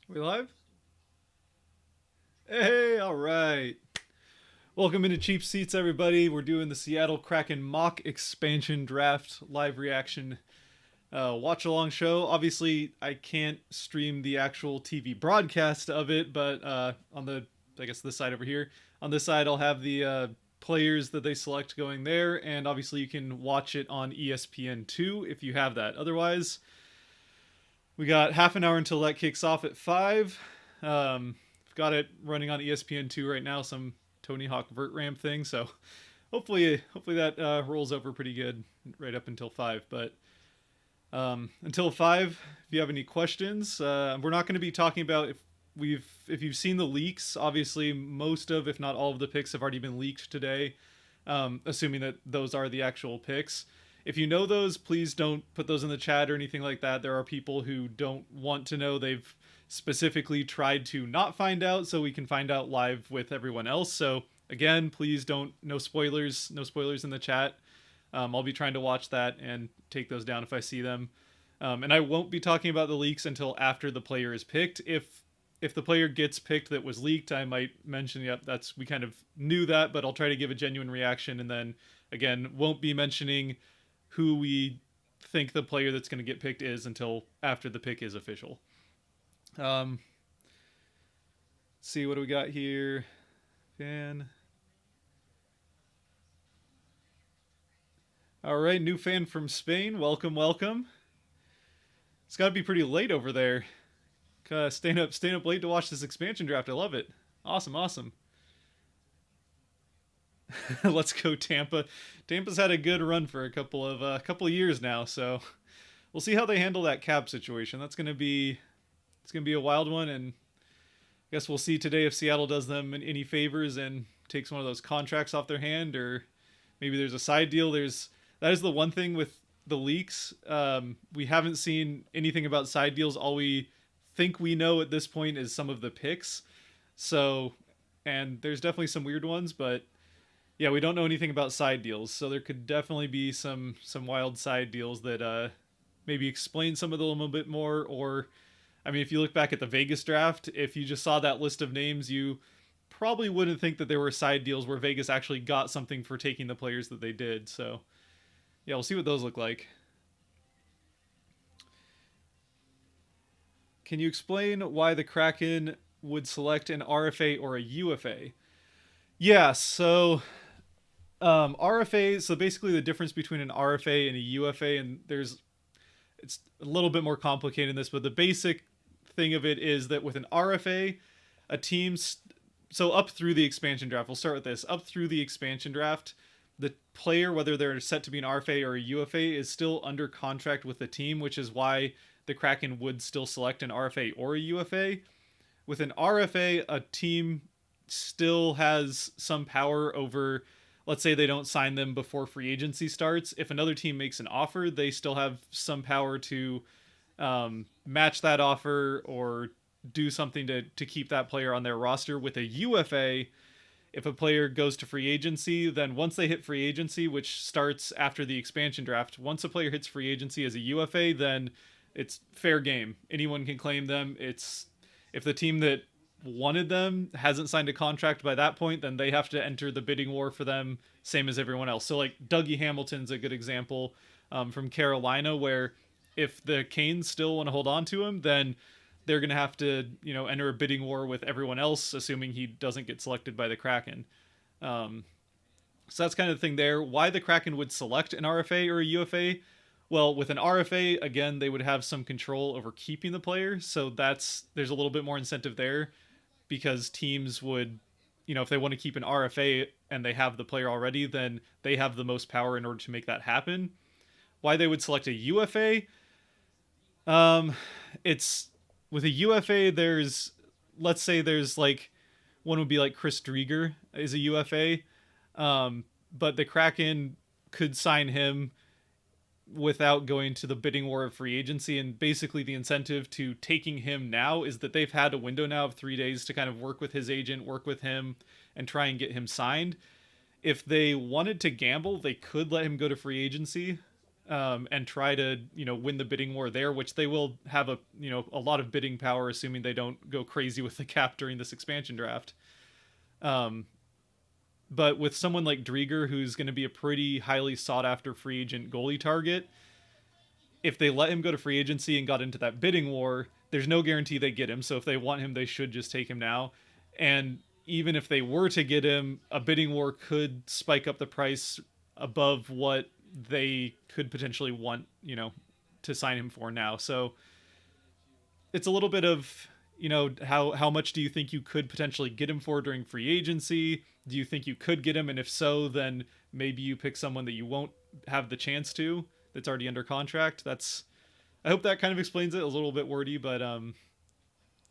We live? Hey, all right. Welcome into Cheap Seats, everybody. We're doing the Seattle Kraken mock expansion draft live reaction watch along show. Obviously, I can't stream the actual TV broadcast of it, but on I guess this side over here, on this side, I'll have the players that they select going there, and obviously, you can watch it on ESPN2 if you have that. Otherwise, we got half an hour until that kicks off at 5. I've got it running on ESPN2 right now, some Tony Hawk vert ramp thing. So hopefully that rolls over pretty good right up until 5. But until 5, if you have any questions, we're not going to be talking about if you've seen the leaks. Obviously, most of, if not all of the picks have already been leaked today, assuming that those are the actual picks. If you know those, please don't put those in the chat or anything like that. There are people who don't want to know. They've specifically tried to not find out so we can find out live with everyone else. So again, please don't, no spoilers in the chat. I'll be trying to watch that and take those down if I see them. And I won't be talking about the leaks until after the player is picked. If the player gets picked that was leaked, I might mention, yep, we kind of knew that, but I'll try to give a genuine reaction. And then again, won't be mentioning who we think the player that's going to get picked is until after the pick is official. See what do we got here? Fan. All right, new fan from Spain. Welcome, welcome. It's got to be pretty late over there. Staying up late to watch this expansion draft. I love it. Awesome. Let's go Tampa. Tampa's had a good run for a couple of years now, so we'll see how they handle that cap situation. It's gonna be a wild one, and I guess we'll see today if Seattle does them any favors and takes one of those contracts off their hand, or maybe there's a side deal. That is the one thing with the leaks. We haven't seen anything about side deals. All we think we know at this point is some of the picks. So, and there's definitely some weird ones, but yeah, we don't know anything about side deals. So there could definitely be some wild side deals that maybe explain some of them a little bit more. Or, I mean, if you look back at the Vegas draft, if you just saw that list of names, you probably wouldn't think that there were side deals where Vegas actually got something for taking the players that they did. So yeah, we'll see what those look like. Can you explain why the Kraken would select an RFA or a UFA? Yeah, so RFA. So basically, the difference between an RFA and a UFA, and it's a little bit more complicated in this, but the basic thing of it is that with an RFA, a team's so up through the expansion draft. We'll start with this. Up through the expansion draft, the player, whether they're set to be an RFA or a UFA, is still under contract with the team, which is why the Kraken would still select an RFA or a UFA. With an RFA, a team still has some power over, let's say they don't sign them before free agency starts. If another team makes an offer, they still have some power to match that offer or do something to keep that player on their roster. With a UFA, if a player goes to free agency, then once they hit free agency, which starts after the expansion draft, once a player hits free agency as a UFA, then it's fair game. Anyone can claim them. It's if the team that wanted them hasn't signed a contract by that point, then they have to enter the bidding war for them, same as everyone else. So like Dougie Hamilton's a good example from Carolina, where if the Canes still want to hold on to him, then they're going to have to, enter a bidding war with everyone else, assuming he doesn't get selected by the Kraken. So that's kind of the thing there. Why the Kraken would select an RFA or a UFA? Well, with an RFA, again, they would have some control over keeping the player. So there's a little bit more incentive there, because teams would, if they want to keep an RFA and they have the player already, then they have the most power in order to make that happen. Why they would select a UFA? It's with a UFA, let's say there's like, one would be like Chris Drieger is a UFA, but the Kraken could sign him without going to the bidding war of free agency. And basically the incentive to taking him now is that they've had a window now of 3 days to kind of work with his agent, work with him, and try and get him signed. If they wanted to gamble, they could let him go to free agency. and try to win the bidding war there, which they will have a lot of bidding power, assuming they don't go crazy with the cap during this expansion draft. Um, but with someone like Drieger, who's going to be a pretty highly sought after free agent goalie target, if they let him go to free agency and got into that bidding war, there's no guarantee they get him. So if they want him, they should just take him now. And even if they were to get him, a bidding war could spike up the price above what they could potentially want, to sign him for now. So it's a little bit of, how much do you think you could potentially get him for during free agency? Do you think you could get him? And if so, then maybe you pick someone that you won't have the chance to, that's already under contract. I hope that kind of explains it. A little bit wordy, but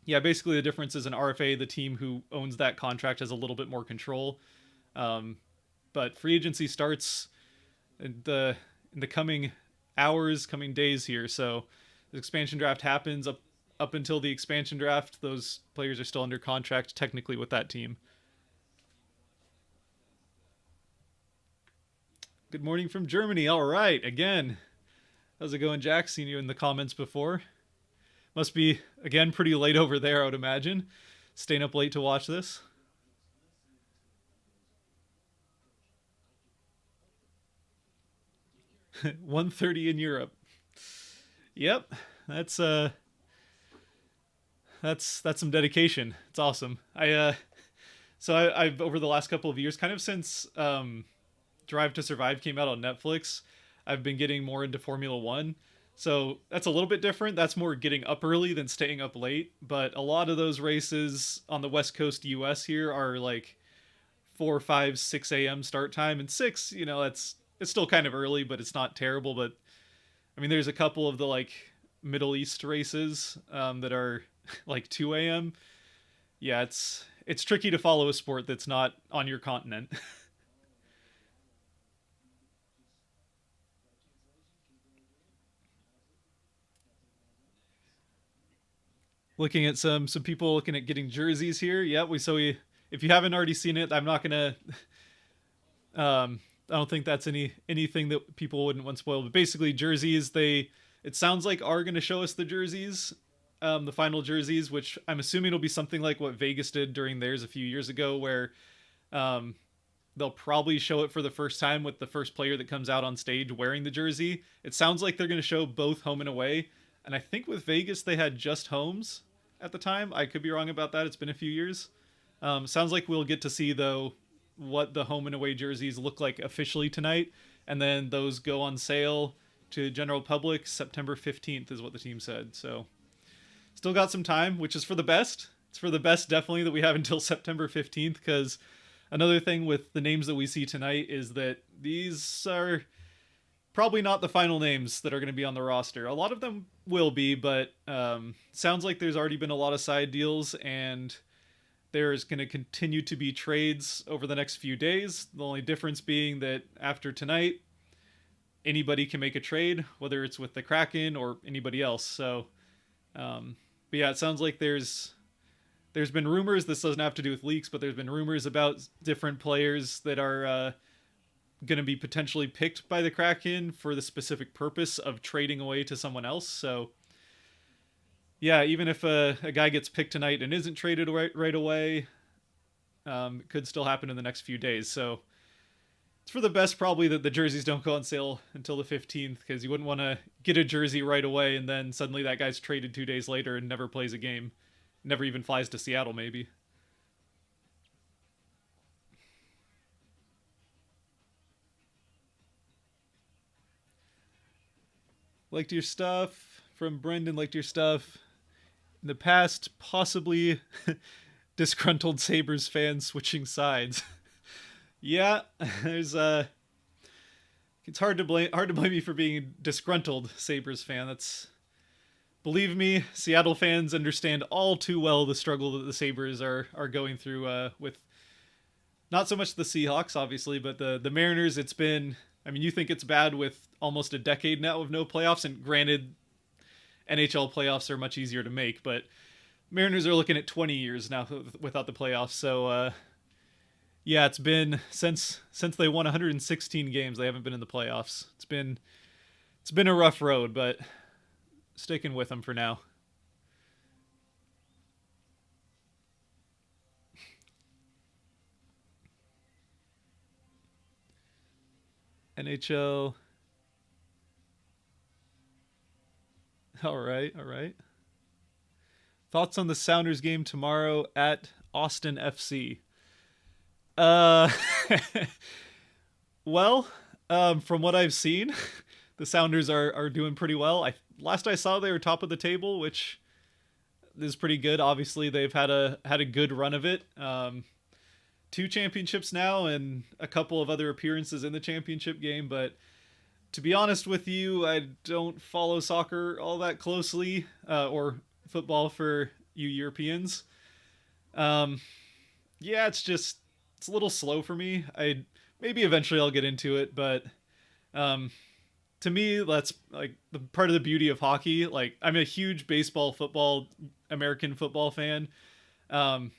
yeah, basically the difference is an RFA, the team who owns that contract has a little bit more control. But free agency starts in the coming hours, coming days here. So the expansion draft happens. Up until the expansion draft, those players are still under contract technically with that team. Good morning from Germany. All right, again. How's it going, Jack? Seen you in the comments before. Must be, again, pretty late over there, I would imagine. Staying up late to watch this. $1:30 in Europe. Yep, that's some dedication. It's awesome. I've over the last couple of years, kind of since Drive to Survive came out on Netflix, I've been getting more into Formula One. So that's a little bit different. That's more getting up early than staying up late. But a lot of those races on the West Coast US here are like 4, 5, 6 a.m. start time. And 6, it's still kind of early, but it's not terrible. But I mean, there's a couple of the like Middle East races that are like 2 a.m. Yeah, it's tricky to follow a sport that's not on your continent. Looking at some people looking at getting jerseys here. Yeah, we if you haven't already seen it, I'm not gonna I don't think that's anything that people wouldn't want spoiled. But basically, jerseys, it sounds like are gonna show us the jerseys, the final jerseys, which I'm assuming will be something like what Vegas did during theirs a few years ago, where they'll probably show it for the first time with the first player that comes out on stage wearing the jersey. It sounds like they're gonna show both home and away. And I think with Vegas, they had just homes at the time. I could be wrong about that. It's been a few years. Sounds like we'll get to see, though, what the home and away jerseys look like officially tonight. And then those go on sale to general public September 15th is what the team said. So still got some time, which is for the best. It's for the best, definitely, that we have until September 15th. Because another thing with the names that we see tonight is that these are probably not the final names that are going to be on the roster. A lot of them will be, but sounds like there's already been a lot of side deals, and there's going to continue to be trades over the next few days. The only difference being that after tonight, anybody can make a trade, whether it's with the Kraken or anybody else. So, but yeah, it sounds like there's been rumors. This doesn't have to do with leaks, but there's been rumors about different players that are going to be potentially picked by the Kraken for the specific purpose of trading away to someone else. So yeah, even if a guy gets picked tonight and isn't traded right away, it could still happen in the next few days. So it's for the best probably that the jerseys don't go on sale until the 15th, because you wouldn't want to get a jersey right away and then suddenly that guy's traded 2 days later and never plays a game, never even flies to Seattle maybe. Liked your stuff from Brendan. Liked your stuff in the past. Possibly disgruntled Sabres fans switching sides. Yeah, there's it's hard to blame me for being a disgruntled Sabres fan. Believe me, Seattle fans understand all too well the struggle that the Sabres are going through with not so much the Seahawks, obviously, but the Mariners. It's been, I mean, you think it's bad with almost a decade now of no playoffs, and granted, NHL playoffs are much easier to make, but Mariners are looking at 20 years now without the playoffs. So, yeah, it's been since they won 116 games, they haven't been in the playoffs. It's been It's been a rough road, but sticking with them for now. NHL. All right, all right. Thoughts on the Sounders game tomorrow at Austin FC? Uh, well, from what I've seen, the Sounders are doing pretty well. Last I saw they were top of the table, which is pretty good. Obviously, they've had a good run of it. Two championships now and a couple of other appearances in the championship game, but to be honest with you, I don't follow soccer all that closely, or football for you Europeans. Um, yeah, it's a little slow for me. I maybe eventually I'll get into it, but um, to me, that's like the part of the beauty of hockey. Like I'm a huge baseball, football, American football fan. Um,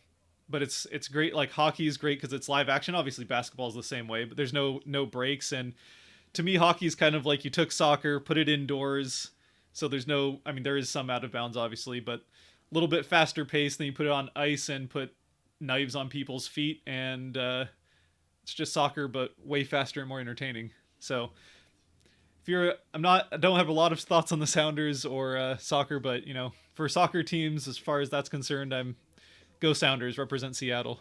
but it's great. Like hockey is great because it's live action. Obviously, basketball is the same way, but there's no breaks. And to me, hockey is kind of like you took soccer, put it indoors, so there's no. I mean, there is some out of bounds, obviously, but a little bit faster pace. Then you put it on ice and put knives on people's feet, and it's just soccer, but way faster and more entertaining. So if you're, I don't have a lot of thoughts on the Sounders or soccer, but for soccer teams, as far as that's concerned, I'm go Sounders, represent Seattle.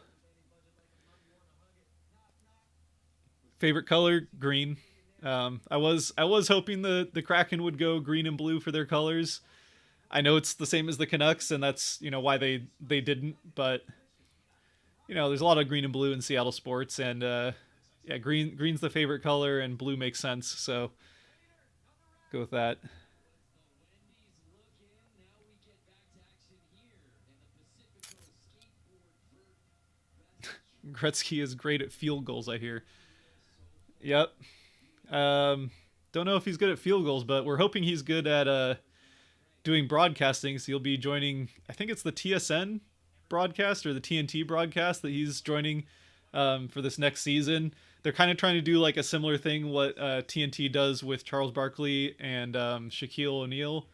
Favorite color, green. I was hoping the Kraken would go green and blue for their colors. I know it's the same as the Canucks, and that's why they didn't. But there's a lot of green and blue in Seattle sports, and yeah, green's the favorite color, and blue makes sense. So go with that. Gretzky is great at field goals, I hear. Yep. Um, don't know if he's good at field goals, but we're hoping he's good at doing broadcasting. So he'll be joining. I think it's the TSN broadcast or the TNT broadcast that he's joining for this next season. They're kind of trying to do like a similar thing what TNT does with Charles Barkley and Shaquille O'Neal.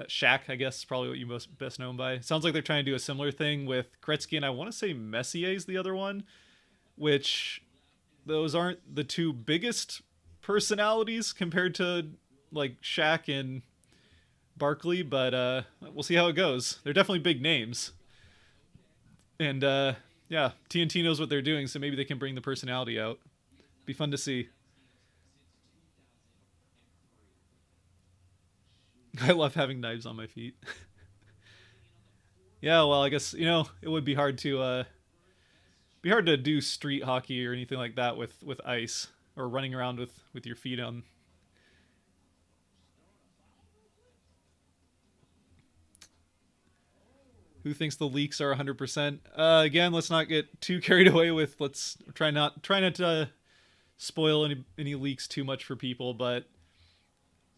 Shaq, I guess, is probably what you most best known by. Sounds like they're trying to do a similar thing with Gretzky, and I want to say Messier is the other one, which those aren't the two biggest personalities compared to like Shaq and Barkley, but we'll see how it goes. They're definitely big names, and yeah, TNT knows what they're doing, so maybe they can bring the personality out. Be fun to see. I love having knives on my feet. Yeah, well, I guess it would be hard to do street hockey or anything like that with ice or running around with your feet on. Who thinks the leaks are 100%? Again, let's not get too carried away with. Let's try not to spoil any leaks too much for people. But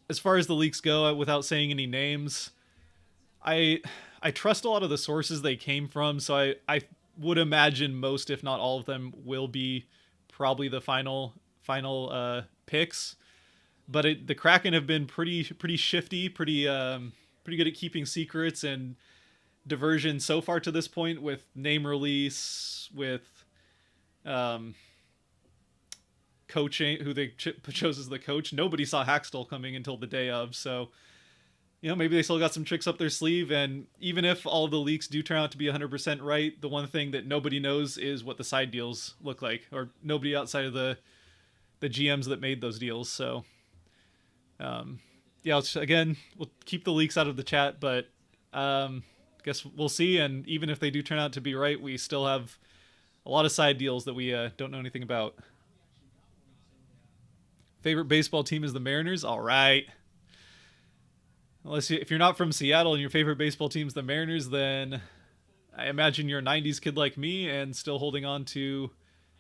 as far as the leaks go, without saying any names, I I trust a lot of the sources they came from. So I would imagine most, if not all of them, will be probably the final picks. But the Kraken have been pretty shifty, pretty good at keeping secrets and diversion so far to this point with name release, with um, coaching, who they chose as the coach. Nobody saw Hackstall coming until the day of, so maybe they still got some tricks up their sleeve. And even if all of the leaks do turn out to be 100% right, the one thing that nobody knows is what the side deals look like, or nobody outside of the GMs that made those deals. So yeah, again, we'll keep the leaks out of the chat, but I guess we'll see. And even if they do turn out to be right, we still have a lot of side deals that we don't know anything about. Favorite baseball team is the Mariners. All right. If you're not from Seattle and your favorite baseball team is the Mariners, then I imagine you're a 90s kid like me and still holding on to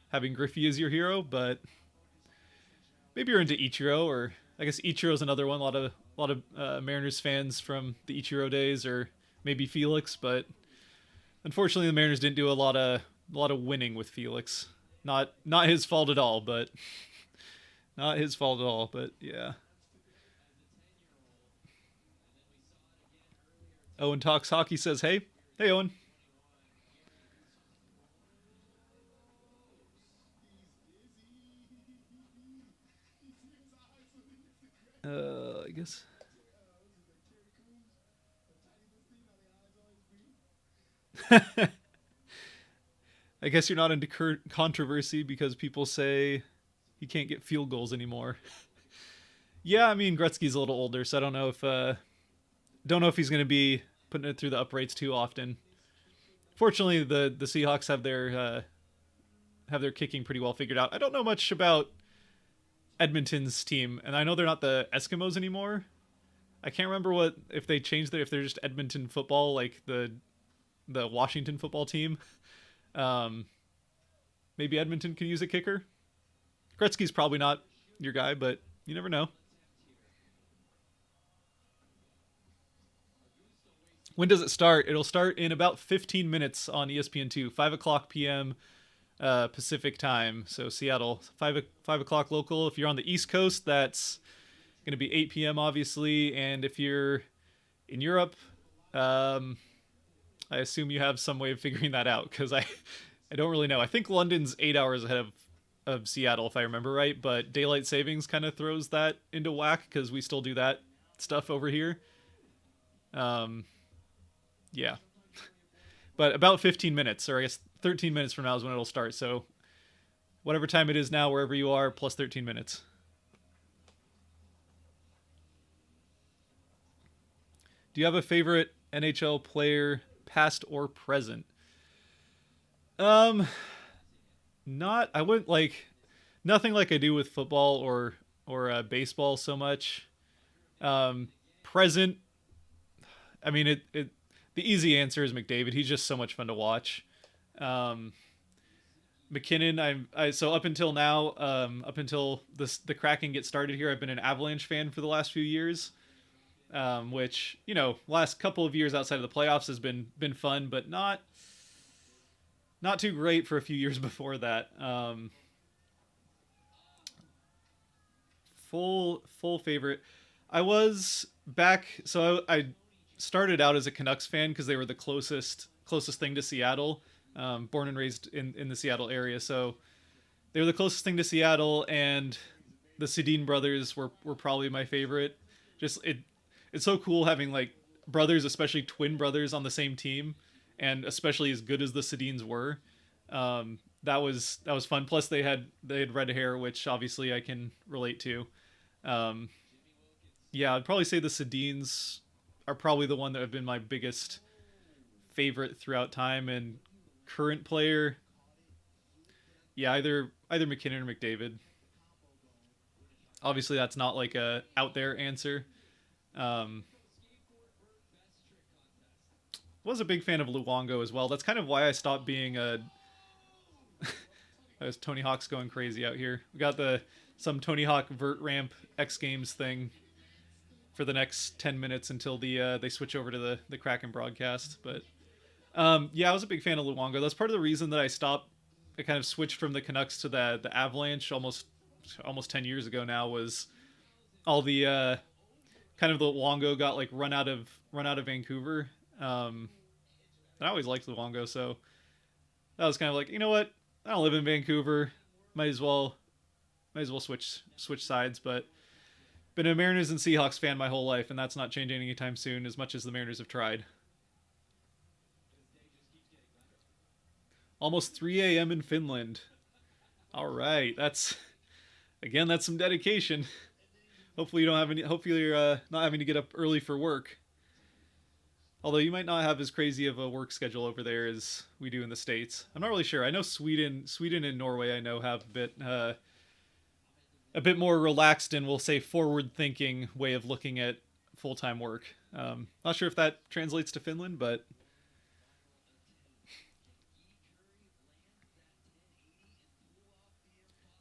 having Griffey as your hero. But maybe you're into Ichiro, or I guess Ichiro is another one. A lot of Mariners fans from the Ichiro days, or maybe Felix. But unfortunately, the Mariners didn't do a lot of winning with Felix. Not his fault at all, but not his fault at all. But yeah. Owen Talks Hockey says, hey. Hey, Owen. I guess. I guess you're not into controversy because people say he can't get field goals anymore. Yeah, I mean Gretzky's a little older, so I don't know if he's going to be putting it through the uprights too often. Fortunately, the Seahawks have their kicking pretty well figured out. I don't know much about Edmonton's team, and I know they're not the Eskimos anymore. I can't remember what if they changed if they're just Edmonton football, like the Washington football team. Um, Maybe Edmonton can use a kicker. Gretzky's probably not your guy, but you never know. When does it start? It'll start in about 15 minutes on ESPN2, 5 o'clock p.m. Pacific time. So Seattle, 5 o'clock local. If you're on the East Coast, that's going to be 8 p.m. obviously, and if you're in Europe, I assume you have some way of figuring that out because I don't really know. I think London's 8 hours ahead of Seattle if I remember right, but daylight savings kind of throws that into whack because we still do that stuff over here. Um, yeah, but about 15 minutes, or I guess 13 minutes from now is when it'll start. So whatever time it is now, wherever you are, plus 13 minutes. Do you have a favorite NHL player, past or present? Um, Not. I wouldn't like nothing like I do with football or baseball so much. Um, Present. I mean, it. The easy answer is McDavid. He's just so much fun to watch. Um, McKinnon. So up until now, up until the Kraken get started here, I've been an Avalanche fan for the last few years. Which last couple of years outside of the playoffs has been fun, but not too great for a few years before that. Full favorite. I was back, so I started out as a Canucks fan because they were the closest thing to Seattle. Born and raised in the Seattle area, so they were the closest thing to Seattle, and the Sedin brothers were probably my favorite. Just it's so cool having like brothers, especially twin brothers, on the same team, and especially as good as the Sedins were. That was fun. Plus they had red hair, which obviously I can relate to. Um, yeah, I'd probably say the Sedins are probably the one that have been my biggest favorite throughout time, and current player. Yeah, either McKinnon or McDavid. Obviously, that's not like a out there answer. Um, was a big fan of Luongo as well. That's kind of why I stopped being a. That was Tony Hawk's going crazy out here. We got some Tony Hawk vert ramp X Games thing for the next 10 minutes until they switch over to the Kraken broadcast. But yeah, I was a big fan of Luongo. That's part of the reason that I stopped. I kind of switched from the Canucks to the Avalanche almost 10 years ago now. Was all the kind of the Luongo got like run out of Vancouver. And I always liked Luongo, so that was kind of like, you know what? I don't live in Vancouver. Might as well switch sides. But been a Mariners and Seahawks fan my whole life, and that's not changing anytime soon. As much as the Mariners have tried. Almost 3 a.m. in Finland. All right, that's some dedication. Hopefully you don't have any. Hopefully you're not having to get up early for work. Although you might not have as crazy of a work schedule over there as we do in the States. I'm not really sure. I know Sweden and Norway I know have a bit more relaxed and we'll say forward thinking way of looking at full time work. Not sure if that translates to Finland, but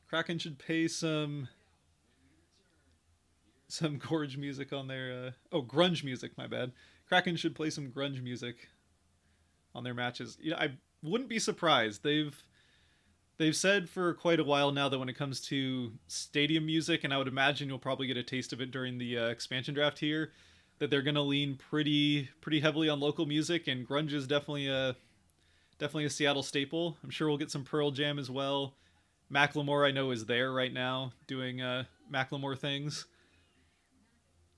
Kraken should pay some gorge music on their grunge music, my bad. Kraken should play some grunge music on their matches. I wouldn't be surprised. They've said for quite a while now that when it comes to stadium music, and I would imagine you'll probably get a taste of it during the expansion draft here, that they're gonna lean pretty heavily on local music, and grunge is definitely a Seattle staple. I'm sure we'll get some Pearl Jam as well. Macklemore, I know, is there right now doing Macklemore things.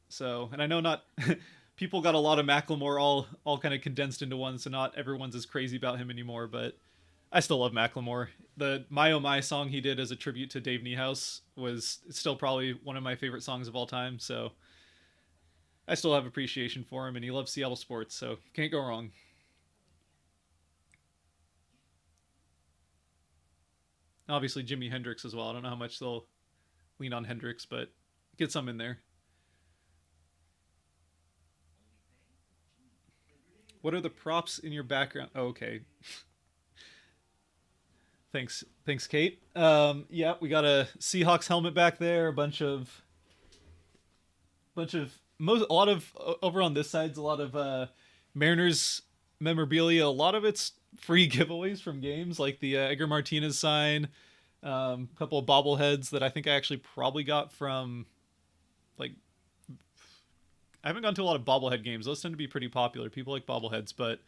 So, and I know not people got a lot of Macklemore all kind of condensed into one, so not everyone's as crazy about him anymore. But I still love Macklemore. The "My Oh My" song he did as a tribute to Dave Niehaus was still probably one of my favorite songs of all time. So I still have appreciation for him, and he loves Seattle sports, so can't go wrong. Obviously, Jimi Hendrix as well. I don't know how much they'll lean on Hendrix, but get some in there. What are the props in your background? Oh, okay. Thanks, Kate. Yeah, we got a Seahawks helmet back there. A lot of over on this side's a lot of Mariners memorabilia. A lot of it's free giveaways from games, like the Edgar Martinez sign. A couple of bobbleheads that I think I actually probably got from like I haven't gone to a lot of bobblehead games. Those tend to be pretty popular. People like bobbleheads, but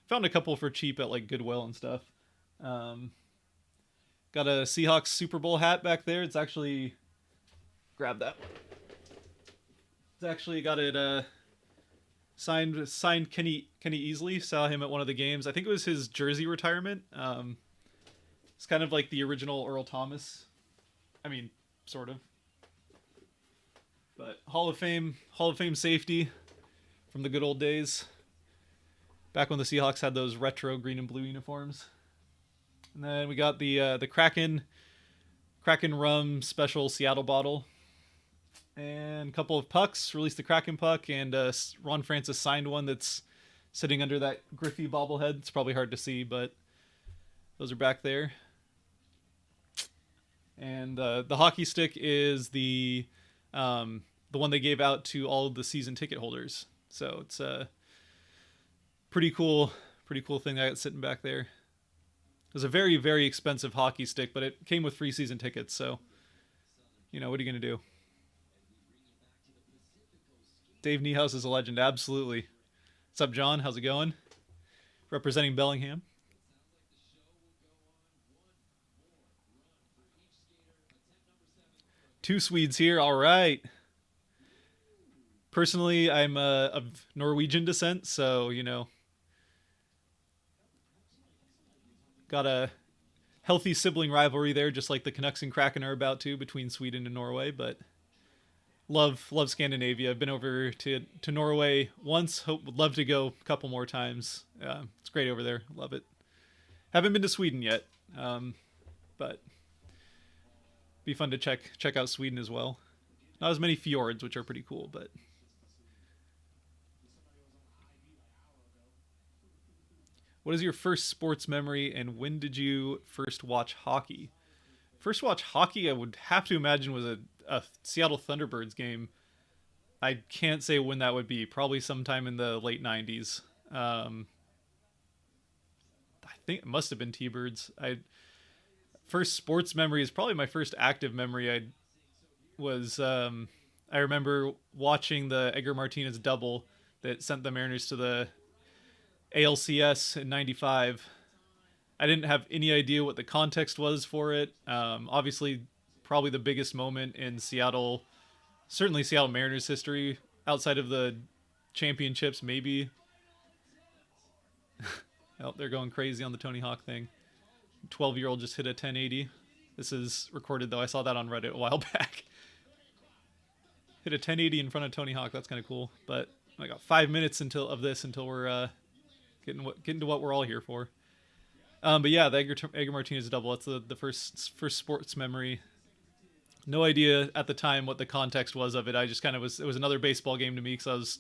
found a couple for cheap at like Goodwill and stuff. Um, got a Seahawks Super Bowl hat back there. It's actually grab that. It's actually got it signed Kenny Easley. Saw him at one of the games. I think it was his jersey retirement. It's kind of like the original Earl Thomas. I mean, sort of. But Hall of Fame safety from the good old days. Back when the Seahawks had those retro green and blue uniforms. And then we got the Kraken rum special Seattle bottle. And a couple of pucks. Released the Kraken puck, and Ron Francis signed one that's sitting under that Griffey bobblehead. It's probably hard to see, but those are back there. And the hockey stick is the one they gave out to all of the season ticket holders. So it's a pretty cool thing I got sitting back there. It was a very, very expensive hockey stick, but it came with free season tickets. So, what are you going to do? Dave Niehaus is a legend. Absolutely. What's up, John? How's it going? Representing Bellingham. Two Swedes here. All right. Personally, I'm of Norwegian descent, so, got a healthy sibling rivalry there, just like the Canucks and Kraken are about to between Sweden and Norway, but love Scandinavia. I've been over to Norway once. Would love to go a couple more times. It's great over there. Love it. Haven't been to Sweden yet, but be fun to check out Sweden as well. Not as many fjords, which are pretty cool, but what is your first sports memory, and when did you first watch hockey? First watch hockey, I would have to imagine was a Seattle Thunderbirds game. I can't say when that would be. Probably sometime in the late '90s. I think it must have been T-Birds. First sports memory is probably my first active memory. I remember watching the Edgar Martinez double that sent the Mariners to the ALCS in '95. I didn't have any idea what the context was for it. Obviously, probably the biggest moment in Seattle, certainly Seattle Mariners history, outside of the championships, maybe. Oh, they're going crazy on the Tony Hawk thing. 12-year-old just hit a 1080. This is recorded, though. I saw that on Reddit a while back. Hit a 1080 in front of Tony Hawk. That's kind of cool. But I got 5 minutes until we're getting to what we're all here for. But yeah, the Edgar Martinez double. That's the first sports memory. No idea at the time what the context was of it. I just kind of was. It was another baseball game to me because I was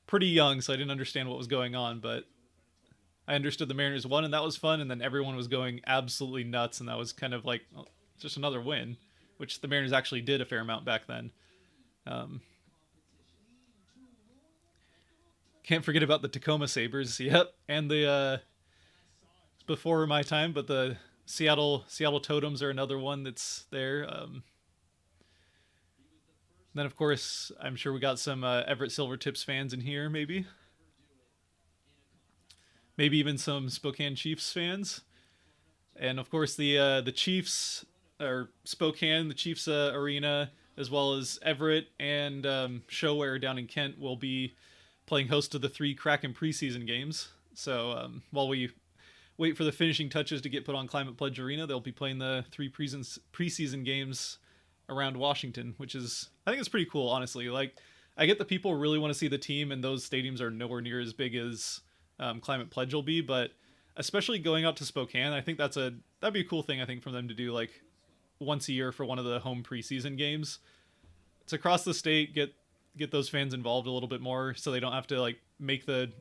pretty young, so I didn't understand what was going on. But I understood the Mariners won, and that was fun. And then everyone was going absolutely nuts, and that was kind of like just another win, which the Mariners actually did a fair amount back then. Um, can't forget about the Tacoma Sabres. Yep, and the before my time, but the Seattle Totems are another one that's there. Then, of course, I'm sure we got some Everett Silvertips fans in here, maybe even some Spokane Chiefs fans, and of course the Chiefs or Spokane, the Chiefs arena, as well as Everett and Showware down in Kent will be playing host to the 3 Kraken preseason games. So while we wait for the finishing touches to get put on Climate Pledge Arena, they'll be playing the 3 preseason games around Washington, which is, I think it's pretty cool, honestly. Like, I get that people really want to see the team, and those stadiums are nowhere near as big as Climate Pledge will be, but especially going out to Spokane, I think that'd be a cool thing, I think, for them to do, like, once a year for one of the home preseason games. It's across the state, get those fans involved a little bit more, so they don't have to, like, make the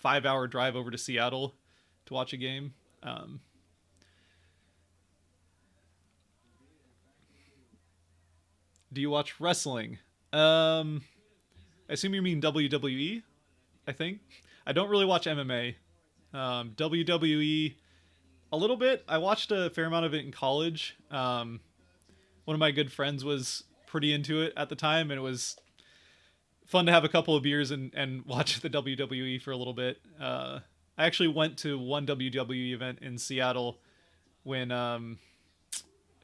5-hour drive over to Seattle to watch a game. Do you watch wrestling? I assume you mean WWE, I think. I don't really watch MMA. WWE, a little bit. I watched a fair amount of it in college. One of my good friends was pretty into it at the time, and it was fun to have a couple of beers and watch the WWE for a little bit. I actually went to one WWE event in Seattle when I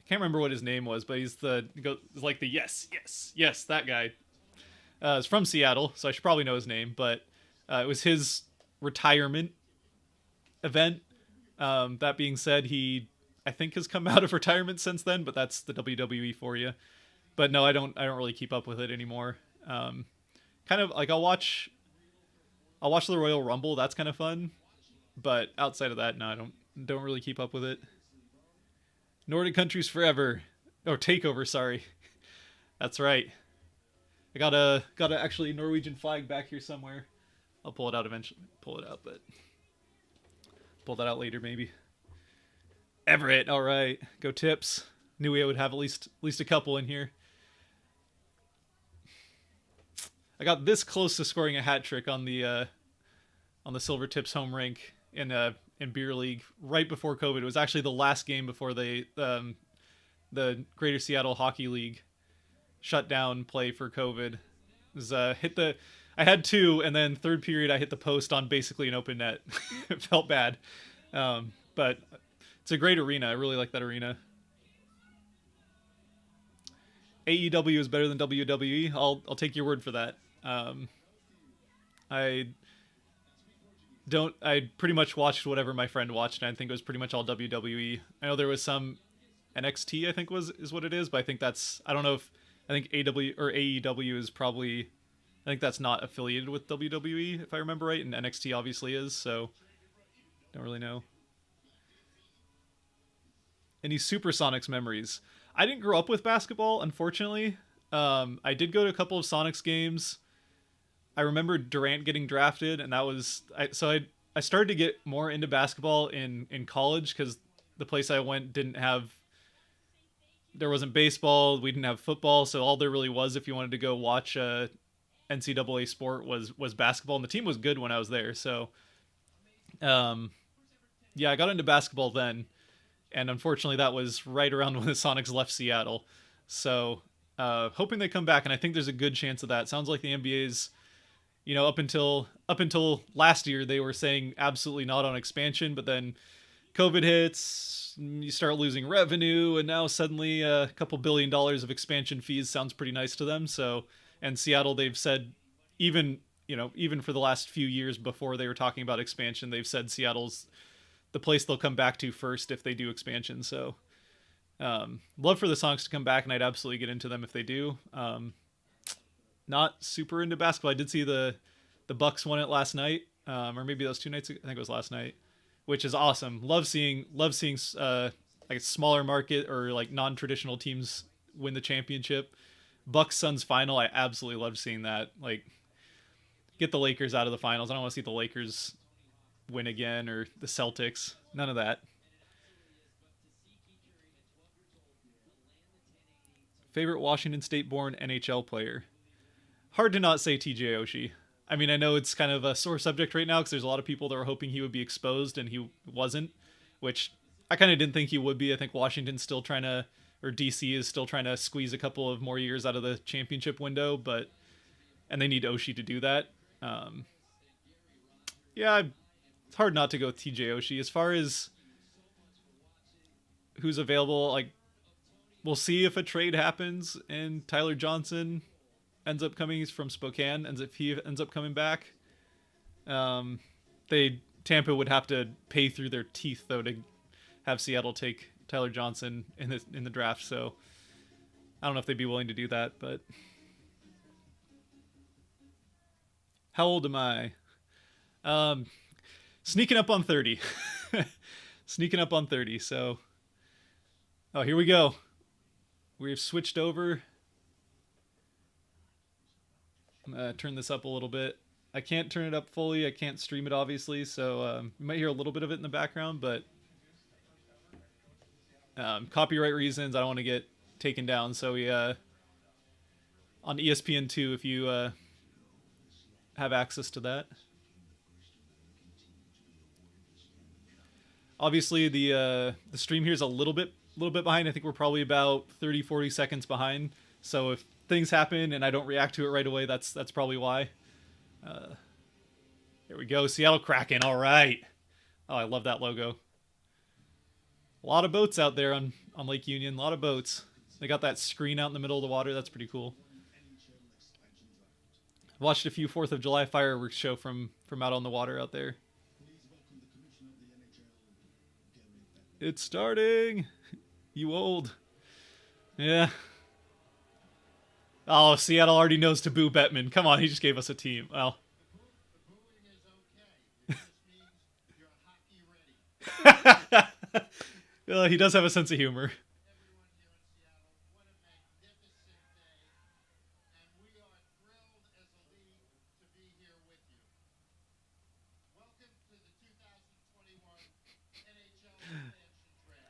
can't remember what his name was, but he's like the yes that guy. Is from Seattle, so I should probably know his name, but it was his retirement event. That being said, he, I think, has come out of retirement since then, but that's the WWE for you. But no, I don't really keep up with it anymore. Kind of like I'll watch the Royal Rumble. That's kind of fun, but outside of that, no, I don't really keep up with it. Nordic countries forever, or takeover. Sorry, that's right. I got a actually Norwegian flag back here somewhere. I'll pull it out eventually. Pull it out, but pull that out later maybe. Everett, all right, go Tips. Knew we would have at least a couple in here. I got this close to scoring a hat trick on the Silver Tips home rink in beer league right before COVID. It was actually the last game before the Greater Seattle Hockey League shut down play for COVID. It was I had 2, and then third period I hit the post on basically an open net. It felt bad, but it's a great arena. I really like that arena. AEW is better than WWE. I'll take your word for that. I pretty much watched whatever my friend watched, and I think it was pretty much all WWE. I know there was some NXT, I think is what it is, but I think I don't know if, I think AW or AEW is probably, I think that's not affiliated with WWE, if I remember right, and NXT obviously is, so don't really know. Any Supersonics memories? I didn't grow up with basketball, unfortunately. I did go to a couple of Sonics games. I remember Durant getting drafted, and that was I started to get more into basketball in college because the place I went there wasn't baseball, we didn't have football, so all there really was if you wanted to go watch a NCAA sport was basketball, and the team was good when I was there. So, yeah, I got into basketball then, and unfortunately that was right around when the Sonics left Seattle. So, hoping they come back, and I think there's a good chance of that. Sounds like the NBA's, up until last year they were saying absolutely not on expansion, but then COVID hits, you start losing revenue, and now suddenly a couple $1 billion of expansion fees sounds pretty nice to them. So, and Seattle, they've said, even for the last few years before they were talking about expansion, they've said Seattle's the place they'll come back to first if they do expansion. So, love for the Sonics to come back, and I'd absolutely get into them if they do. Not super into basketball. I did see the Bucks won it last night, or maybe those 2 nights ago. I think it was last night, which is awesome. Love seeing like a smaller market or like non-traditional teams win the championship. Bucks Suns final, I absolutely loved seeing that. Like, get the Lakers out of the finals. I don't want to see the Lakers win again, or the Celtics. None of that. Favorite Washington State-born NHL player? Hard to not say TJ Oshie. I mean, I know it's kind of a sore subject right now because there's a lot of people that were hoping he would be exposed, and he wasn't, which I kind of didn't think he would be. I think Washington's still trying to or DC is still trying to squeeze a couple of more years out of the championship window, but and they need Oshie to do that. Um, yeah, it's hard not to go with TJ Oshie. As far as who's available, like we'll see if a trade happens and Tyler Johnson ends up coming. He's from Spokane, and if he ends up coming back, they Tampa would have to pay through their teeth though to have Seattle take Tyler Johnson in the draft. So I don't know if they'd be willing to do that, but how old am I? Sneaking up on 30. Sneaking up on 30. So, oh, here we go. We've switched over. I'm gonna turn this up a little bit. I can't turn it up fully. I can't stream it, obviously, so you might hear a little bit of it in the background, but copyright reasons, I don't want to get taken down. So we on ESPN2, if you have access to that. Obviously, the stream here is a little bit behind. I think we're probably about 30-40 seconds behind. So if things happen and I don't react to it right away, that's probably why. Here we go, Seattle Kraken. All right. Oh, I love that logo. A lot of boats out there on Lake Union. A lot of boats. They got that screen out in the middle of the water. That's pretty cool. Watched a few 4th of July fireworks show from out on the water out there. It's starting. You old. Yeah. Oh, Seattle already knows to boo Bettman. Come on, he just gave us a team. Well. He does have a sense of humor.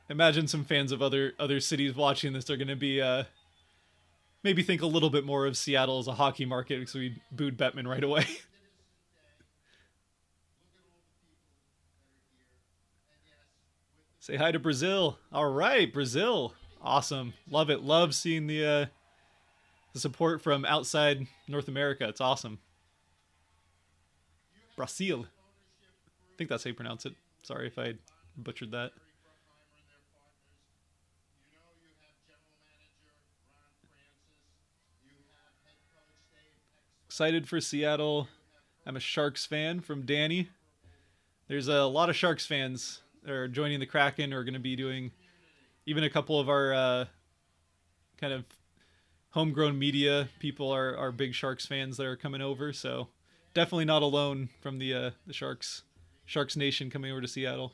Imagine some fans of other cities watching this. They're going to be maybe think a little bit more of Seattle as a hockey market because we booed Bettman right away. Say hi to Brazil. All right, Brazil. Awesome. Love it. Love seeing the support from outside North America. It's awesome. Brazil. I think that's how you pronounce it. Sorry if I butchered that. Excited for Seattle. I'm a Sharks fan from Danny. There's a lot of Sharks fans that are joining the Kraken, or are going to be doing even a couple of our kind of homegrown media people are big Sharks fans that are coming over. So definitely not alone from the Sharks Nation coming over to Seattle.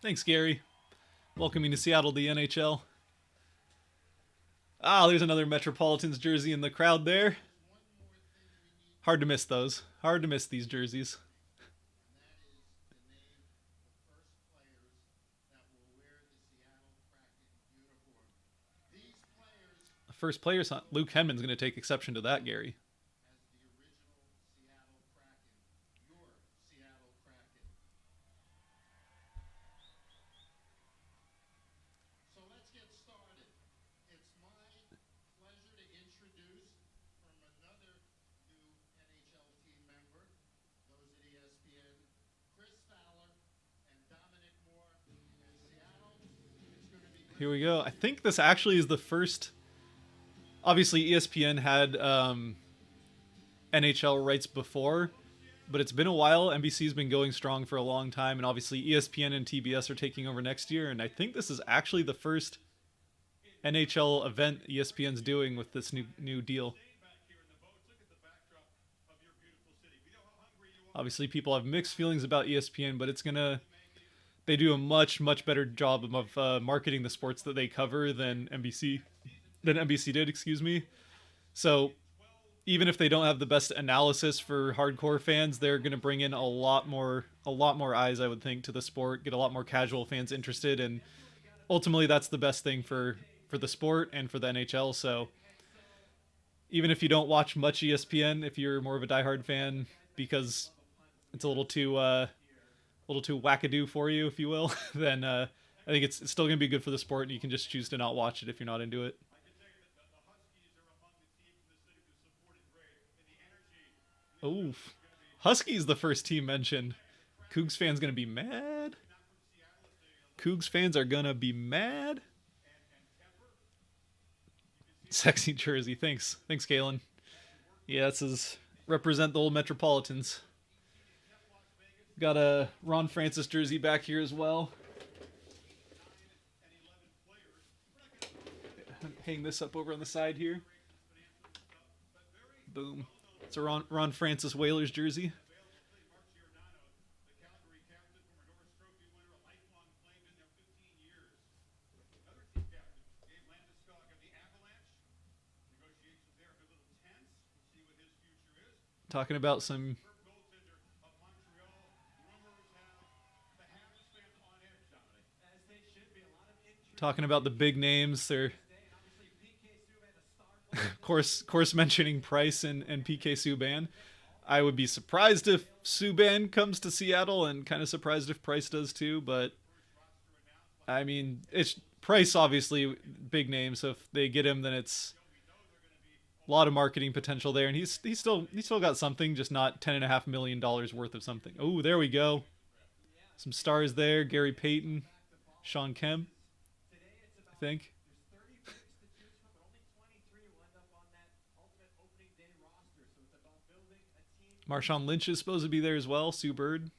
Thanks, Gary. Welcoming to Seattle, the NHL. Ah, there's another Metropolitans jersey in the crowd there. Hard to miss those. Hard to miss these jerseys. The first players hunt. Luke Henman's going to take exception to that, Gary. Here we go. I think this actually is the first. Obviously, ESPN had NHL rights before, but it's been a while. NBC's been going strong for a long time, and obviously ESPN and TBS are taking over next year. And I think this is actually the first NHL event ESPN's doing with this new deal. Obviously, people have mixed feelings about ESPN, but they do a much better job of marketing the sports that they cover than NBC did. Excuse me. So even if they don't have the best analysis for hardcore fans, they're going to bring in a lot more eyes, I would think, to the sport, get a lot more casual fans interested, and ultimately that's the best thing for the sport and for the NHL. So even if you don't watch much ESPN, if you're more of a diehard fan because it's a little too wackadoo for you, if you will, then I think it's still going to be good for the sport, and you can just choose to not watch it if you're not into it. Oh, Huskies the first team mentioned. Cougs fans going to be mad. Cougs fans are going to be mad. Sexy jersey. Thanks, Galen. Yeah, this is represent the old Metropolitans. Got a Ron Francis jersey back here as well. Hang this up over on the side here. Boom. It's a Ron Francis Whalers jersey. Talking about some talking about the big names. They're of course mentioning Price and PK Subban. I would be surprised if Subban comes to Seattle, and kind of surprised if Price does too. But I mean, it's Price obviously big name. So if they get him, then it's a lot of marketing potential there, and he's still got something, just not $10.5 million worth of something. Oh, there we go. Some stars there. Gary Payton, Sean Kemp, I think. Marshawn Lynch is supposed to be there as well. Sue Bird.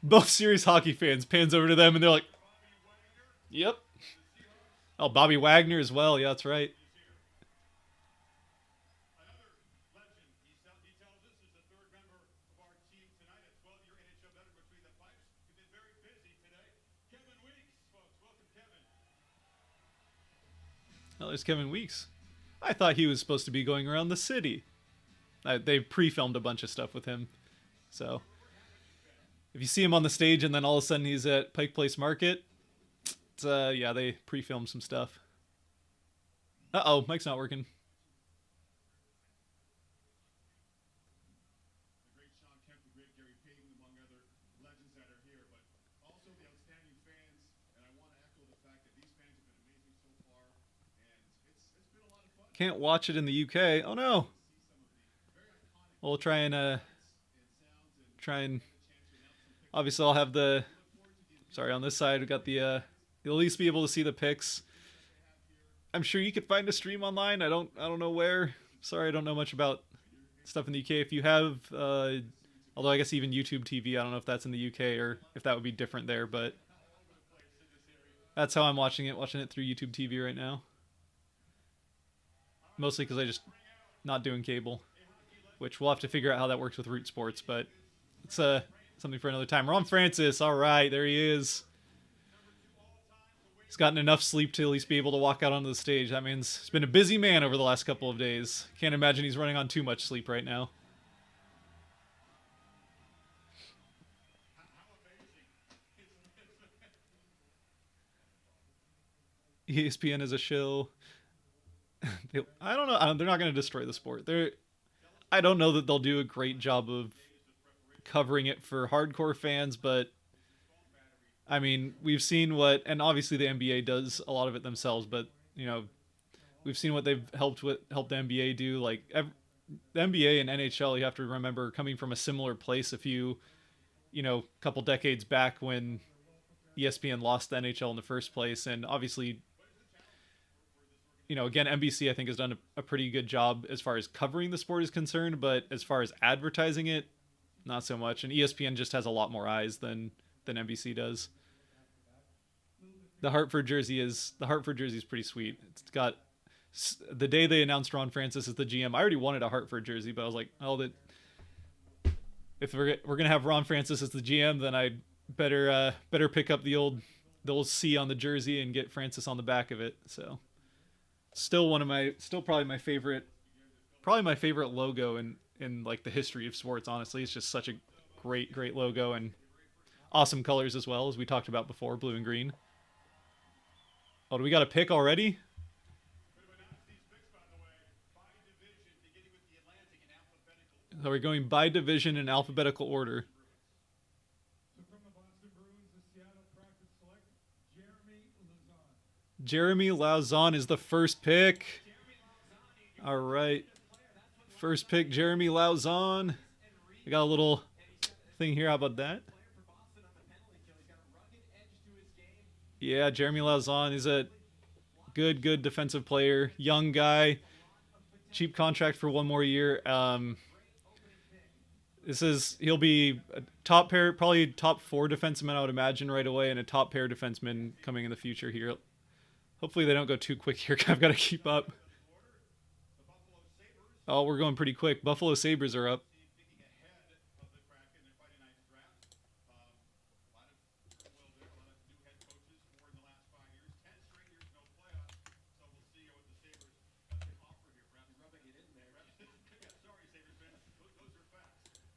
Both serious hockey fans. Pans over to them and they're like, "Yep." Oh, Bobby Wagner as well. Yeah, that's right. Oh, there's Kevin Weeks. I thought he was supposed to be going around the city. They pre-filmed a bunch of stuff with him. So if you see him on the stage and then all of a sudden he's at Pike Place Market, yeah, they pre-filmed some stuff. Uh-oh, mic's not working. Can't watch it in the UK. Oh no. We'll try and obviously I'll have the sorry on this side we got the you'll at least be able to see the picks. I'm sure you could find a stream online. I don't know where. Sorry, I don't know much about stuff in the UK. If you have although I guess even YouTube TV, I don't know if that's in the UK or if that would be different there, but that's how I'm watching it through YouTube TV right now. Mostly because I just not doing cable, which we'll have to figure out how that works with Root Sports, but it's something for another time. Ron Francis, all right, there he is. He's gotten enough sleep to at least be able to walk out onto the stage. That means he's been a busy man over the last couple of days. Can't imagine he's running on too much sleep right now. ESPN is a shill. I don't know. They're not going to destroy the sport. I don't know that they'll do a great job of covering it for hardcore fans, but I mean, we've seen and obviously the NBA does a lot of it themselves, but we've seen what they've helped the NBA do. Like the NBA and NHL, you have to remember coming from a similar place a few, couple decades back when ESPN lost the NHL in the first place, and obviously again, NBC I think has done a pretty good job as far as covering the sport is concerned, but as far as advertising it, not so much. And ESPN just has a lot more eyes than NBC does. The Hartford jersey is pretty sweet. It's got the day they announced Ron Francis as the GM. I already wanted a Hartford jersey, but I was like, oh, that if we're gonna have Ron Francis as the GM, then Better pick up the old C on the jersey and get Francis on the back of it. So still probably my favorite logo in like the history of sports. Honestly, it's just such a great logo and awesome colors as well, as we talked about before, blue and green. Oh, do we got a pick already? So we're going by division in alphabetical order. Jeremy Lauzon is the first pick. All right. First pick, Jeremy Lauzon. I got a little thing here. How about that? Yeah, Jeremy Lauzon is a good defensive player. Young guy. Cheap contract for one more year. He'll be a top pair, probably top 4 defenseman, I would imagine, right away, and a top pair defenseman coming in the future here. Hopefully they don't go too quick here. I've got to keep up. Oh, we're going pretty quick. Buffalo Sabres are up.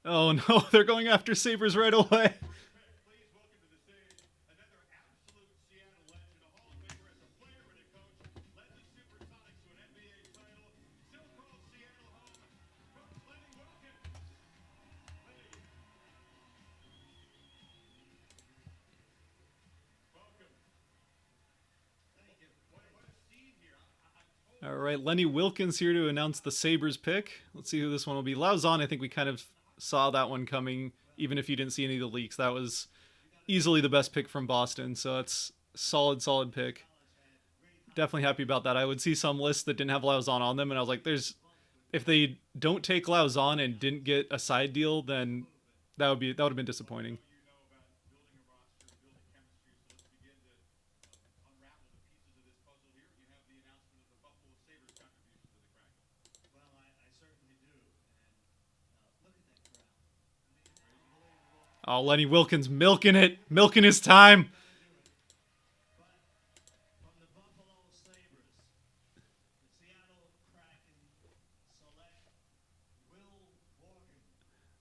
Oh no, they're going after Sabres right away. All right, Lenny Wilkins here to announce the Sabres pick. Let's see who this one will be. Lauzon, I think we kind of saw that one coming, even if you didn't see any of the leaks. That was easily the best pick from Boston, so that's solid pick. Definitely happy about that. I would see some lists that didn't have Lauzon on them, and I was like, if they don't take Lauzon and didn't get a side deal, then that would have been disappointing. Oh, Lenny Wilkins milking it, milking his time.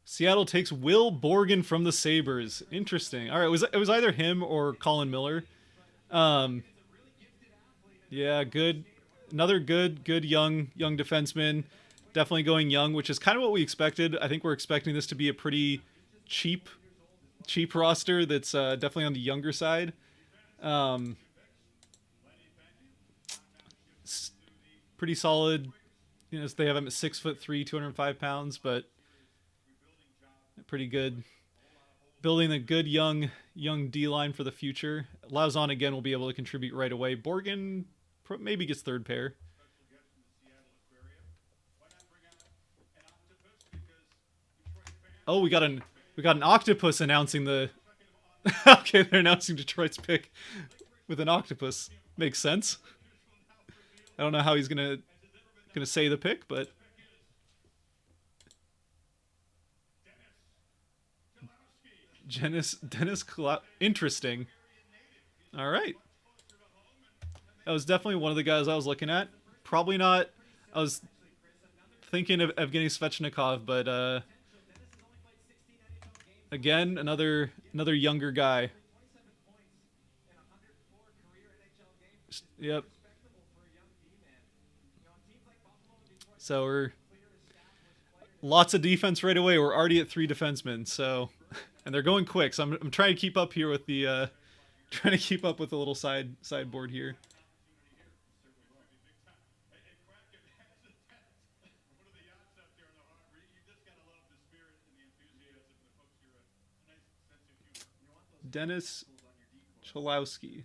Seattle takes Will Borgen from the Sabres. Interesting. All right, it was either him or Colin Miller. Yeah, good. Another good young defenseman. Definitely going young, which is kind of what we expected. I think we're expecting this to be a pretty cheap roster that's definitely on the younger side. Pretty solid. You know, they have him at 6'3", 205 pounds, but pretty good. Building a good young D line for the future. Lauzon again will be able to contribute right away. Borgen maybe gets third pair. Oh, we got an octopus announcing the. Okay, they're announcing Detroit's pick with an octopus. Makes sense. I don't know how he's gonna say the pick, but Dennis interesting. All right, that was definitely one of the guys I was looking at. Probably not. I was thinking of Evgeny Svechnikov, but again, another younger guy. Yep. So we're lots of defense right away. We're already at 3 defensemen, so and they're going quick. So I'm trying to keep up here with the little sideboard here. Dennis Cholowski.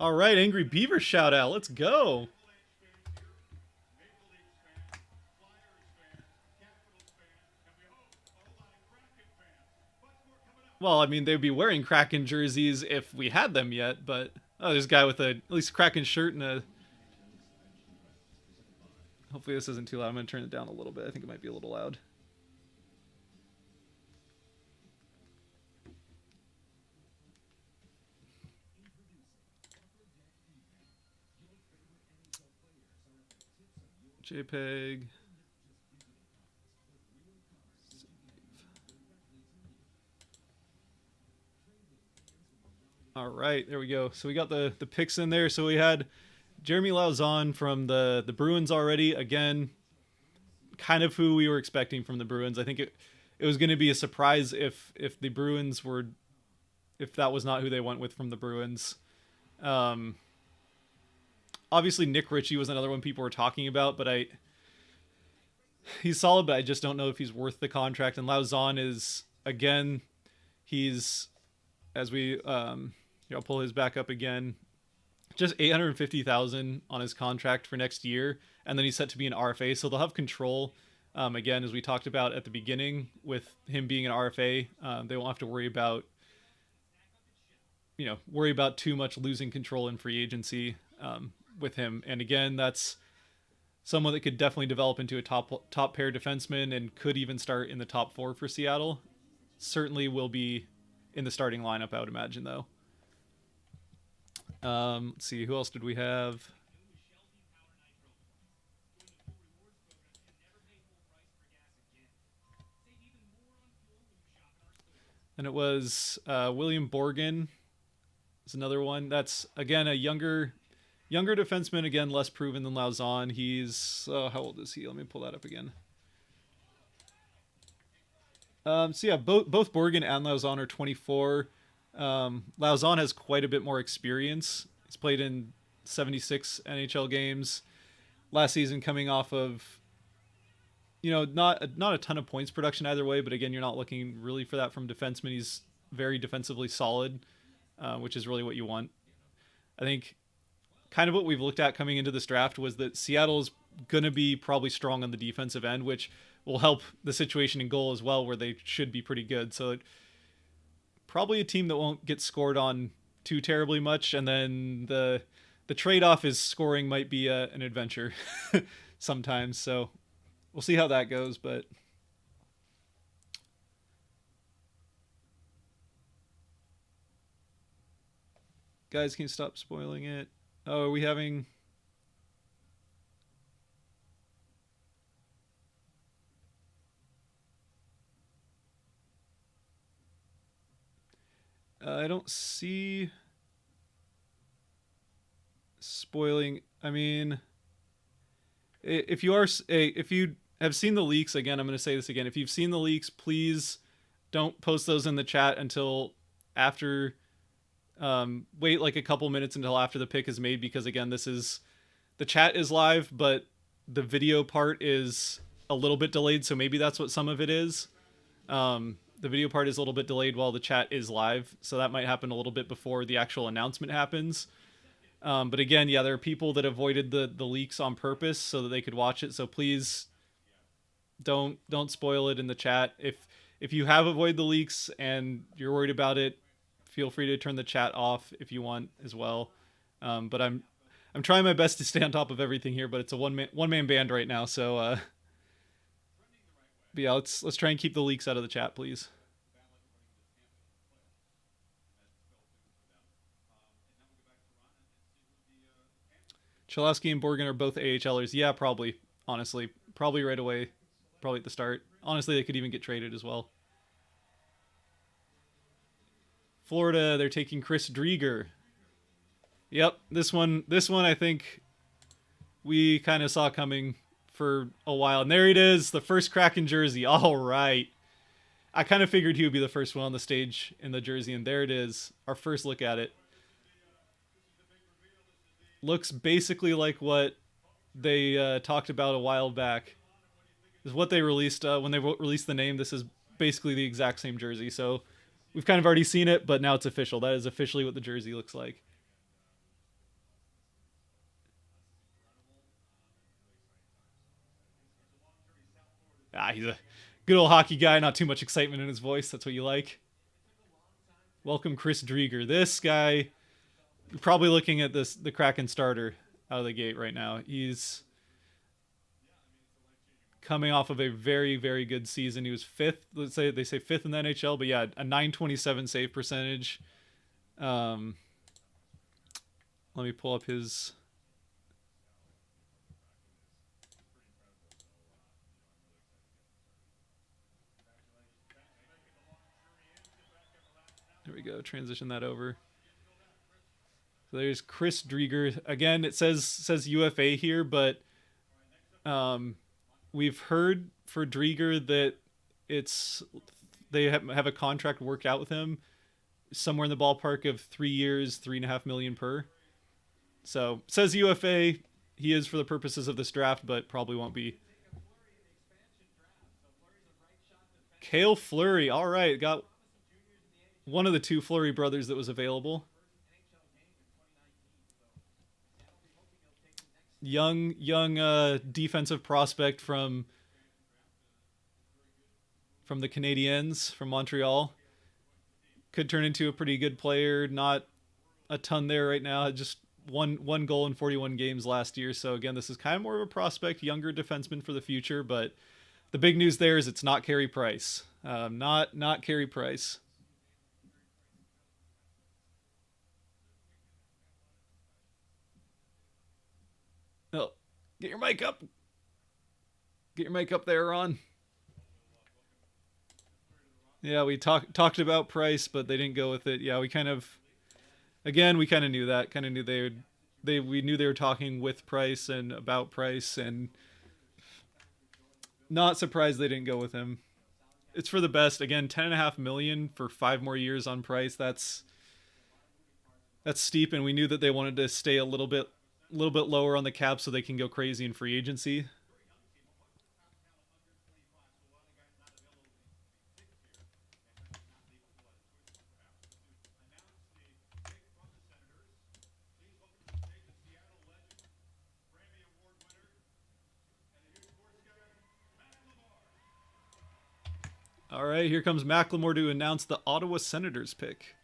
All right, Angry Beaver shout out. Let's go. Well, I mean, they'd be wearing Kraken jerseys if we had them yet, but there's a guy with at least a Kraken shirt and a Hopefully this isn't too loud. I'm going to turn it down a little bit. I think it might be a little loud. JPEG. All right, there we go. So we got the picks in there. So we had Jeremy Lauzon from the Bruins already. Again, kind of who we were expecting from the Bruins. I think it was going to be a surprise if the Bruins were, if that was not who they went with from the Bruins. Obviously Nick Ritchie was another one people were talking about, but he's solid, but I just don't know if he's worth the contract. And Lauzon is, again, he's, as we I'll pull his back up again, just $850,000 on his contract for next year, and then he's set to be an RFA, so they'll have control. Again, as we talked about at the beginning, with him being an RFA, they won't have to worry about too much losing control in free agency with him. And again, that's someone that could definitely develop into a top pair defenseman and could even start in the top 4 for Seattle. Certainly will be in the starting lineup, I would imagine, though. Let's see, who else did we have? And it was William Borgen is another one. That's, again, a younger defenseman, again, less proven than Lauzon. He's, how old is he? Let me pull that up again. So yeah, both Borgen and Lauzon are 24. Lauzon has quite a bit more experience. He's played in 76 NHL games last season, coming off of, not a ton of points production either way, but again, you're not looking really for that from defenseman. He's very defensively solid, which is really what you want. I think kind of what we've looked at coming into this draft was that Seattle's going to be probably strong on the defensive end, which will help the situation in goal as well, where they should be pretty good. So probably a team that won't get scored on too terribly much, and then the trade-off is scoring might be an adventure sometimes. So we'll see how that goes, but guys, can you stop spoiling it? Oh, are we having... I don't see spoiling. I mean, if you have seen the leaks, again, I'm going to say this again. If you've seen the leaks, please don't post those in the chat until after. Wait like a couple minutes until after the pick is made, because again, the chat is live, but the video part is a little bit delayed. So maybe that's what some of it is. The video part is a little bit delayed while the chat is live, so that might happen a little bit before the actual announcement happens. But again, yeah, there are people that avoided the leaks on purpose so that they could watch it. So please don't spoil it in the chat. If you have avoided the leaks and you're worried about it, feel free to turn the chat off if you want as well. But I'm trying my best to stay on top of everything here, but it's a one man band right now, so. But yeah, let's try and keep the leaks out of the chat, please. Cholowski and Borgen are both AHLers. Yeah, probably. Honestly, probably right away. Probably at the start. Honestly, they could even get traded as well. Florida, they're taking Chris Drieger. Yep, this one I think we kind of saw coming for a while. And there it is, the first Kraken jersey. All right. I kind of figured he would be the first one on the stage in the jersey, and there it is, our first look at it. Looks basically like what they talked about a while back. Is what they released when they released the name. This is basically the exact same jersey. So we've kind of already seen it, but now it's official. That is officially what the jersey looks like. He's a good old hockey guy. Not too much excitement in his voice. That's what you like. Welcome, Chris Drieger. This guy, you're probably looking at the Kraken starter out of the gate right now. He's coming off of a very, very good season. He was fifth. Let's say they say fifth in the NHL, but yeah, a 927 save percentage. Let me pull up his. There we go. Transition that over. So there's Chris Drieger. Again, it says UFA here, but we've heard for Drieger that they have a contract worked out with him somewhere in the ballpark of 3 years, $3.5 million per. So says UFA. He is for the purposes of this draft, but probably won't be. Cale Fleury. All right, got one of the two Fleury brothers that was available. Young defensive prospect from the Canadiens from Montreal. Could turn into a pretty good player. Not a ton there right now. Just one goal in 41 games last year. So again, this is kind of more of a prospect, younger defenseman for the future. But the big news there is it's not Carey Price. Not Carey Price. Oh, get your mic up. Get your mic up there, Ron. Yeah, we talked about Price, but they didn't go with it. Yeah, we kind of knew that. Kind of knew we knew they were talking with Price and about Price, and not surprised they didn't go with him. It's for the best. Again, $10.5 million for 5 more years on Price. That's steep, and we knew that they wanted to stay a little bit lower on the cap so they can go crazy in free agency. All right, here comes Macklemore to announce the Ottawa Senators pick.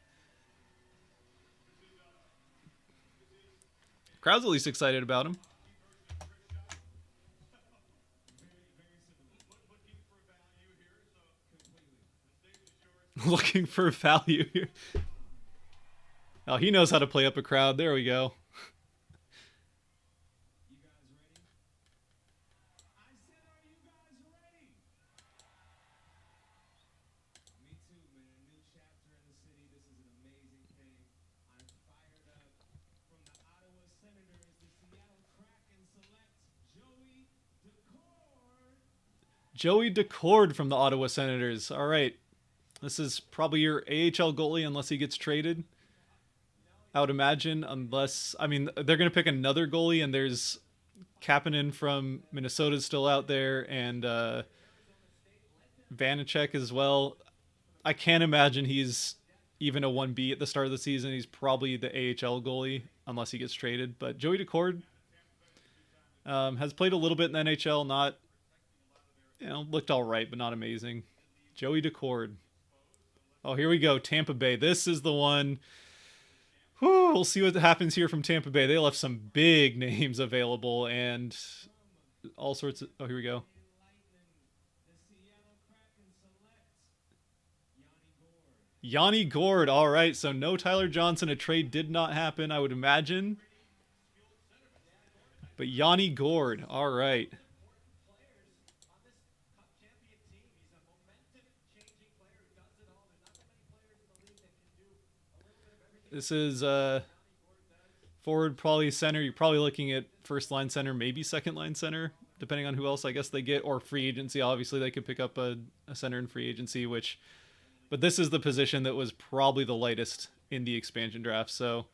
Crowd's at least excited about him. Looking for value here. Oh, he knows how to play up a crowd. There we go. Joey Decord from the Ottawa Senators. All right. This is probably your AHL goalie unless he gets traded. I would imagine, unless... I mean, they're going to pick another goalie, and there's Kapanen from Minnesota still out there, and Vanacek as well. I can't imagine he's even a 1B at the start of the season. He's probably the AHL goalie, unless he gets traded. But Joey Decord has played a little bit in the NHL, not... looked all right, but not amazing. Joey Decord. Oh, here we go. Tampa Bay. This is the one. Whew, we'll see what happens here from Tampa Bay. They left some big names available and all sorts of... Oh, here we go. Yanni Gourde. All right, so no Tyler Johnson. A trade did not happen, I would imagine. But Yanni Gourde. All right. This is forward, probably center. You're probably looking at first line center, maybe second line center, depending on who else I guess they get, or free agency. Obviously, they could pick up a center in free agency, but this is the position that was probably the lightest in the expansion draft. So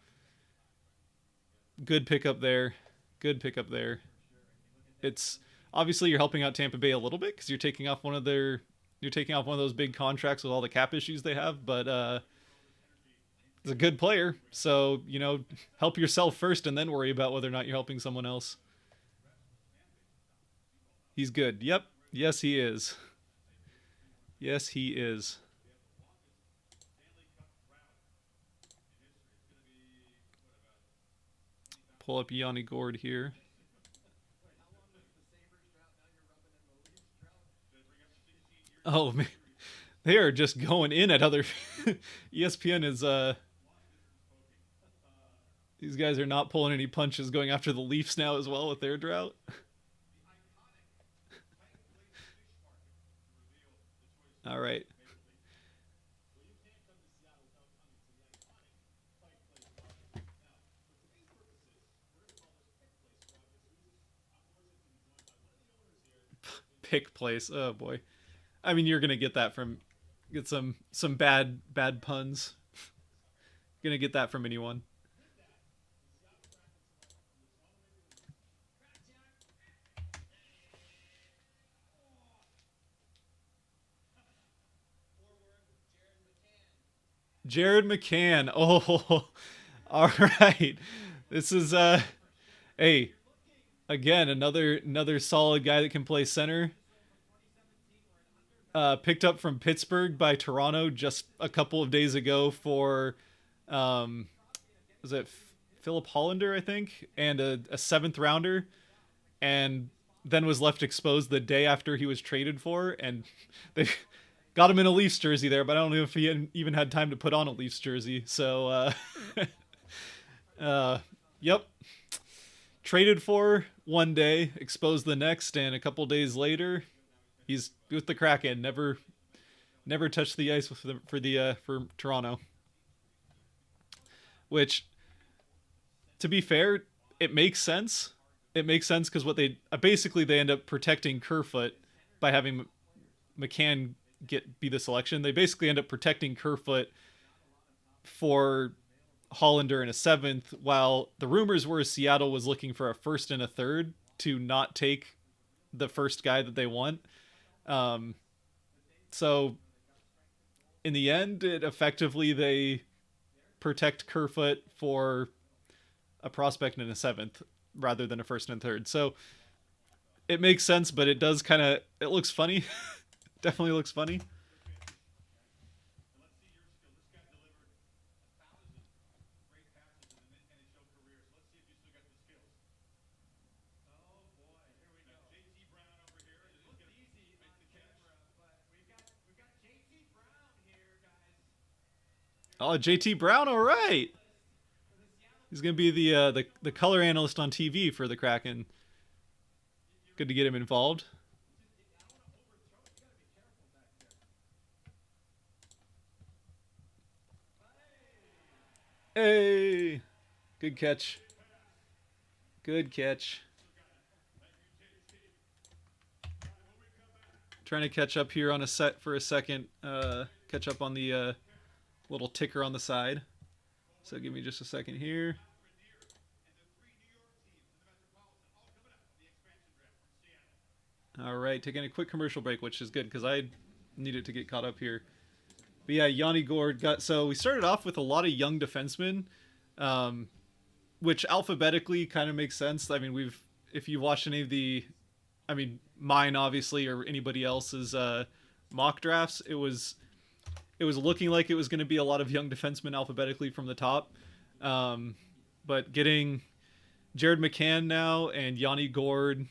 good pickup there. Good pickup there. It's obviously you're helping out Tampa Bay a little bit because you're taking off one of those big contracts with all the cap issues they have, but he's a good player, so, help yourself first and then worry about whether or not you're helping someone else. He's good. Yep. Yes, he is. Yes, he is. Pull up Yanni Gourde here. Oh man, they are just going in at other. ESPN is these guys are not pulling any punches, going after the Leafs now as well with their drought. All right. Pick place. Oh boy. I mean, you're gonna get that from get some bad puns. Gonna get that from anyone. Jared McCann. Oh, all right. This is hey, again another solid guy that can play center. Picked up from Pittsburgh by Toronto just a couple of days ago for um was it Philip Hollander, I think, and a seventh rounder, and then was left exposed the day after he was traded for, and they got him in a Leafs jersey there, but I don't know if he even had time to put on a Leafs jersey. So, yep, traded for one day, exposed the next, and a couple days later, he's with the Kraken. Never touched the ice for Toronto. Which, to be fair, it makes sense. It makes sense because what they basically they end up protecting Kerfoot by having McCann get be the selection. They basically end up protecting Kerfoot for Hollander in a seventh, while the rumors were Seattle was looking for a first and a third to not take the first guy that they want. Um, so in the end, it effectively they protect Kerfoot for a prospect in a seventh rather than a first and third. So it makes sense, but it does kind of it looks funny. Definitely looks funny. Oh, JT Brown, all right. He's gonna be the color analyst on TV for the Kraken. Good to get him involved. Hey, good catch. Good catch. Trying to catch up here on a set for a second. Catch up on the little ticker on the side. So give me just a second here. All right, taking a quick commercial break, which is good because I needed to get caught up here. But yeah, Yanni Gord got. So we started off with a lot of young defensemen, um, which alphabetically kind of makes sense. I mean, if you've watched any of the, I mean, mine obviously or anybody else's mock drafts, it was looking like it was going to be a lot of young defensemen alphabetically from the top. Um, but getting Jared McCann now and Yanni Gord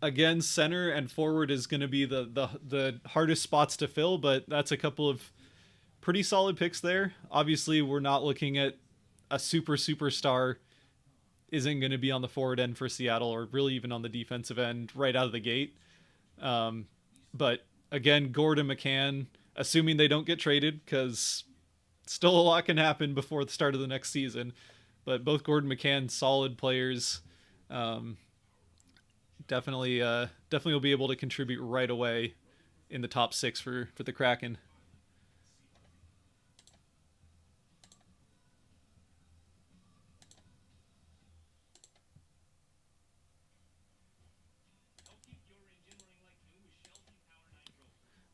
again, center and forward is going to be the hardest spots to fill, but that's a couple of pretty solid picks there. Obviously, we're not looking at a superstar isn't going to be on the forward end for Seattle or really even on the defensive end right out of the gate. But again, Gordon McCann, assuming they don't get traded, because still a lot can happen before the start of the next season. But both Gordon McCann, solid players. Um, definitely will be able to contribute right away in the top six for the Kraken.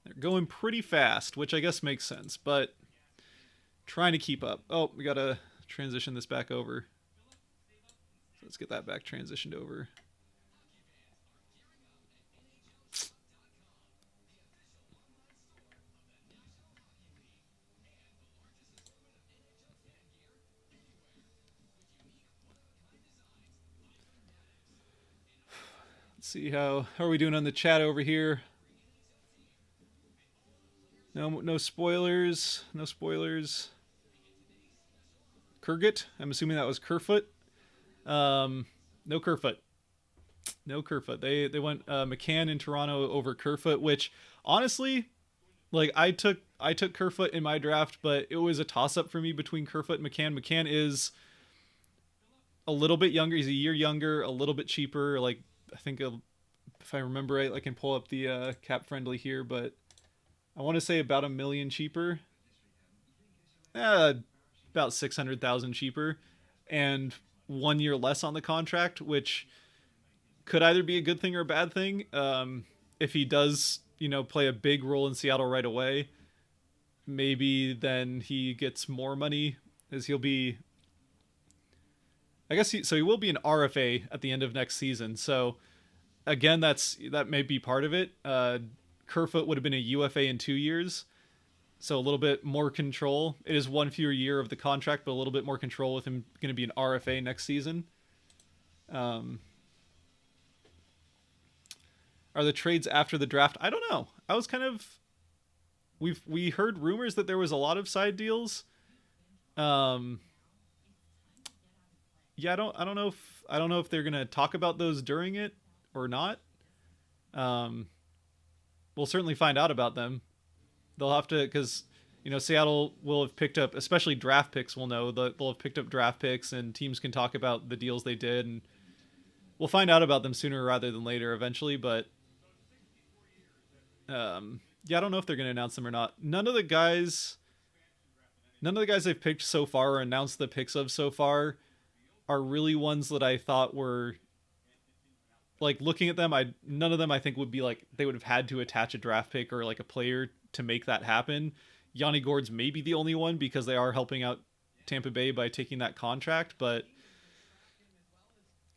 They're going pretty fast, which I guess makes sense, but trying to keep up. Oh, we gotta transition this back over. So let's get that back transitioned over. Let's see how are we doing on the chat over here. No spoilers. No spoilers. Kurgut. I'm assuming that was Kerfoot. No Kerfoot. No Kerfoot. They went McCann in Toronto over Kerfoot, which honestly, like I took Kerfoot in my draft, but it was a toss up for me between Kerfoot and McCann. McCann is a little bit younger. He's a year younger, a little bit cheaper. Like I think if I remember right, I can pull up the cap friendly here, but I want to say about a million cheaper. About 600,000 cheaper, and 1 year less on the contract, which could either be a good thing or a bad thing. If he does, play a big role in Seattle right away, maybe then he gets more money, as he'll be. I guess he will be an RFA at the end of next season. So again, that may be part of it. Kerfoot would have been a UFA in 2 years, so a little bit more control. It is one fewer year of the contract, but a little bit more control with him going to be an RFA next season. Are the trades after the draft? I don't know. I was kind of we heard rumors that there was a lot of side deals. Yeah, I don't know if they're gonna talk about those during it or not. We'll certainly find out about them. They'll have to, because Seattle will have picked up, especially draft picks. We'll know that they'll have picked up draft picks, and teams can talk about the deals they did, and we'll find out about them sooner rather than later eventually. But yeah, I don't know if they're going to announce them or not. None of the guys they've picked so far or announced the picks of so far are really ones that I thought were, like, looking at them, none of them I think would be like they would have had to attach a draft pick or like a player to make that happen. Yanni Gourde's maybe the only one because they are helping out Tampa Bay by taking that contract, but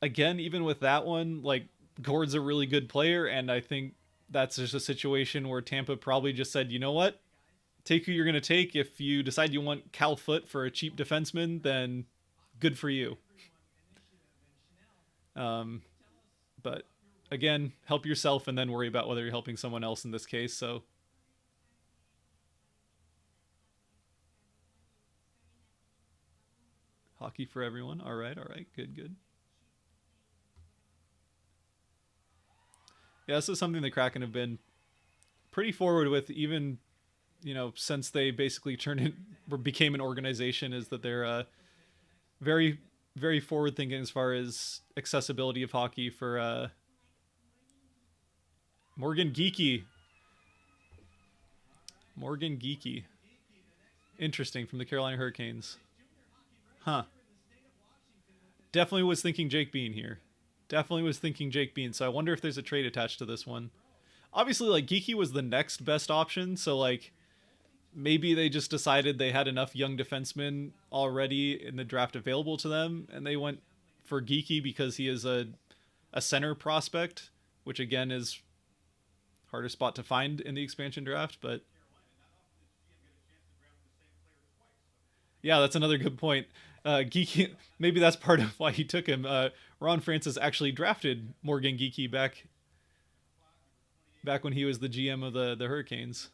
again, even with that one, like, Gourde's a really good player, and I think that's just a situation where Tampa probably just said, you know what? Take who you're going to take. If you decide you want Cal Foote for a cheap defenseman, then good for you. But again, help yourself and then worry about whether you're helping someone else in this case. So hockey for everyone. All right. Good. Yeah, this is something the Kraken have been pretty forward with, even since they basically turned it or became an organization. Is that they're very, very forward thinking as far as accessibility of hockey for Morgan Geeky. Interesting, from the Carolina Hurricanes. Huh. Definitely was thinking Jake Bean here. So I wonder if there's a trade attached to this one. Obviously, like, Geeky was the next best option, so like maybe they just decided they had enough young defensemen already in the draft available to them, and they went for Geeky because he is a center prospect, which again is harder spot to find in the expansion draft. But yeah, that's another good point. Geeky, maybe that's part of why he took him. Ron Francis actually drafted Morgan Geeky back when he was the GM of the Hurricanes.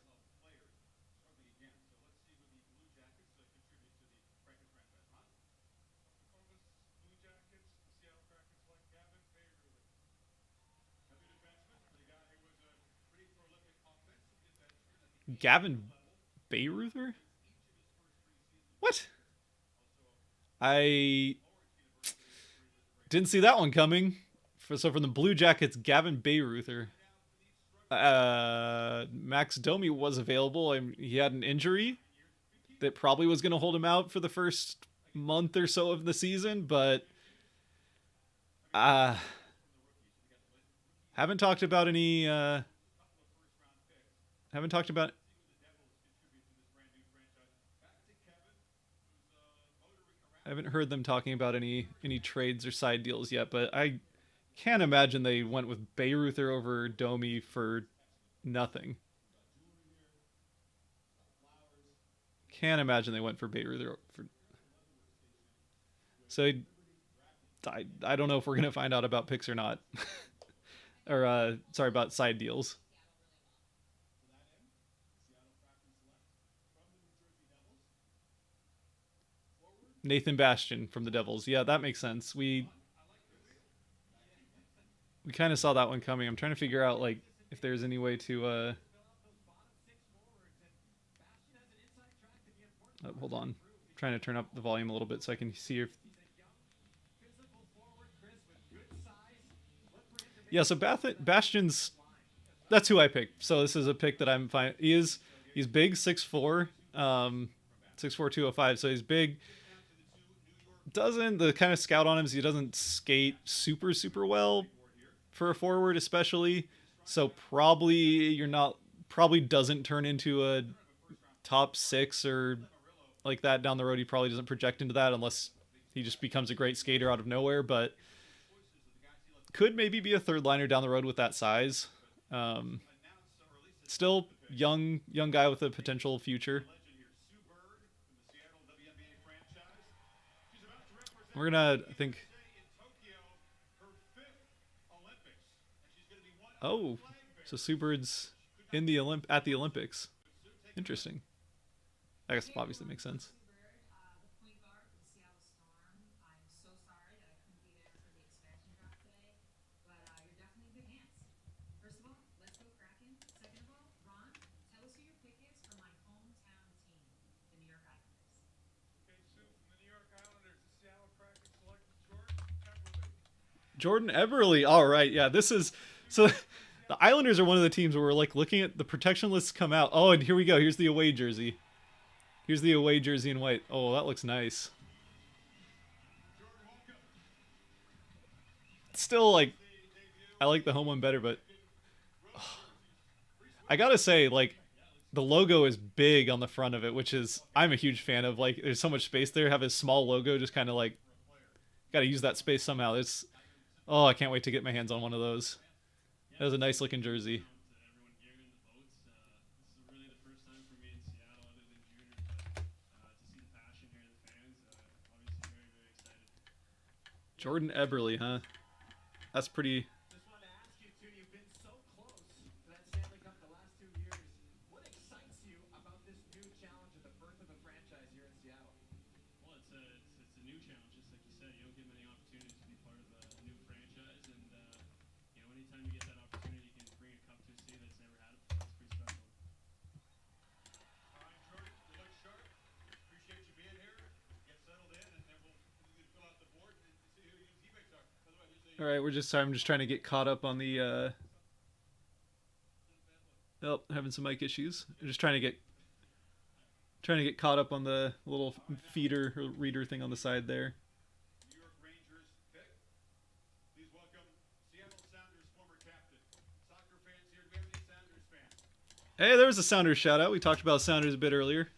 Gavin Bayreuther? What? I didn't see that one coming. So from the Blue Jackets, Gavin Bayreuther. Max Domi was available. He had an injury that probably was going to hold him out for the first month or so of the season, but haven't talked about any. Haven't talked about. I haven't heard them talking about any trades or side deals yet, but I can't imagine they went with Bayreuther over Domi for nothing. Can't imagine they went for Bayreuther for. So I don't know if we're gonna find out about picks or not, or sorry, about side deals. Nathan Bastian from the Devils. Yeah, that makes sense. We kind of saw that one coming. I'm trying to figure out like if there's any way to hold on. I'm trying to turn up the volume a little bit so I can see if yeah, so Bastion's that's who I picked. So this is a pick that I'm fine. He's big, 6'4", 6'4", 205. So he's big. Doesn't the kind of scout on him is he doesn't skate super well for a forward, especially. So probably doesn't turn into a top six or like that down the road. He probably doesn't project into that unless he just becomes a great skater out of nowhere. But could maybe be a third liner down the road with that size. Still young guy with a potential future. We're gonna, I think. Oh, so Subbird's in the at the Olympics. Interesting. I guess obviously makes sense. Jordan Eberle. All right, yeah. This is so. The Islanders are one of the teams where we're like looking at the protection lists come out. Oh, and here we go. Here's the away jersey. Here's the away jersey in white. Oh, that looks nice. Still, like, I like the home one better, but I gotta say, like, the logo is big on the front of it, which is I'm a huge fan of. Like, there's so much space there. Have a small logo, just kind of like, gotta use that space somehow. It's I can't wait to get my hands on one of those. That was a nice looking jersey. Jordan Eberle, huh? That's pretty. All right, I'm just trying to get caught up on the. Oh, having some mic issues. I'm just trying to get caught up on the little feeder or reader thing on the side there. Hey, there was a Sounders shout out. We talked about Sounders a bit earlier.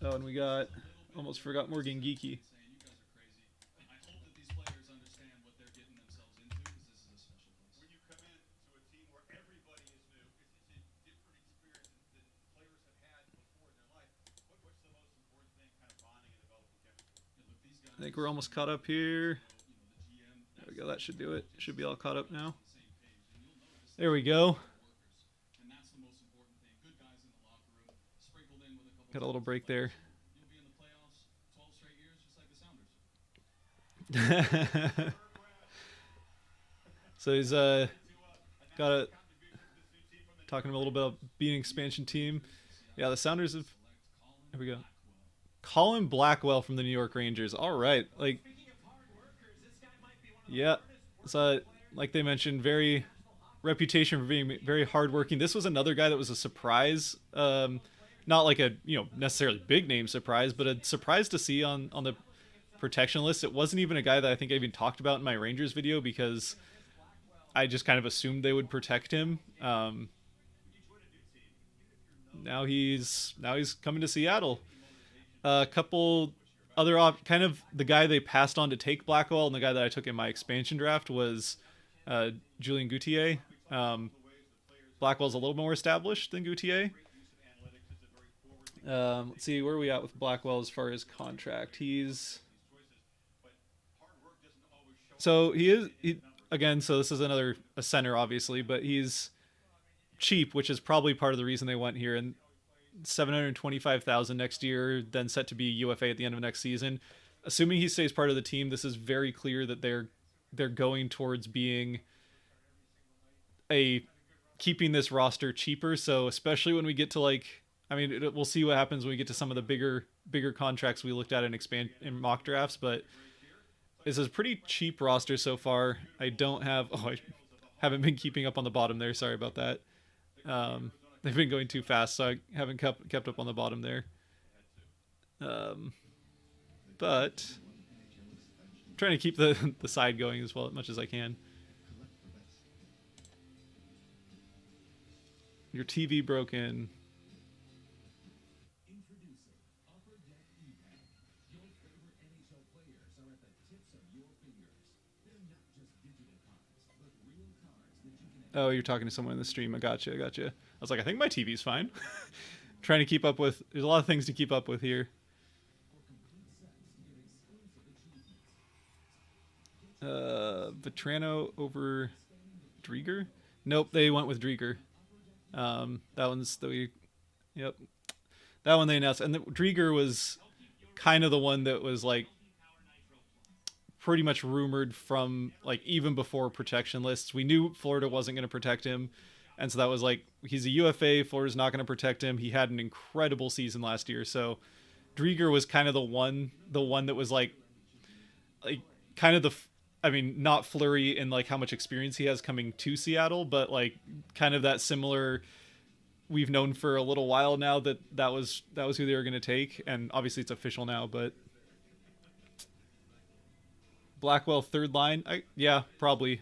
Oh, and we got almost forgot Morgan Geeky. I think we're almost caught up here. There we go. That should do it. Should be all caught up now. There we go. Got a little break there. So he's got a talking a little bit about being an expansion team. Yeah, the Sounders have. Here we go. Colin Blackwell from the New York Rangers. All right, like, yeah. So like they mentioned, very reputation for being very hardworking. This was another guy that was a surprise. Not like a necessarily big name surprise, but a surprise to see on the protection list. It wasn't even a guy that I think I even talked about in my Rangers video because I just kind of assumed they would protect him. Now he's coming to Seattle. A couple other kind of the guy they passed on to take Blackwell and the guy that I took in my expansion draft was Julien Gauthier. Um, Blackwell's a little more established than Gauthier. Let's see, where are we at with Blackwell as far as contract? Again. So this is another a center, obviously, but he's cheap, which is probably part of the reason they went here. And 725,000 next year, then set to be UFA at the end of next season. Assuming he stays part of the team, this is very clear that they're going towards being a keeping this roster cheaper. So especially when we get to we'll see what happens when we get to some of the bigger contracts we looked at in mock drafts, but this is a pretty cheap roster so far. I haven't been keeping up on the bottom there. Sorry about that. They've been going too fast, so I haven't kept up on the bottom there. But I'm trying to keep the side going as much as I can. Your TV broken. Oh, you're talking to someone in the stream. I gotcha. I was like, I think my TV's fine. Trying to keep up with. There's a lot of things to keep up with here. Vetrano over Drieger? Nope, they went with Drieger. Yep. That one they announced. And Drieger was kind of the one that was like pretty much rumored from like even before protection lists. We knew Florida wasn't going to protect him. And so that was like, he's a UFA. Florida's not going to protect him. He had an incredible season last year. So Drieger was kind of the one that was like kind of not Fleury in like how much experience he has coming to Seattle, but like kind of that similar. We've known for a little while now that was who they were going to take, and obviously it's official now. But Blackwell third line, yeah, probably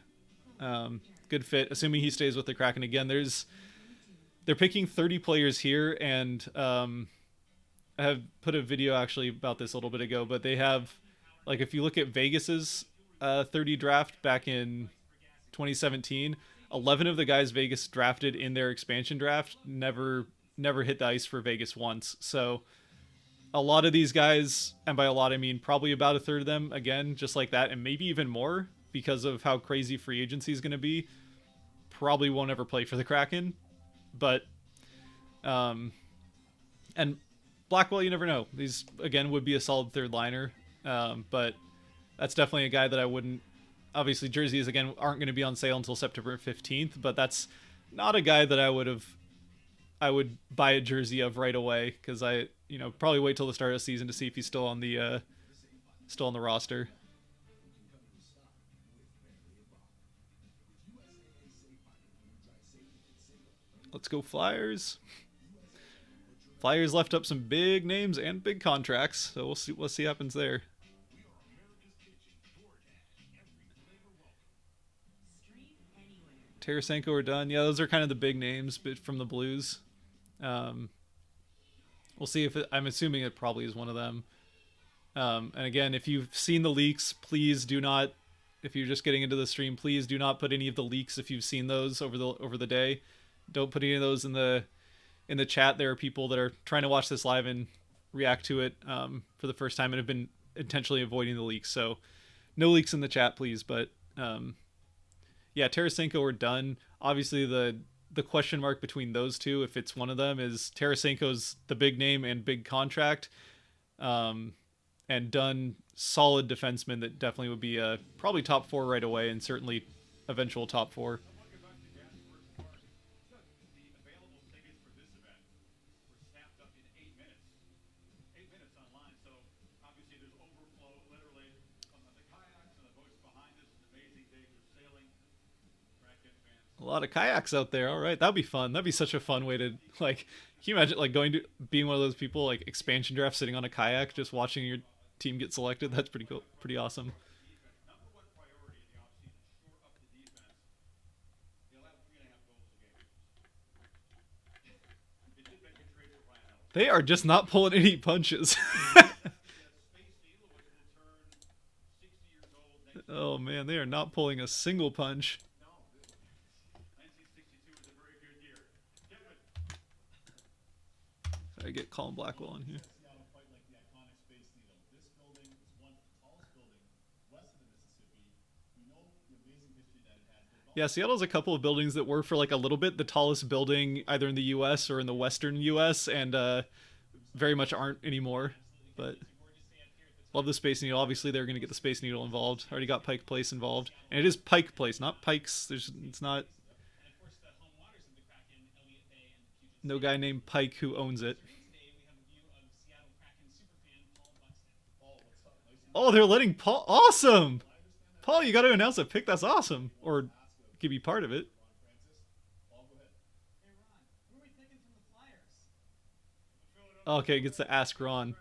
good fit, assuming he stays with the Kraken again. They're picking 30 players here, and I have put a video actually about this a little bit ago, but they have like if you look at Vegas's 30 draft back in 2017, 11 of the guys Vegas drafted in their expansion draft never hit the ice for Vegas once. So a lot of these guys, and by a lot I mean probably about a third of them, again, just like that, and maybe even more because of how crazy free agency is going to be, probably won't ever play for the Kraken. But and Blackwell, you never know. These again would be a solid third liner, but that's definitely a guy that I wouldn't. Obviously, jerseys again aren't going to be on sale until September 15th, but that's not a guy that I would buy a jersey of right away, because probably wait till the start of the season to see if he's still on the roster. Let's go Flyers. Flyers left up some big names and big contracts, so we'll see what happens there. Tarasenko are done. Yeah, those are kind of the big names from the Blues. We'll see I'm assuming it probably is one of them. And again, if you've seen the leaks, please do not. If you're just getting into the stream, please do not put any of the leaks if you've seen those over the day. Don't put any of those in the chat. There are people that are trying to watch this live and react to it for the first time and have been intentionally avoiding the leaks. So no leaks in the chat, please. But yeah, Tarasenko are done. Obviously, the question mark between those two, if it's one of them, is Tarasenko's the big name and big contract, and Dunn, solid defenseman that definitely would be probably top 4 right away, and certainly eventual top 4. A lot of kayaks out there. All right, that'd be fun. That'd be such a fun way to like. Can you imagine like being one of those people like expansion draft sitting on a kayak just watching your team get selected? That's pretty cool. Pretty awesome. They are just not pulling any punches. Oh man, they are not pulling a single punch. I get Colin Blackwell on here. Yeah, Seattle's a couple of buildings that were for like a little bit the tallest building either in the U.S. or in the Western U.S. and very much aren't anymore. But love the Space Needle. Obviously, they're going to get the Space Needle involved. Already got Pike Place involved, and it is Pike Place, not Pikes. It's not no guy named Pike who owns it. Oh, they're letting Paul. Awesome, Paul. You got to announce a pick. That's awesome, or give you part of it. Okay, gets to ask Ron.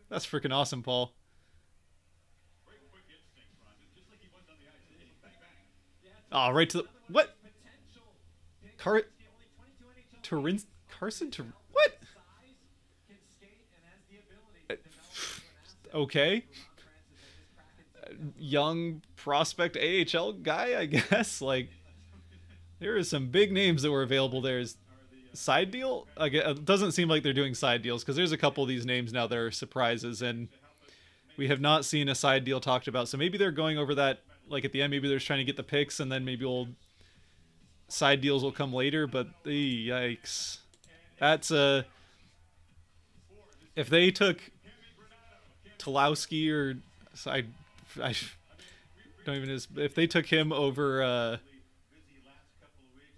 That's freaking awesome, Paul. Oh, right to the what? Car Turin Carson to what? Okay. Young prospect AHL guy, I guess. Like there are some big names that were available there. Is side deal? It doesn't seem like they're doing side deals because there's a couple of these names now that are surprises, and we have not seen a side deal talked about. So maybe they're going over that like at the end. Maybe they're just trying to get the picks, and then maybe old side deals will come later. But yikes, that's a if they took Tulowski or I don't even if they took him over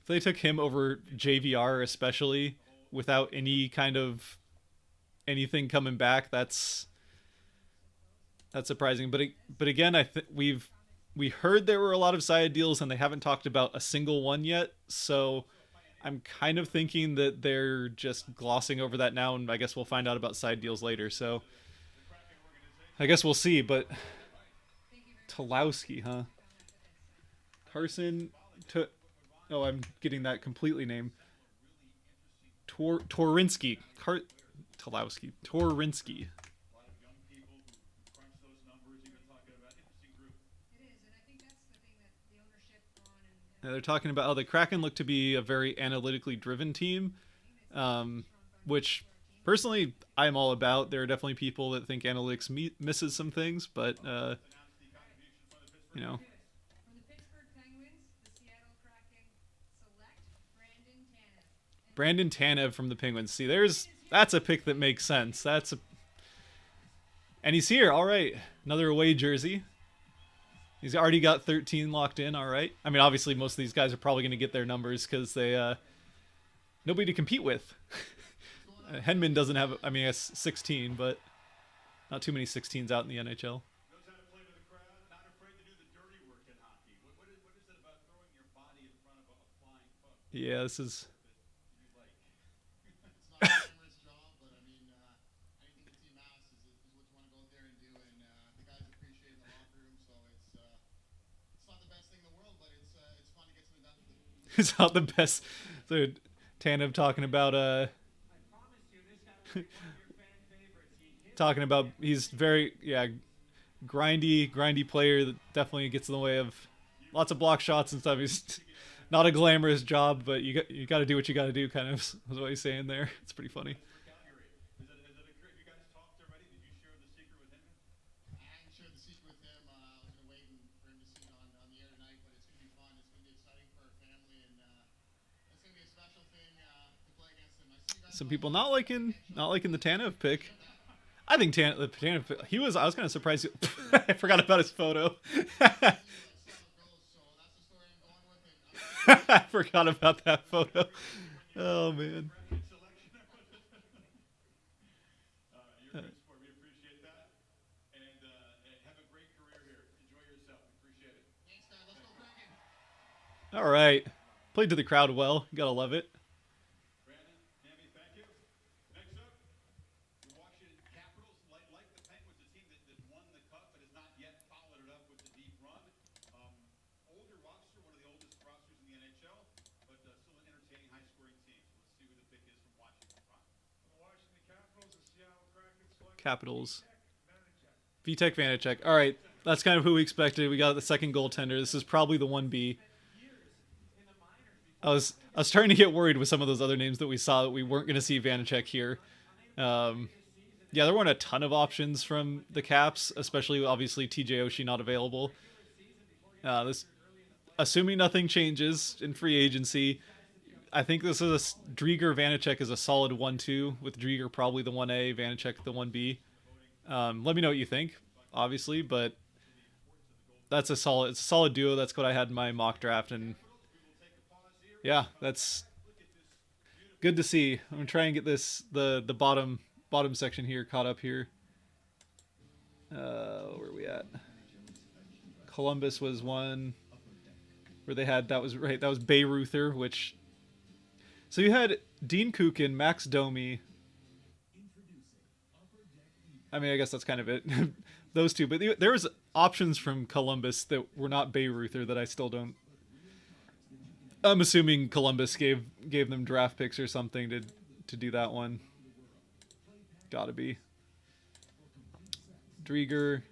if they took him over JVR especially without any kind of anything coming back, that's surprising. But again, we heard there were a lot of side deals and they haven't talked about a single one yet. So I'm kind of thinking that they're just glossing over that now, and I guess we'll find out about side deals later. So I guess we'll see. But Tulowski, huh? Carson to oh, I'm getting that completely named. Torinsky. Tulowski. Torinsky. Now they're talking about the Kraken look to be a very analytically driven team, which personally I'm all about. There are definitely people that think analytics misses some things, but you know. Brandon Tanev from the Penguins. See, that's a pick that makes sense. And he's here. All right, another away jersey. He's already got 13 locked in. All right. I mean, obviously, most of these guys are probably going to get their numbers because they nobody to compete with. Henman doesn't have. I mean, 16, but not too many 16s out in the NHL. Yeah, this is. It's not the best. So Tanev talking about talking about he's very grindy player that definitely gets in the way of lots of block shots and stuff. He's not a glamorous job, but you got to do what you got to do. Kind of is what he's saying there. It's pretty funny. Some people not liking the Tanev pick. I think the Tanev he was. I was kind of surprised. I forgot about his photo. I forgot about that photo. Oh man. All right. Played to the crowd well. You gotta love it. Capitals. Vitek Vanacek. All right, that's kind of who we expected. We got the second goaltender. This is probably the 1B. I was starting to get worried with some of those other names that we saw that we weren't going to see Vanacek here. Um, yeah, there weren't a ton of options from the Caps, especially obviously TJ Oshie not available. This assuming nothing changes in free agency, I think this is Drieger Vanacek is a solid 1-2 with Drieger probably the 1A, Vanacek the 1B. Let me know what you think, obviously, but it's a solid duo. That's what I had in my mock draft, and yeah, that's good to see. I'm gonna try and get the bottom section here caught up here. Where are we at? Columbus was one where they had that was right. That was Bayruther, which so you had Dean Kukin, Max Domi. I mean, I guess that's kind of it. Those two, but there was options from Columbus that were not Bayruther that I still don't. I'm assuming Columbus gave them draft picks or something to do that one. Gotta be. Drieger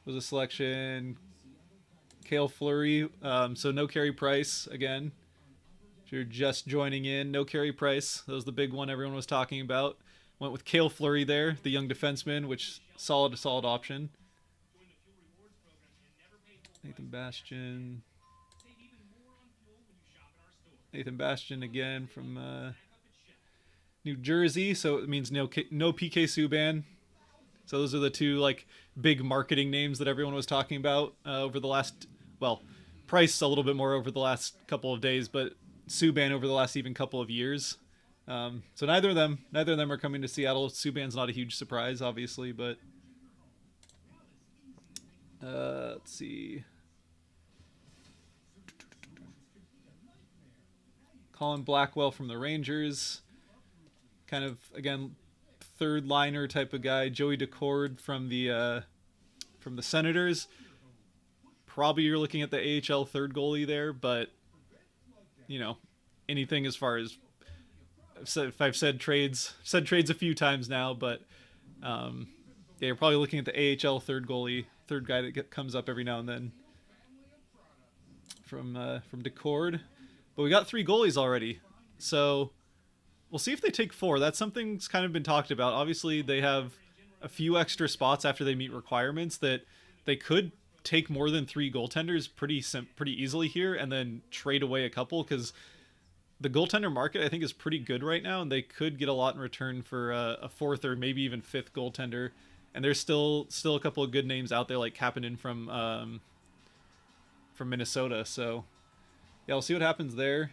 was a selection. Cale Fleury, so no Carey Price again. If you're just joining in, no Carey Price. That was the big one everyone was talking about. Went with Cale Fleury there, the young defenseman, which solid option. Nathan Bastian again from New Jersey, so it means no PK Subban. So those are the two like big marketing names that everyone was talking about over the last, well, Price a little bit more over the last couple of days, but Subban over the last even couple of years. So neither of them are coming to Seattle. Subban's not a huge surprise, obviously, but let's see. Colin Blackwell from the Rangers, kind of again third liner type of guy. Joey Decord from the Senators. Probably you're looking at the AHL third goalie there, but you know, anything as far as I've said trades a few times now, but yeah, you're probably looking at the AHL third goalie, third guy that comes up every now and then from Decord. But we got 3 goalies already, so we'll see if they take 4. That's something that's kind of been talked about. Obviously, they have a few extra spots after they meet requirements that they could take more than 3 goaltenders pretty easily here, and then trade away a couple because the goaltender market I think is pretty good right now, and they could get a lot in return for a 4th or maybe even 5th goaltender. And there's still a couple of good names out there like Kapanen from Minnesota. So yeah, we'll see what happens there.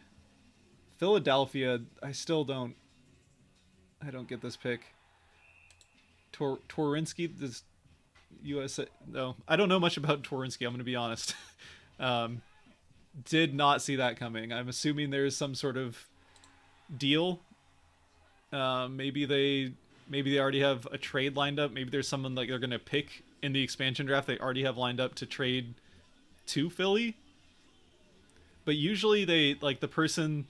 Philadelphia, I don't get this pick. Tworinsky, this USA. No, I don't know much about Tworinsky. I'm going to be honest. Did not see that coming. I'm assuming there's some sort of deal. Maybe they already have a trade lined up. Maybe there's someone like they're going to pick in the expansion draft they already have lined up to trade to Philly. But usually they like the person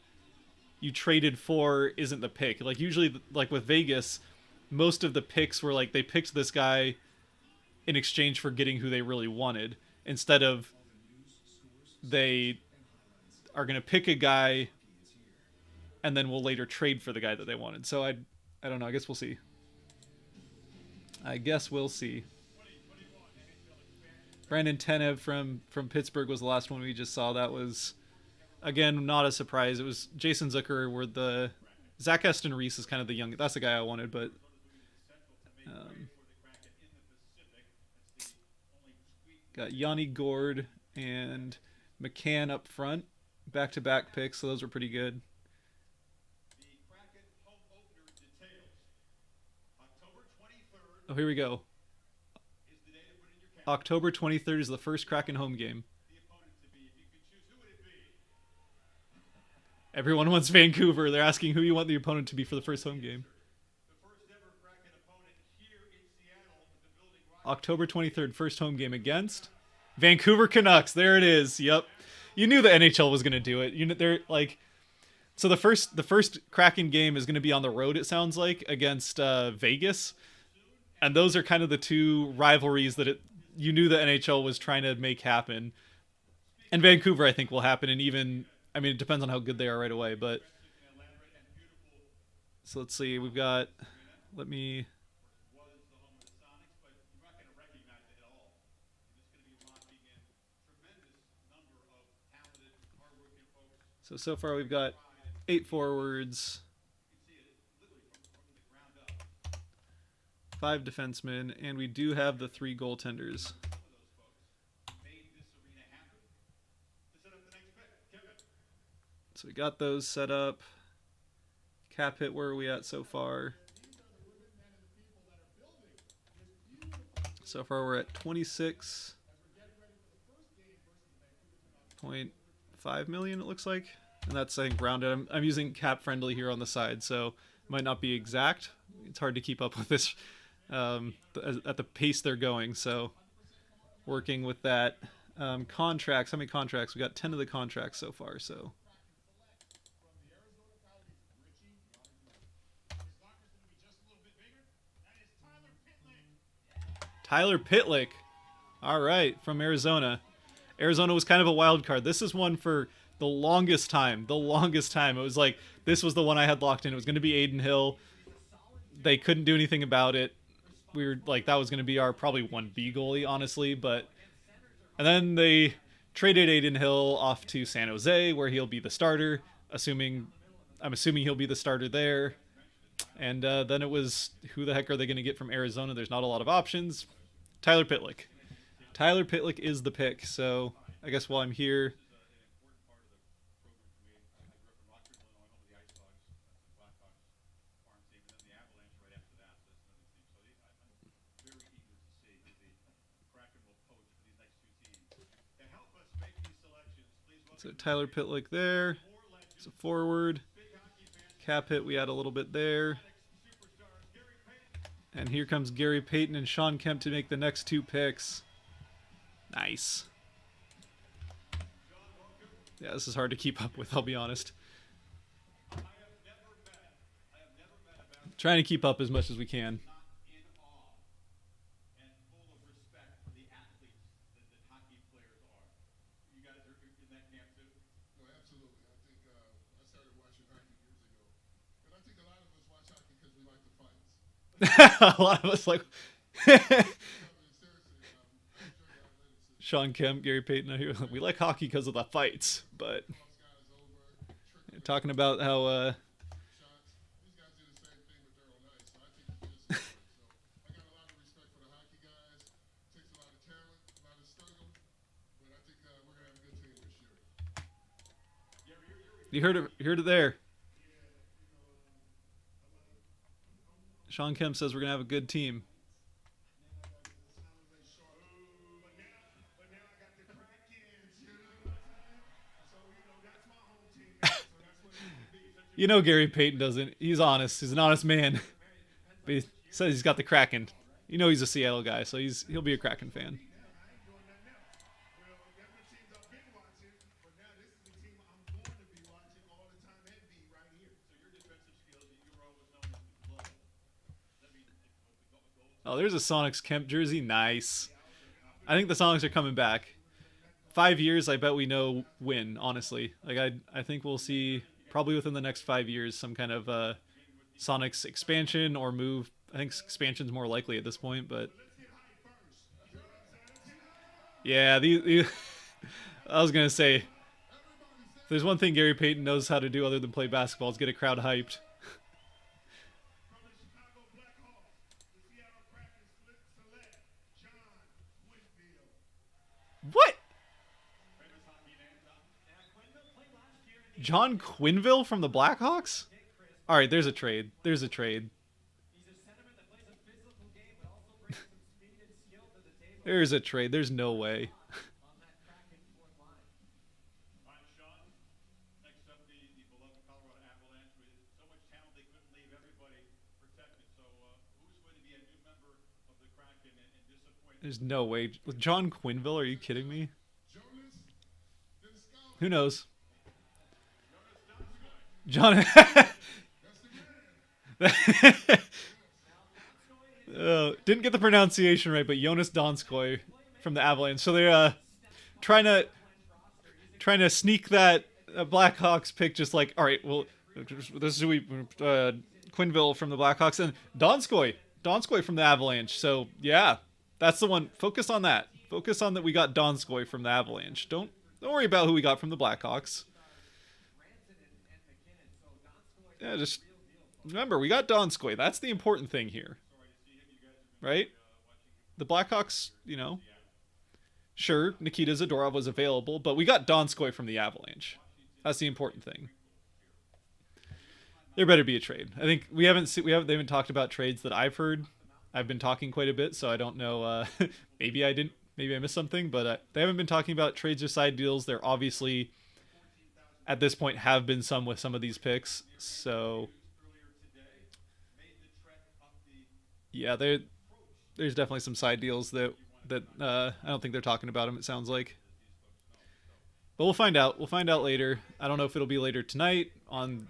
you traded for isn't the pick. Like usually like with Vegas, most of the picks were like they picked this guy in exchange for getting who they really wanted, instead of they are going to pick a guy and then we'll later trade for the guy that they wanted. So I don't know. I guess we'll see. Brandon Tanev from Pittsburgh was the last one we just saw. That was, again, not a surprise. It was Jason Zucker where the Zach Aston Reese is kind of the young. That's the guy I wanted, but got Yanni Gord and McCann up front, back-to-back picks, so those were pretty good. Oh, here we go. October 23rd is the first Kraken home game. Everyone wants Vancouver. They're asking who you want the opponent to be for the first home game. October 23rd, first home game against Vancouver Canucks. There it is. Yep. You knew the NHL was going to do it. You know, they're like, so the first Kraken game is going to be on the road, it sounds like, against Vegas. And those are kind of the two rivalries that you knew the NHL was trying to make happen. And Vancouver, I think, will happen. And even I mean, it depends on how good they are right away, but so let's see. We've got. Let me. So far we've got 8 forwards, 5 defensemen, and we do have the 3 goaltenders. So we got those set up. Cap hit, where are we at so far? So far we're at 26.5 million, it looks like. And that's, I think, rounded. I'm using cap friendly here on the side, so it might not be exact. It's hard to keep up with this at the pace they're going, so working with that. Contracts, how many contracts? We got 10 of the contracts so far, so. Tyler Pitlick. All right, from Arizona. Arizona was kind of a wild card. This is one for the longest time. The longest time. It was like, this was the one I had locked in. It was going to be Aiden Hill. They couldn't do anything about it. We were like, that was going to be our probably 1B goalie, honestly. And then they traded Aiden Hill off to San Jose, where he'll be the starter. I'm assuming he'll be the starter there. And then it was, who the heck are they going to get from Arizona? There's not a lot of options. Tyler Pitlick. Tyler Pitlick is the pick, so I guess while I'm here... So Tyler Pitlick there. It's a forward. Cap hit, we had a little bit there. And here comes Gary Payton and Sean Kemp to make the next 2 picks. Nice. Yeah, this is hard to keep up with, I'll be honest. Trying to keep up as much as we can. A lot of us like Sean Kemp, Gary Payton. We like hockey because of the fights, but talking about how you heard it there. Sean Kemp says we're gonna have a good team. You know Gary Payton doesn't. He's honest. He's an honest man. But he says he's got the Kraken. You know he's a Seattle guy, so he'll be a Kraken fan. Oh, there's a Sonics Kemp jersey. Nice. I think the Sonics are coming back. 5 years, I bet we know when, honestly. Like I think we'll see probably within the next 5 years some kind of Sonics expansion or move. I think expansion's more likely at this point, but yeah, I was gonna say, if there's one thing Gary Payton knows how to do other than play basketball, is get a crowd hyped. What? John Quinville from the Blackhawks? All right, there's a trade. There's a trade. There's a trade. There's no way. There's no way. With John Quinville, are you kidding me? Who knows? John. Didn't get the pronunciation right, but Jonas Donskoy from the Avalanche. So they're trying to sneak that a Blackhawks pick just like, all right, well, this is who we Quinville from the Blackhawks and Donskoy from the Avalanche. So yeah, that's the one. Focus on that. Focus on that. We got Donskoy from the Avalanche. Don't worry about who we got from the Blackhawks. Yeah, just remember we got Donskoy. That's the important thing here, right? The Blackhawks, sure, Nikita Zadorov was available, but we got Donskoy from the Avalanche. That's the important thing. There better be a trade. I think they haven't talked about trades that I've heard. I've been talking quite a bit, so I don't know. Maybe I missed something, but they haven't been talking about trades or side deals. There obviously, at this point, have been some with some of these picks. So yeah, there's definitely some side deals that I don't think they're talking about them. It sounds like, but we'll find out. We'll find out later. I don't know if it'll be later tonight on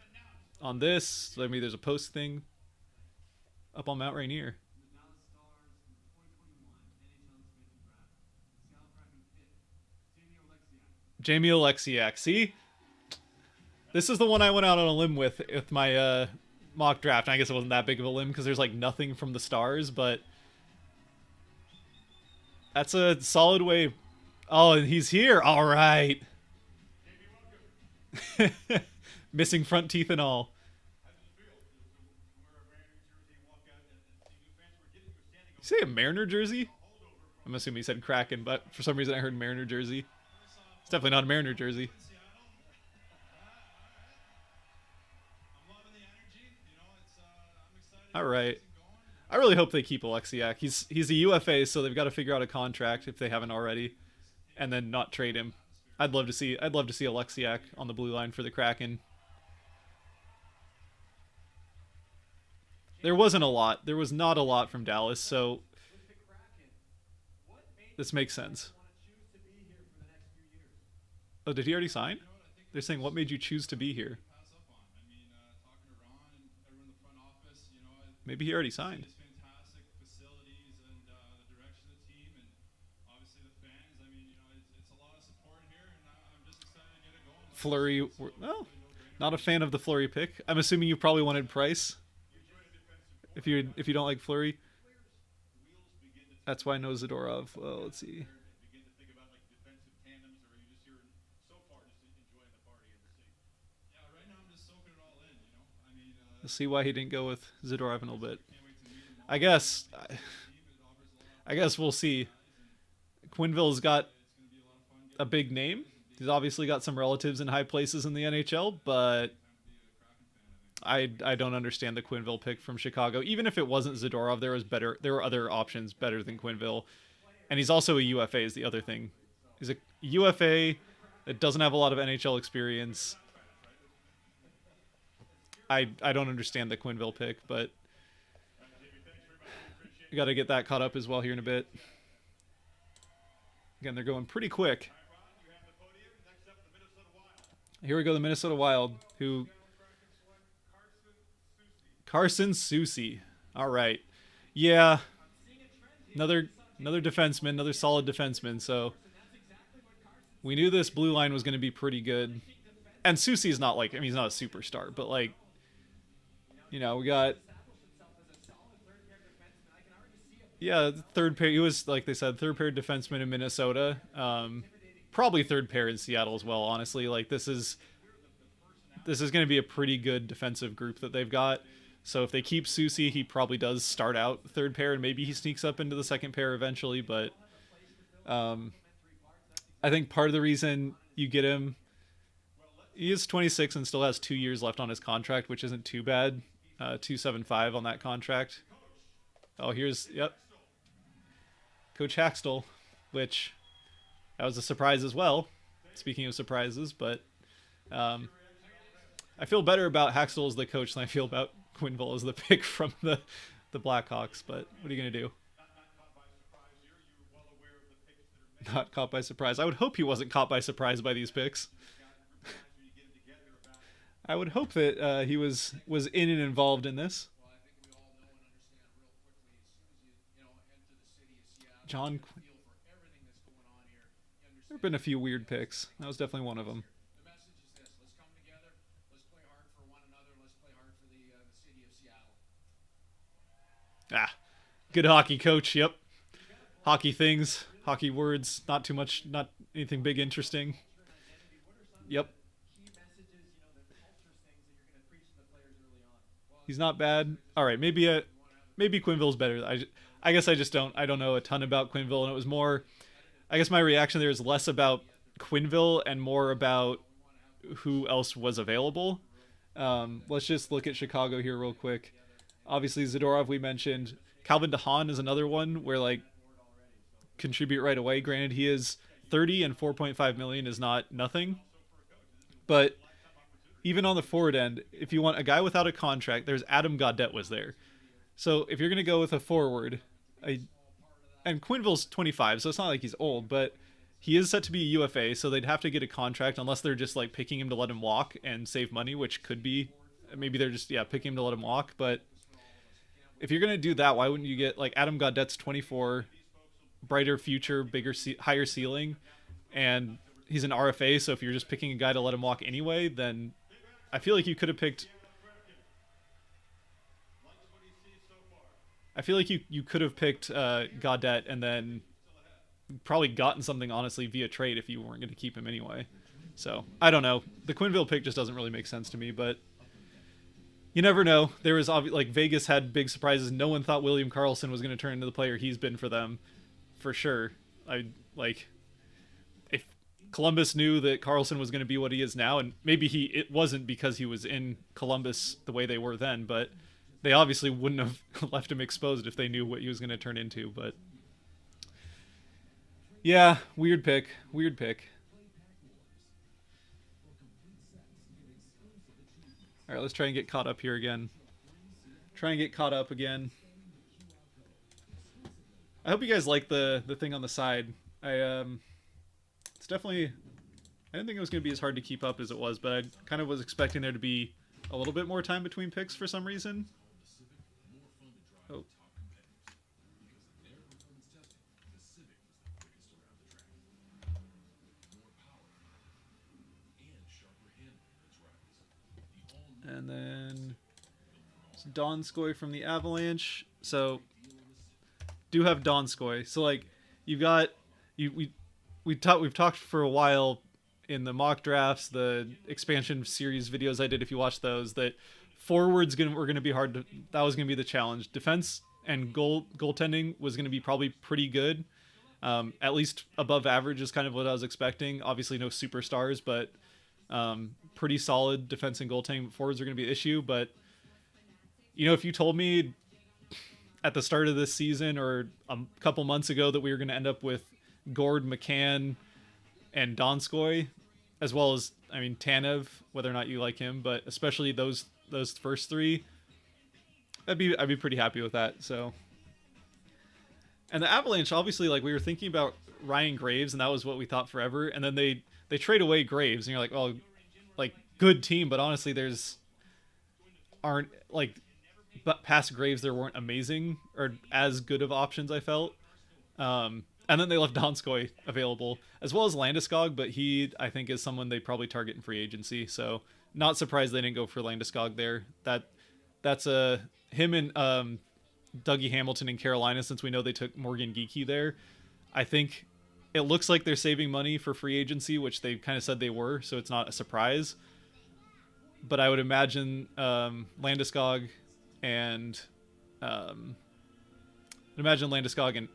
this. Maybe there's a post thing up on Mount Rainier. Jamie Oleksiak. See, this is the one I went out on a limb with my mock draft. And I guess it wasn't that big of a limb because there's like nothing from the Stars, but that's a solid way. Oh, and he's here. All right. Missing front teeth and all. You say a Mariner jersey? I'm assuming he said Kraken, but for some reason I heard Mariner jersey. It's definitely not a Mariner jersey. All right. I really hope they keep Oleksiak. He's a UFA, so they've got to figure out a contract if they haven't already, and then not trade him. I'd love to see Oleksiak on the blue line for the Kraken. There wasn't a lot. There was not a lot from Dallas, so this makes sense. Oh, did he already sign? They're saying, what made you choose to be here? Maybe he already signed. Fleury, well, not a fan of the Fleury pick. I'm assuming you probably wanted Price. If you don't like Fleury, that's why no Zadorov. Well, let's see. Let's see why he didn't go with Zadorov in a little bit. I guess we'll see. Quinville's got a big name. He's obviously got some relatives in high places in the NHL, but I don't understand the Quinville pick from Chicago. Even if it wasn't Zadorov, there were other options better than Quinville. And he's also a UFA is the other thing. He's a UFA that doesn't have a lot of NHL experience. I don't understand the Quinville pick, but we got to get that caught up as well here in a bit. Again, they're going pretty quick. Here we go, the Minnesota Wild, who... Carson Soucy. All right. Yeah. Another defenseman, another solid defenseman, so we knew this blue line was going to be pretty good. And Soucy's not like, he's not a superstar, but like, we got... Yeah, third pair. He was, like they said, third pair defenseman in Minnesota. Probably third pair in Seattle as well, honestly. Like, this is going to be a pretty good defensive group that they've got. So if they keep Soucy, he probably does start out third pair, and maybe he sneaks up into the second pair eventually. But I think part of the reason you get him, he is 26 and still has 2 years left on his contract, which isn't too bad. 275 on that contract. Oh, yep. Coach Haxtell, which that was a surprise as well. Speaking of surprises, but I feel better about Haxtell as the coach than I feel about Quinville as the pick from the Blackhawks. But what are you going to do? Not caught by surprise. I would hope he wasn't caught by surprise by these picks. I would hope that he was in and involved in this. John. There have been a few weird picks. That was definitely one of them. Ah, good hockey coach. Yep. Hockey things, hockey words. Not too much. Not anything big, interesting. Yep. He's not bad. All right, maybe Quinville's better. I guess I don't know a ton about Quinville, and it was more. I guess my reaction there is less about Quinville and more about who else was available. Let's just look at Chicago here real quick. Obviously, Zadorov we mentioned. Calvin DeHaan is another one where like contribute right away. Granted, he is 30 and 4.5 million is not nothing, but even on the forward end, if you want a guy without a contract, there's Adam Gaudette was there. So if you're gonna go with a forward, and Quinville's 25, so it's not like he's old, but he is set to be a UFA, so they'd have to get a contract unless they're just like picking him to let him walk and save money, which could be maybe they're just picking him to let him walk. But if you're gonna do that, why wouldn't you get like Adam Gaudette's 24, brighter future, bigger, higher ceiling, and he's an RFA. So if you're just picking a guy to let him walk anyway, then I feel like you could have picked. I feel like you could have picked Gaudette and then probably gotten something honestly via trade if you weren't going to keep him anyway. So I don't know. The Quinville pick just doesn't really make sense to me, but you never know. There was like Vegas had big surprises. No one thought William Karlsson was going to turn into the player he's been for them, for sure. I like if Columbus knew that Karlsson was going to be what he is now, and maybe it wasn't because he was in Columbus the way they were then, but they obviously wouldn't have left him exposed if they knew what he was going to turn into. But yeah, weird pick. Weird pick. All right, let's try and get caught up here again. Try and get caught up again. I hope you guys like the thing on the side. It's definitely. I didn't think it was going to be as hard to keep up as it was, but I kind of was expecting there to be a little bit more time between picks for some reason. Oh. And then Donskoy from the Avalanche. So do have Donskoy. So like you've got we've talked for a while in the mock drafts, the expansion series videos I did, if you watch those, that forwards were gonna be hard to, that was gonna be the challenge. Defense and goaltending was gonna be probably pretty good. At least above average is kind of what I was expecting. Obviously no superstars, but pretty solid defense and goaltending. Forwards are going to be an issue, but you know, if you told me at the start of this season or a couple months ago that we were going to end up with Gord, McCann, and Donskoy, as well as Tanev, whether or not you like him, but especially those first three, I'd be pretty happy with that. So, and the Avalanche, obviously, like we were thinking about Ryan Graves, and that was what we thought forever, and then they trade away Graves, and you're like, well, like good team, but honestly, aren't like, but past Graves there weren't amazing or as good of options, I felt. And then they left Donskoy available as well as Landeskog, but he I think is someone they probably target in free agency. So not surprised they didn't go for Landeskog there. That's him and Dougie Hamilton in Carolina, since we know they took Morgan Geekie there. I think it looks like they're saving money for free agency, which they kind of said they were, so it's not a surprise. But I would imagine Landeskog and and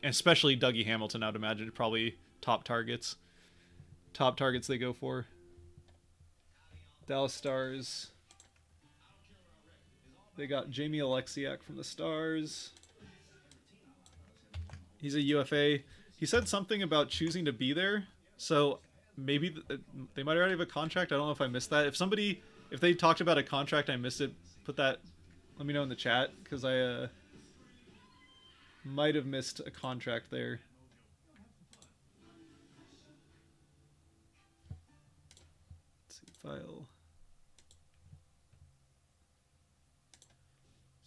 especially Dougie Hamilton, I would imagine probably top targets they go for. Dallas Stars. They got Jamie Alexiak from the Stars. He's a UFA. He said something about choosing to be there, so maybe they might already have a contract. I don't know if I missed that. If they talked about a contract, I missed it. Let me know in the chat, because I might have missed a contract there. Let's see, file.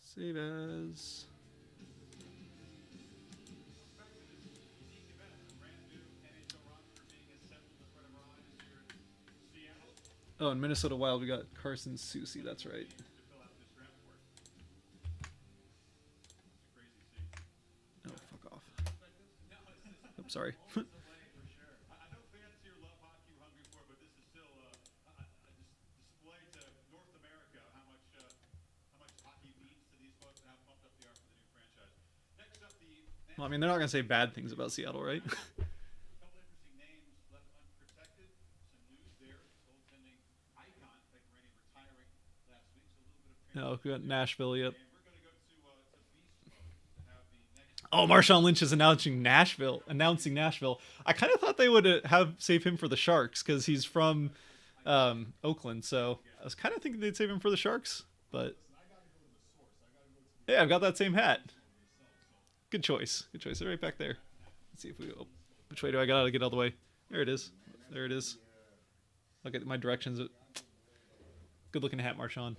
Save as. Oh, in Minnesota Wild, we got Carson Soucy. That's right. sorry. Well, I mean, they're not gonna say bad things about Seattle, right? No, we got Nashville. Yep. Oh, Marshawn Lynch is announcing Nashville. I kind of thought they would have save him for the Sharks because he's from Oakland. So I was kind of thinking they'd save him for the Sharks, but yeah, I've got that same hat. Good choice. Good choice. They're right back there. Let's see if we. Oh, which way do I gotta get all the way? There it is. There it is. I'll get my directions. Good looking hat, Marshawn.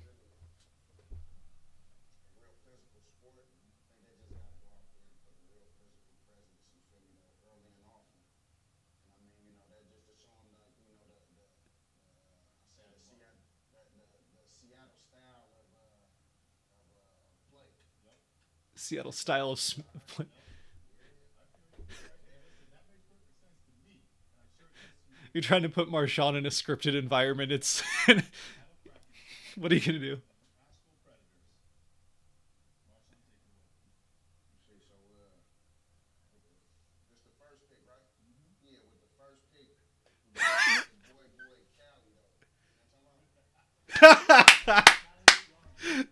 Seattle style of you're trying to put Marshawn in a scripted environment. It's what are you gonna do?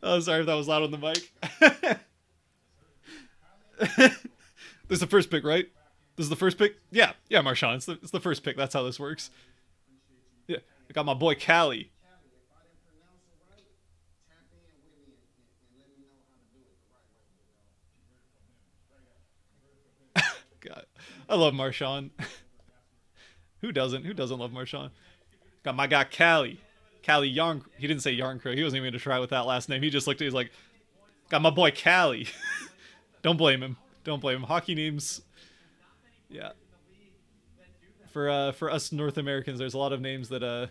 Oh, sorry if that was loud on the mic. This is the first pick, right? This is the first pick? Yeah, Marshawn. It's the first pick. That's how this works. Yeah, I got my boy Callie. God, I love Marshawn. Who doesn't? Who doesn't love Marshawn? Got my guy Callie. Callie Yarn. He didn't say Yarncrow. He wasn't even going to try with that last name. He just looked at. He's like, got my boy Callie. Don't blame him. Don't blame him. Hockey names. Yeah. For us North Americans, there's a lot of names that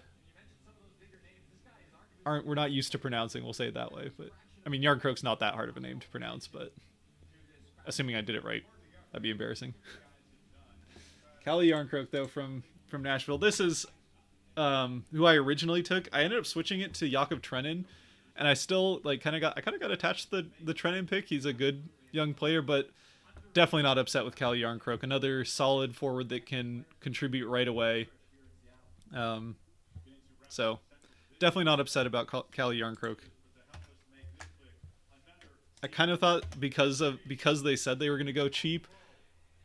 we're not used to pronouncing. We'll say it that way. But I mean, Yarncrow's not that hard of a name to pronounce. But assuming I did it right, that'd be embarrassing. Callie Yarncrow though from Nashville. This is who I originally took. I ended up switching it to Jakob Trenin, and I still kind of got attached to the Trenin pick. He's a good young player, but definitely not upset with Callie Yarncroke. Another solid forward that can contribute right away. So definitely not upset about Callie Yarncroke. I kind of thought because they said they were going to go cheap.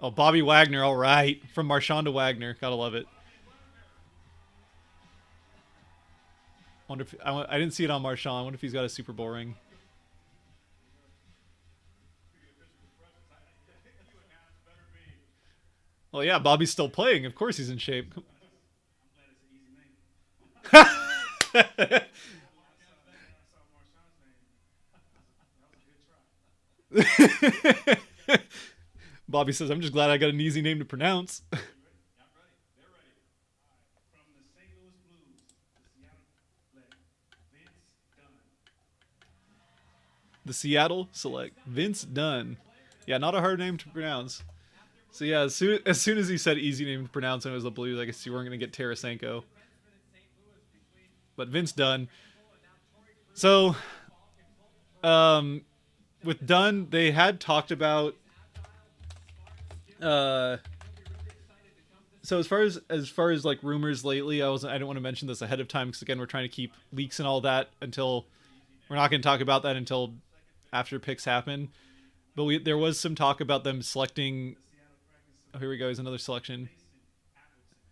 Oh, Bobby Wagner, all right, from Marchand to Wagner, gotta love it. Wonder if I didn't see it on Marchand. I wonder if he's got a Super Bowl ring. Well, yeah, Bobby's still playing. Of course, he's in shape. Bobby says, "I'm just glad I got an easy name to pronounce." The Seattle select Vince Dunn. Yeah, not a hard name to pronounce. So yeah, as soon as he said easy name to pronounce and it was the Blues, I guess you weren't going to get Tarasenko. But Vince Dunn. So, with Dunn, they had talked about. So as far as like rumors lately, I didn't want to mention this ahead of time because again we're trying to keep leaks and all that until we're not going to talk about that until after picks happen. But there was some talk about them selecting. Oh, here we go. Here's another selection.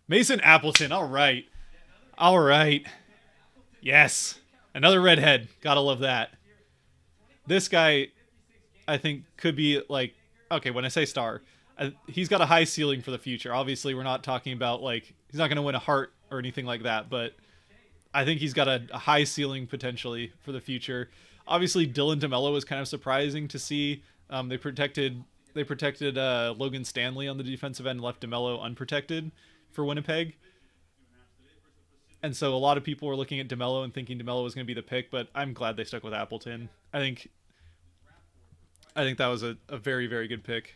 Mason Appleton. All right. Yes. Another redhead. Gotta love that. This guy, I think, could be like, okay, when I say star, he's got a high ceiling for the future. Obviously, we're not talking about like, he's not going to win a Hart or anything like that, but I think he's got a high ceiling potentially for the future. Obviously, Dylan DeMello was kind of surprising to see. They protected Logan Stanley on the defensive end, left DeMello unprotected for Winnipeg. And so a lot of people were looking at DeMello and thinking DeMello was going to be the pick, but I'm glad they stuck with Appleton. I think that was a very, very good pick.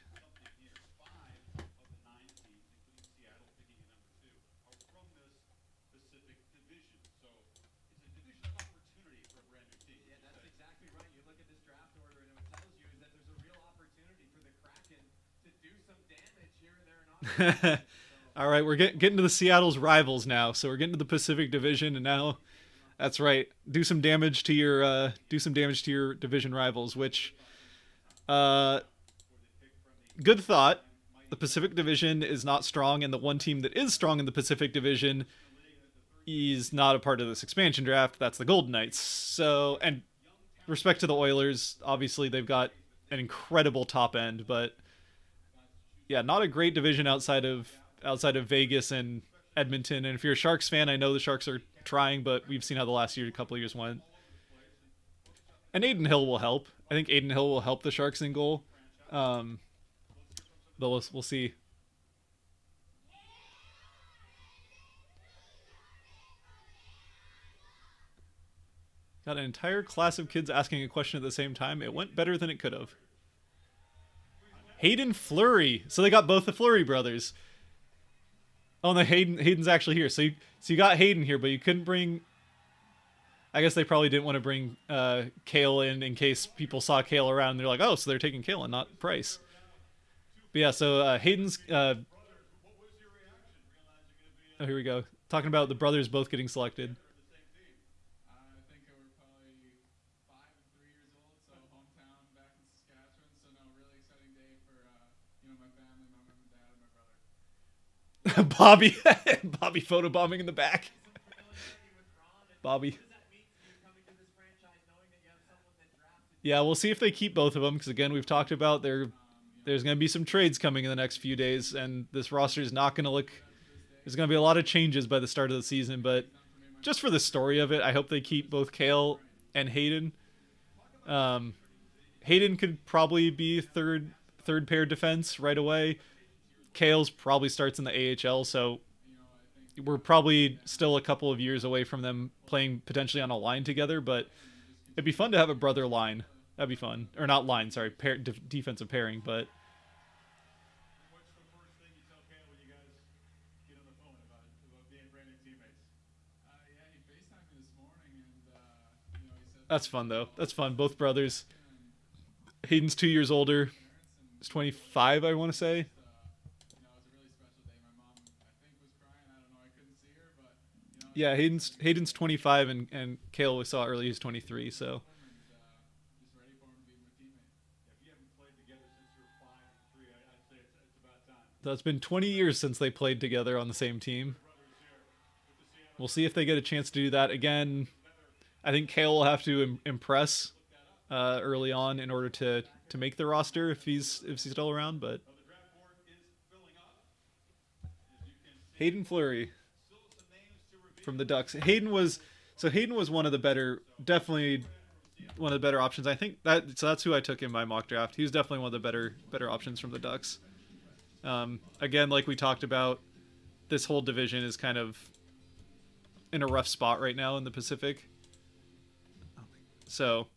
All right, we're getting to the Seattle's rivals now. So we're getting to the Pacific Division, and now that's right. Do some damage to your division rivals. Which, uh, good thought. The Pacific Division is not strong, and the one team that is strong in the Pacific Division is not a part of this expansion draft. That's the Golden Knights. So, and respect to the Oilers, obviously they've got an incredible top end, but yeah, not a great division outside of Vegas and Edmonton. And if you're a Sharks fan, I know the Sharks are trying, but we've seen how the last year, a couple of years went. And Aiden Hill will help. I think Aiden Hill will help the Sharks in goal. Um, but we'll see. Got an entire class of kids asking a question at the same time. It went better than it could have. Hayden Fleury. So they got both the Fleury brothers. Oh, no, Hayden's actually here. So you got Hayden here, but you couldn't bring. I guess they probably didn't want to bring Kale in case people saw Kale around. And they're like, oh, so they're taking Kale and not Price. But yeah, so Hayden's. Oh, here we go. Talking about the brothers both getting selected. Bobby, Bobby photobombing in the back. Bobby. Yeah, we'll see if they keep both of them because again, we've talked about there's going to be some trades coming in the next few days, and this roster is not going to look. There's going to be a lot of changes by the start of the season, but just for the story of it, I hope they keep both Kale and Hayden. Hayden could probably be third pair defense right away. Kale's probably starts in the AHL, so we're probably still a couple of years away from them playing potentially on a line together, but it'd be fun to have a brother line. That'd be fun. Or not line, sorry, defensive pairing, but that's fun though. That's fun. Both brothers. Hayden's 2 years older. He's 25, I want to say. Yeah, Hayden's 25 and Kale we saw earlier he's 23, so it's been 20 years since they played together on the same team. We'll see if they get a chance to do that again. I think Kale will have to impress early on in order to make the roster if he's still around. But Hayden Fleury from the Ducks. Hayden was one of the better, definitely one of the better options. I think that's who I took in my mock draft. He was definitely one of the better options from the Ducks. Again, like we talked about, this whole division is kind of in a rough spot right now in the Pacific. So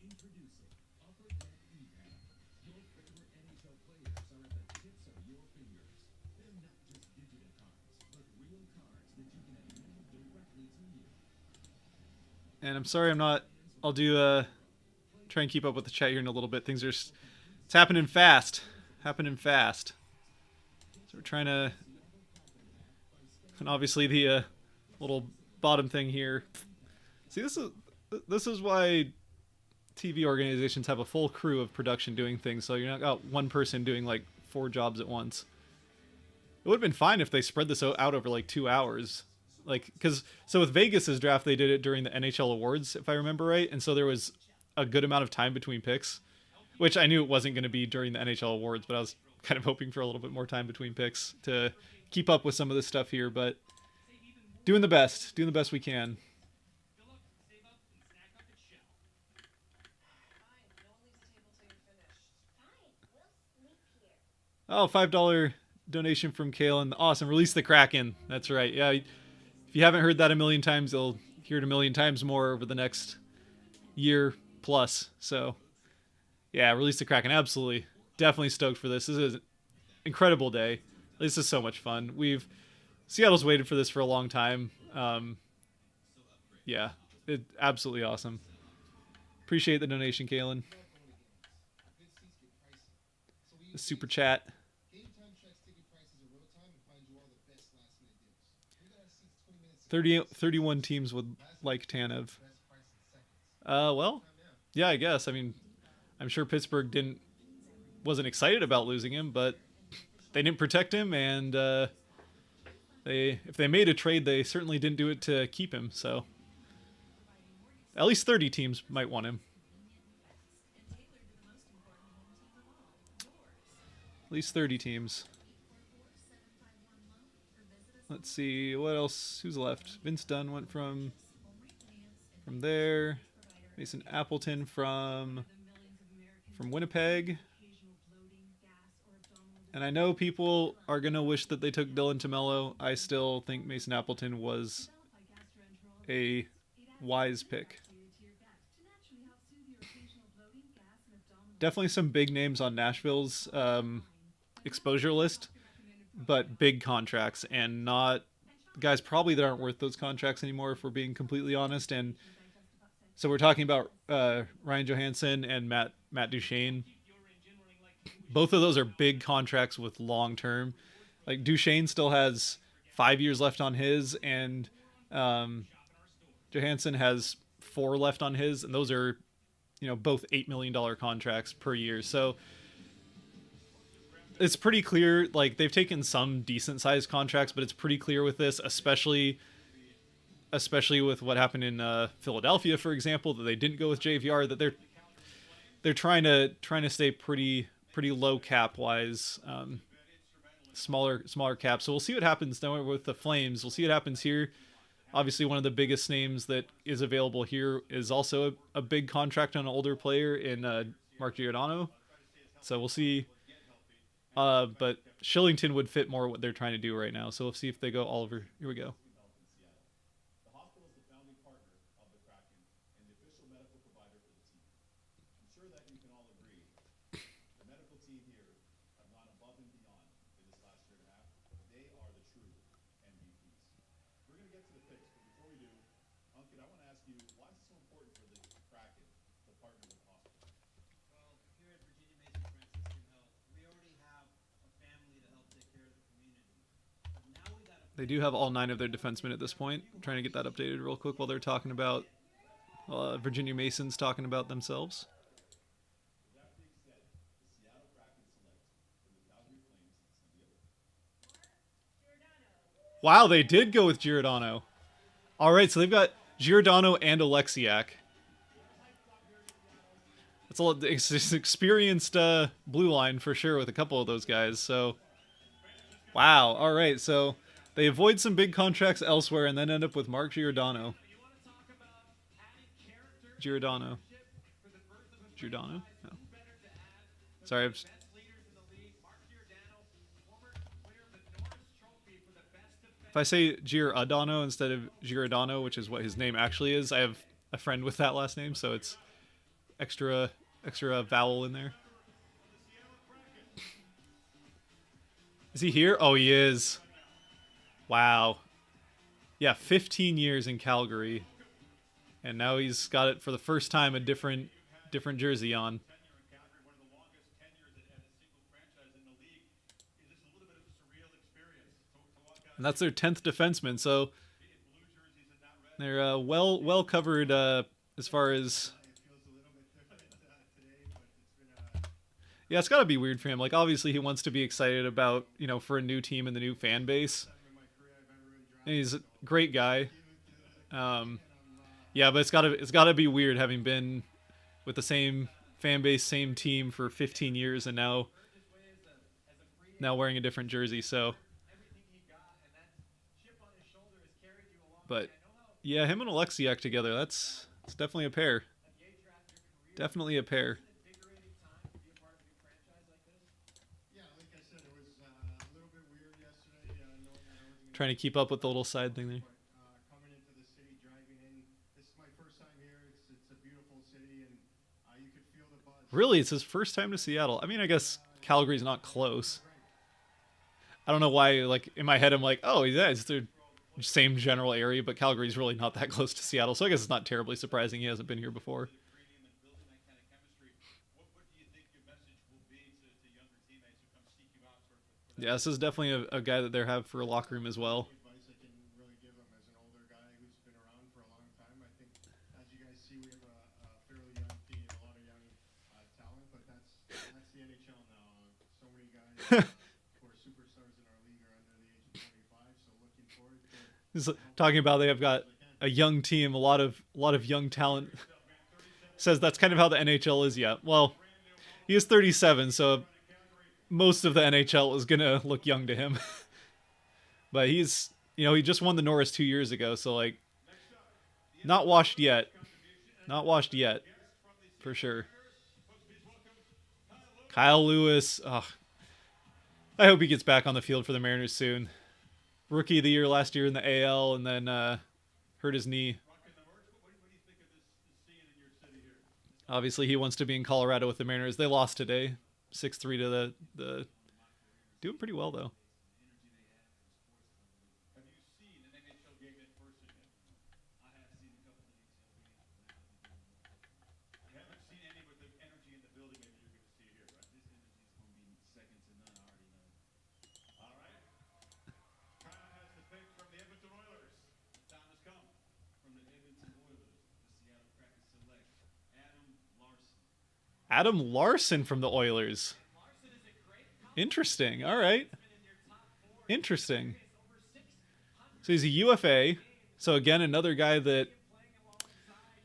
and I'm sorry I'll do try and keep up with the chat here in a little bit. It's happening fast. So we're trying to, and obviously the little bottom thing here. See, this is why TV organizations have a full crew of production doing things, so you're not got one person doing like 4 jobs at once. It would have been fine if they spread this out over like 2 hours. So with Vegas's draft, they did it during the NHL awards, if I remember right, and so there was a good amount of time between picks, which I knew it wasn't going to be during the NHL awards, but I was kind of hoping for a little bit more time between picks to keep up with some of this stuff here, but doing the best we can. Oh, $5 donation from Kalen. Awesome. Release the Kraken. That's right. Yeah. If you haven't heard that a million times, you'll hear it a million times more over the next year plus. So, yeah, release the Kraken. Absolutely. Definitely stoked for this. This is an incredible day. This is so much fun. Seattle's waited for this for a long time. Yeah, absolutely awesome. Appreciate the donation, Kalen. The super chat. 31 teams would like Tanev. Well, yeah, I guess. I mean, I'm sure Pittsburgh wasn't excited about losing him, but they didn't protect him, and they if they made a trade, they certainly didn't do it to keep him. So at least 30 teams might want him. At least 30 teams. Let's see what else. Who's left? Vince Dunn went from there. Mason Appleton from Winnipeg. And I know people are gonna wish that they took Dylan Tamello. I still think Mason Appleton was a wise pick. Definitely some big names on Nashville's exposure list, but big contracts and not guys probably that aren't worth those contracts anymore, if we're being completely honest. And so we're talking about Ryan Johansson and Matt Duchene. Both of those are big contracts with long term. Like Duchene still has 5 years left on his, and Johansson has 4 left on his, and those are both $8 million contracts per year. So it's pretty clear, like they've taken some decent sized contracts, but it's pretty clear with this, especially with what happened in Philadelphia, for example, that they didn't go with JVR, that they're trying to stay pretty low cap wise, smaller cap. So we'll see what happens now with the Flames. We'll see what happens here. Obviously, one of the biggest names that is available here is also a big contract on an older player in Mark Giordano. So we'll see. But Shillington would fit more what they're trying to do right now. So we'll see if they go Oliver. Here we go. They do have all 9 of their defensemen at this point. I'm trying to get that updated real quick while they're talking about Virginia Masons talking about themselves. Wow, they did go with Giordano. All right, so they've got Giordano and Alexiak. It's an experienced blue line for sure with a couple of those guys. So, wow. All right, so they avoid some big contracts elsewhere and then end up with Mark Giordano. Giordano? No. Sorry. If I say Giordano instead of Giordano, which is what his name actually is, I have a friend with that last name, so it's extra vowel in there. Is he here? Oh, he is. Wow. Yeah, 15 years in Calgary. And now he's got it for the first time a different jersey on. And that's their 10th defenseman, so they're well covered as far as. Yeah, it's got to be weird for him. Like, obviously, he wants to be excited about, for a new team and the new fan base. And he's a great guy. Yeah, but it's gotta be weird having been with the same fan base, same team for 15 years, and now wearing a different jersey. So, but yeah, him and Alexiak together, it's definitely a pair. Definitely a pair. Trying to keep up with the little side thing there. Really, it's his first time to Seattle. I mean, I guess Calgary's not close. I don't know why, like, in my head, I'm like, oh, yeah, it's the same general area, but Calgary's really not that close to Seattle, so I guess it's not terribly surprising he hasn't been here before. Yeah, this is definitely a guy that they have for a locker room as well. He's talking about they have got a young team, a lot of young talent. Says that's kind of how the NHL is yet. Well, he is 37, so most of the NHL is gonna look young to him. But he just won the Norris 2 years ago, so like not washed yet. Not washed yet, for sure. Kyle Lewis. Oh, I hope he gets back on the field for the Mariners soon. Rookie of the year last year in the AL, and then hurt his knee. Obviously, he wants to be in Colorado with the Mariners. They lost today, 6-3 to the. Doing pretty well though. Adam Larson from the Oilers. Interesting. All right. Interesting. So he's a UFA. So again, another guy that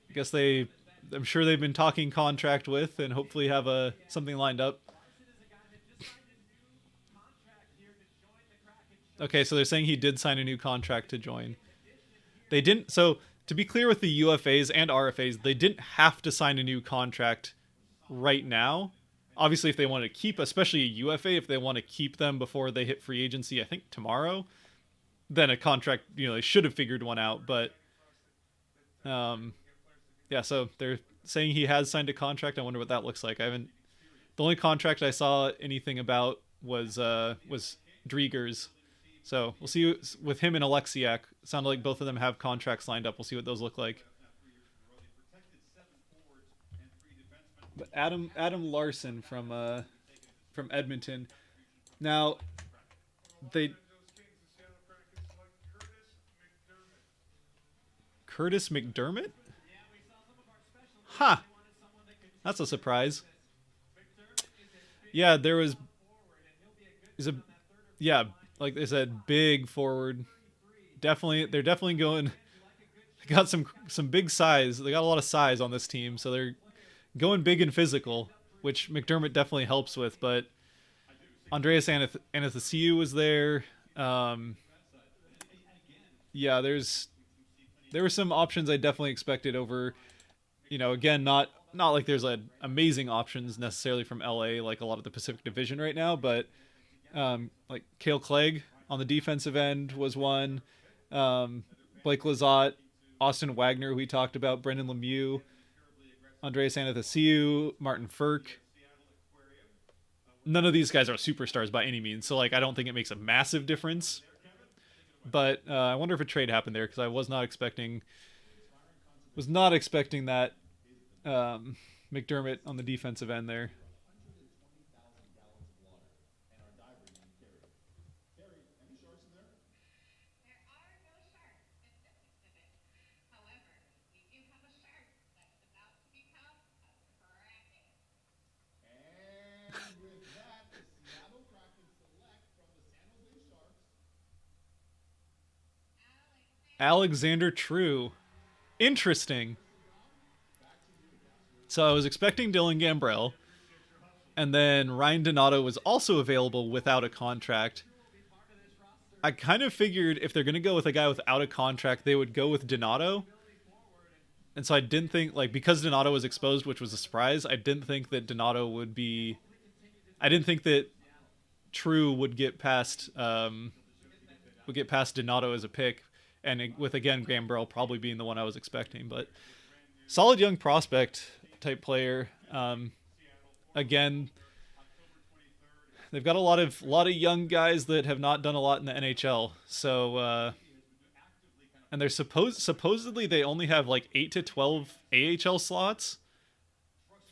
I guess I'm sure they've been talking contract with, and hopefully have something lined up. Okay, so they're saying he did sign a new contract to join. They didn't. So to be clear with the UFAs and RFAs, they didn't have to sign a new contract right now. Obviously, if they want to keep, especially a UFA, if they want to keep them before they hit free agency, I think tomorrow, then a contract, they should have figured one out. But yeah, so they're saying he has signed a contract. I wonder what that looks like. I haven't. The only contract I saw anything about was Drieger's. So we'll see with him and Alexiak. It sounded like both of them have contracts lined up. We'll see what those look like. But Adam Larson from Edmonton. Now they Curtis McDermott? Huh. That's a surprise. Yeah, he's a yeah, like they said, big forward. They're definitely going. They got some big size. They got a lot of size on this team, so they're going big and physical, which McDermott definitely helps with. But Andreas Anastasiou was there. Yeah, there were some options I definitely expected over. Again, not like there's amazing options necessarily from LA, like a lot of the Pacific Division right now, but like Cale Clegg on the defensive end was one. Blake Lizotte, Austin Wagner, who we talked about, Brendan Lemieux, Andreas Anastasiou, Martin Ferk. None of these guys are superstars by any means, so like I don't think it makes a massive difference. But I wonder if a trade happened there because I was not expecting that McDermott on the defensive end there. Alexander True. Interesting. So I was expecting Dylan Gambrell, and then Ryan Donato was also available without a contract. I kind of figured if they're going to go with a guy without a contract, they would go with Donato. And so I didn't think, like, because Donato was exposed, which was a surprise, I didn't think that Donato would be. I didn't think that True would get past Donato as a pick, and with again Gambrell probably being the one I was expecting. But solid young prospect type player. Again, they've got a lot of young guys that have not done a lot in the NHL. So and they're supposedly they only have like 8 to 12 AHL slots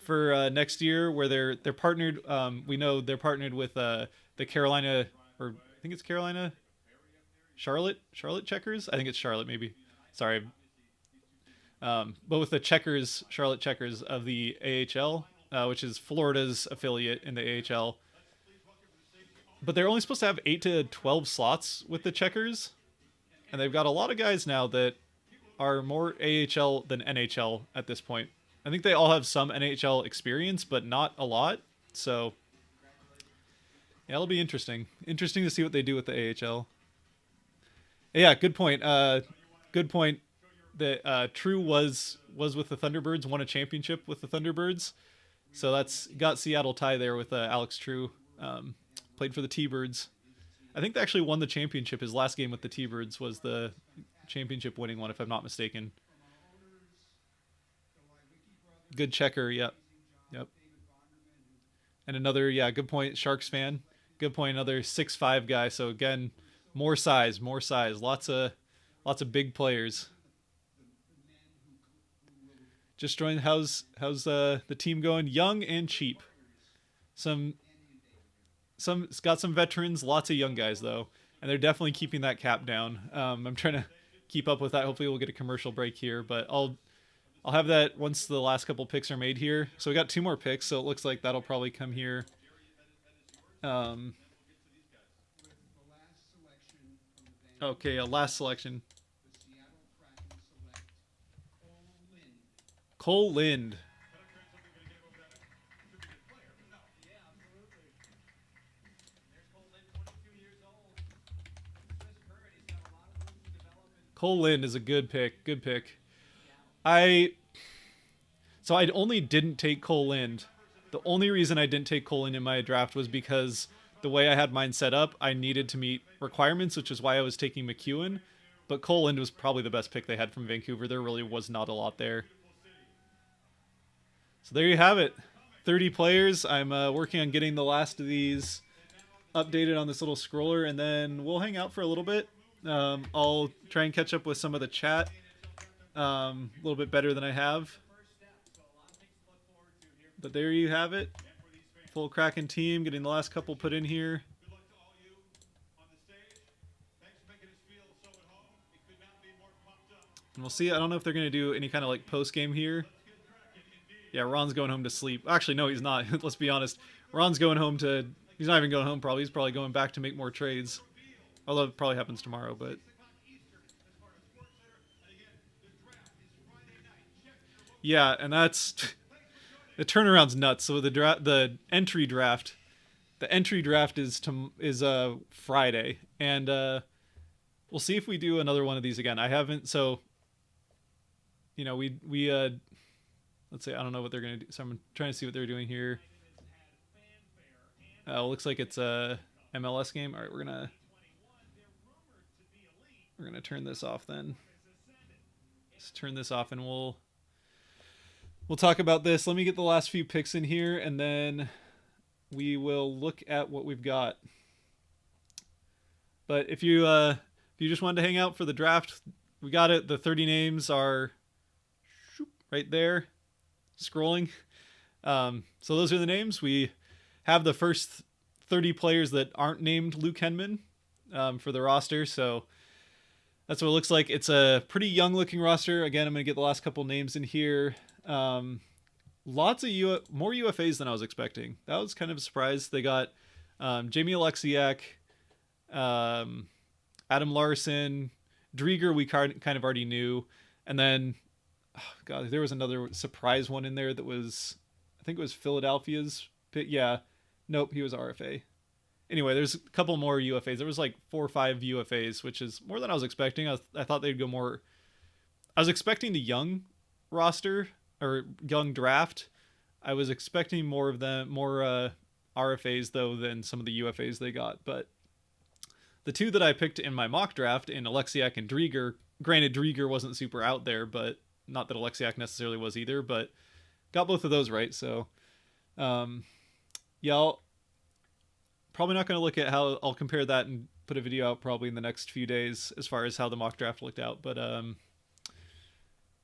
for next year, where they're partnered. We know they're partnered with the Carolina, or I think it's Carolina, Charlotte Checkers. I think it's Charlotte, maybe. Sorry. But with the Charlotte Checkers of the AHL, which is Florida's affiliate in the AHL. but they're only supposed to have 8 to 12 slots with the checkers, and they've got a lot of guys now that are more AHL than NHL at this point. I think they all have some NHL experience, but not a lot. So yeah, it'll be interesting. Interesting to see what they do with the AHL. Yeah, good point. Good point. That True was with the Thunderbirds, won a championship with the Thunderbirds, so that's got Seattle tie there with Alex True. Played for the T-Birds. I think they actually won the championship. His last game with the T-Birds was the championship winning one, if I'm not mistaken. Good checker. Yep. Yep. And another, yeah, good point. Sharks fan. Good point. Another 6'5" guy. So again, more size. Lots of big players. Just joined. How's the team going? Young and cheap. Some it's got some veterans, lots of young guys though, and they're definitely keeping that cap down. I'm trying to keep up with that. Hopefully we'll get a commercial break here, but I'll have that once the last couple picks are made here. So we got 2 more picks, so it looks like that'll probably come here. Okay, last selection. Cole Lind. Cole Lind is a good pick. Good pick. I only didn't take Cole Lind. The only reason I didn't take Cole Lind in my draft was because the way I had mine set up, I needed to meet requirements, which is why I was taking McEwen. But Cole Lind was probably the best pick they had from Vancouver. There really was not a lot there. So there you have it. 30 players. I'm working on getting the last of these updated on this little scroller, and then we'll hang out for a little bit. I'll try and catch up with some of the chat a little bit better than I have. But there you have it. Full Kraken team, getting the last couple put in here. And we'll see. I don't know if they're going to do any kind of like post game here. Yeah, Ron's going home to sleep. Actually, no, he's not. Let's be honest. Ron's going home to... He's not even going home, probably. He's probably going back to make more trades. Although it probably happens tomorrow, but... Yeah, and that's... The turnaround's nuts. So the entry draft is Friday, and we'll see if we do another one of these again. I haven't, so we let's say I don't know what they're gonna do. So I'm trying to see what they're doing here. Looks like it's a MLS game. All right, we're gonna turn this off then. Let's turn this off, and we'll talk about this. Let me get the last few picks in here, and then we will look at what we've got. But if you just wanted to hang out for the draft, we got it. The 30 names are right there, scrolling. So those are the names. We have the first 30 players that aren't named Luke Henman for the roster. So that's what it looks like. It's a pretty young-looking roster. Again, I'm going to get the last couple names in here. Lots of more UFAs than I was expecting. That was kind of a surprise. They got Jamie Alexiak, Adam Larson, Drieger we kind of already knew, and then God, there was another surprise one in there that was, I think it was Philadelphia's pick. Yeah, nope, he was RFA. Anyway, there's a couple more UFAs. There was like 4 or 5 UFAs, which is more than I was expecting. I thought they'd go more. I was expecting the young roster or young draft. I was expecting more of them, more RFAs though than some of the UFAs they got. But the 2 that I picked in my mock draft, in Alexiak and Drieger, granted Drieger wasn't super out there, but not that Alexiak necessarily was either, but got both of those right. So yeah, I'll probably not going to look at how I'll compare that and put a video out probably in the next few days as far as how the mock draft looked out. But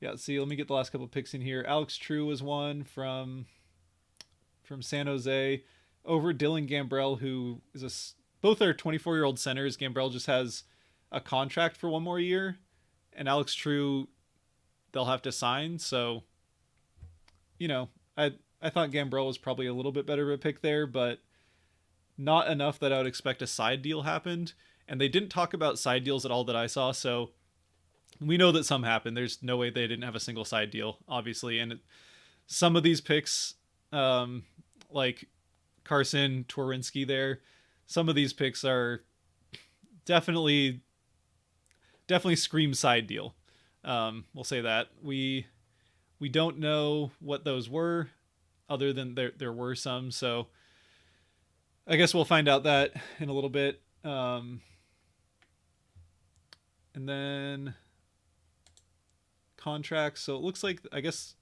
yeah, let's see. Let me get the last couple of picks in here. Alex True was one from San Jose over Dylan Gambrell, who is both are 24-year-old centers. Gambrell just has a contract for 1 more year, and Alex True they'll have to sign. So, I thought Gambrell was probably a little bit better of a pick there, but not enough that I would expect a side deal happened. And they didn't talk about side deals at all that I saw. So we know that some happened. There's no way they didn't have a single side deal, obviously. And some of these picks, like Carson Twarynski there, some of these picks are definitely scream side deal. We'll say that. We don't know what those were, other than there were some. So I guess we'll find out that in a little bit. And then contracts. So it looks like, I guess,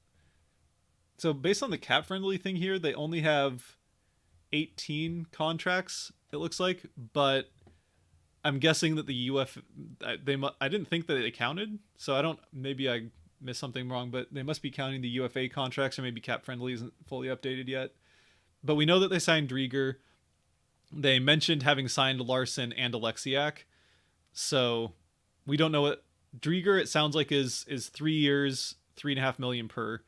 so based on the cap friendly thing here, they only have 18 contracts, it looks like, but I'm guessing that the I didn't think that they counted, so I don't, maybe I missed something wrong, but they must be counting the UFA contracts, or maybe cap friendly isn't fully updated yet. But we know that they signed Drieger. They mentioned having signed Larson and Alexiak, so we don't know what Drieger, it sounds like, is 3 years, $3.5 million per.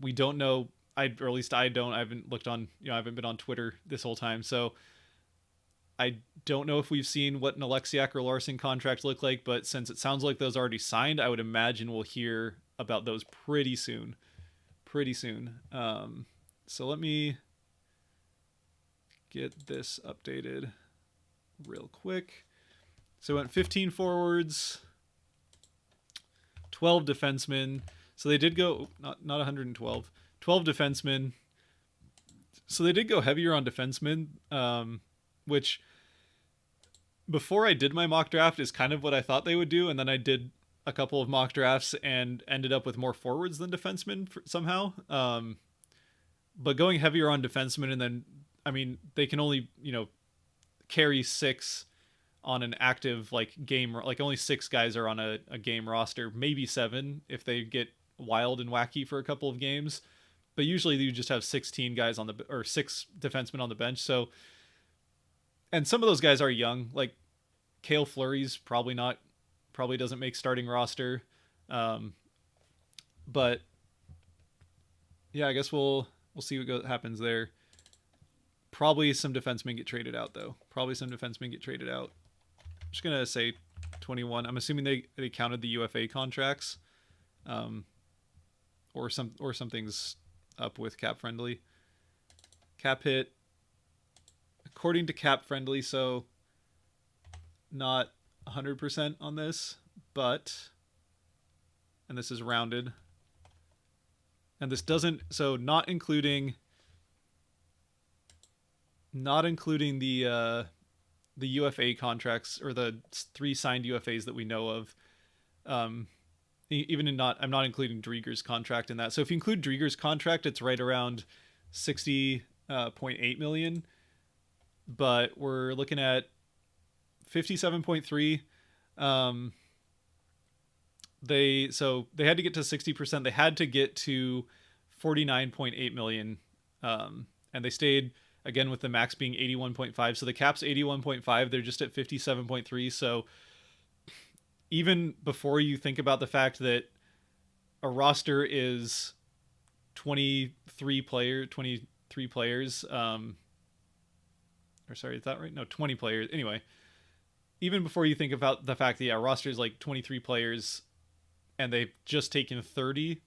We don't know. Or at least I don't. I haven't looked on. I haven't been on Twitter this whole time, so I don't know if we've seen what an Alexiak or Larson contract look like. But since it sounds like those are already signed, I would imagine we'll hear about those pretty soon. Pretty soon. So let me get this updated real quick. So we went 15 forwards, 12 defensemen. So they did go not 112, 12 defensemen. So they did go heavier on defensemen, which before I did my mock draft is kind of what I thought they would do, and then I did a couple of mock drafts and ended up with more forwards than defensemen somehow. But going heavier on defensemen, and then, I mean, they can only, carry 6 on an active game, like only 6 guys are on a game roster, maybe 7 if they get wild and wacky for a couple of games, but usually you just have 16 guys or 6 defensemen on the bench. So, and some of those guys are young, like Cale Fleury's probably doesn't make starting roster. But yeah, I guess we'll see what happens there. Probably some defensemen get traded out, though. I'm just gonna say 21. I'm assuming they counted the UFA contracts, or something's up with cap friendly. Cap hit according to cap friendly, so not 100% on this, but, and this is rounded, and this doesn't, so not including the UFA contracts, or the 3 signed UFAs that we know of. I'm not including Drieger's contract in that. So if you include Drieger's contract, it's right around 60.8 million, but we're looking at 57.3. They had to get to 60%. They had to get to 49.8 million. And they stayed, again, with the max being 81.5. So the cap's 81.5. They're just at 57.3. So even before you think about the fact that a roster is 23 players, or sorry, is that right? No, 20 players. Anyway, even before you think about the fact that, roster is like 23 players and they've just taken 30.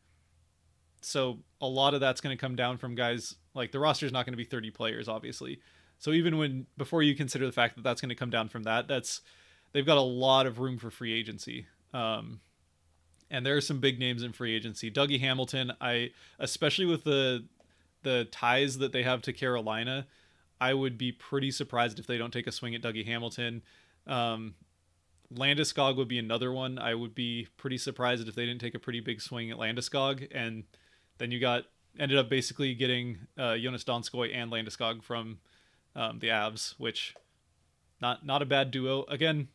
So a lot of that's going to come down from guys, like the roster is not going to be 30 players, obviously. So even before you consider the fact that that's going to come down from that, they've got a lot of room for free agency. And there are some big names in free agency. Dougie Hamilton, especially with the ties that they have to Carolina, I would be pretty surprised if they don't take a swing at Dougie Hamilton. Landeskog would be another one. I would be pretty surprised if they didn't take a pretty big swing at Landeskog. And then you ended up basically getting Jonas Donskoy and Landeskog from the Avs, which not a bad duo. Again,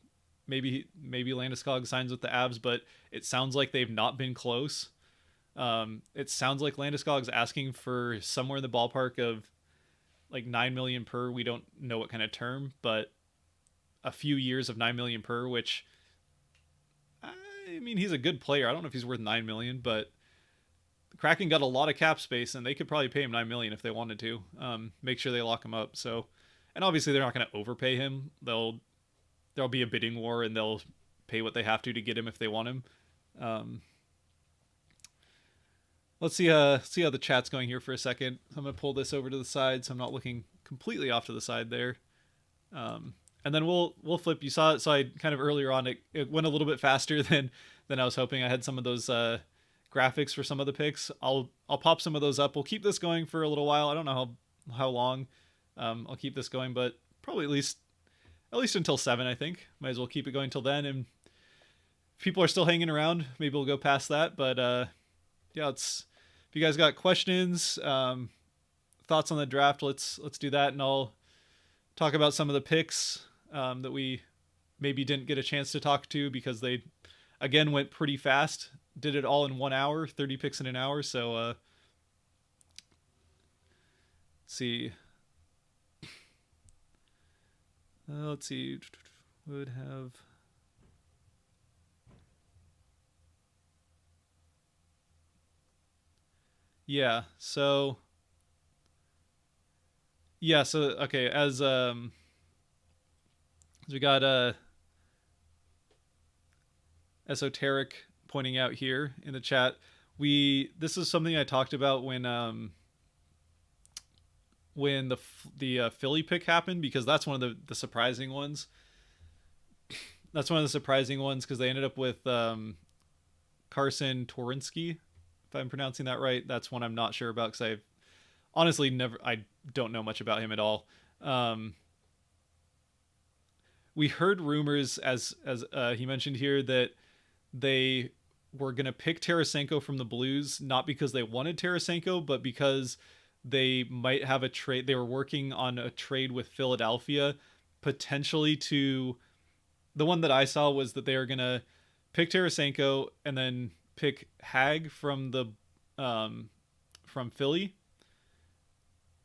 maybe Landeskog signs with the Avs, but it sounds like they've not been close. It sounds like Landeskog's asking for somewhere in the ballpark of like 9 million per. We don't know what kind of term, but a few years of 9 million per, which, I mean, he's a good player. I don't know if he's worth 9 million, but the Kraken got a lot of cap space and they could probably pay him 9 million if they wanted to. Make sure they lock him up. So And obviously they're not going to overpay him. There'll be a bidding war, and they'll pay what they have to get him if they want him. Um, let's see how the chat's going here for a second. I'm gonna pull this over to the side so I'm not looking completely off to the side there. And then we'll flip. You saw it, so I kind of earlier on it went a little bit faster than I was hoping. I had some of those graphics for some of the picks. I'll pop some of those up. We'll keep this going for a little while. I don't know how long I'll keep this going, but probably at least until 7, I think. Might as well keep it going till then. And if people are still hanging around, maybe we'll go past that. But yeah, if you guys got questions, thoughts on the draft, let's do that, and I'll talk about some of the picks that we maybe didn't get a chance to talk to because they again went pretty fast. Did it all in 1 hour, 30 picks in an hour. So let's see. Let's see. Would have. Yeah. So. Yeah. So okay. As we got Esoteric pointing out here in the chat, this is something I talked about when the Philly pick happened, because that's one of the surprising ones. That's one of the surprising ones because they ended up with Carson Twarynski, if I'm pronouncing that right. That's one I'm not sure about because I've honestly I don't know much about him at all. We heard rumors, as he mentioned here, that they were going to pick Tarasenko from the Blues, not because they wanted Tarasenko, but because they might have a trade. They were working on a trade with Philadelphia, potentially to. The one that I saw was that they were going to pick Tarasenko and then pick Hag from Philly,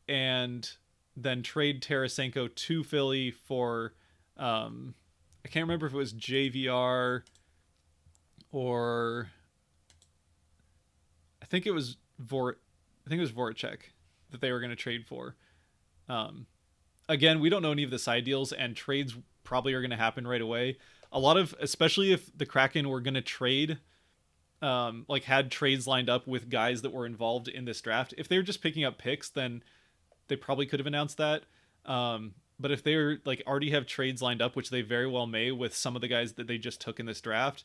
and then trade Tarasenko to Philly for I can't remember if it was JVR or I think it was Voracek that they were going to trade for. Again, we don't know any of the side deals, and trades probably are going to happen right away. Especially if the Kraken were going to trade, had trades lined up with guys that were involved in this draft. If they were just picking up picks, then they probably could have announced that. But if they're already have trades lined up, which they very well may with some of the guys that they just took in this draft,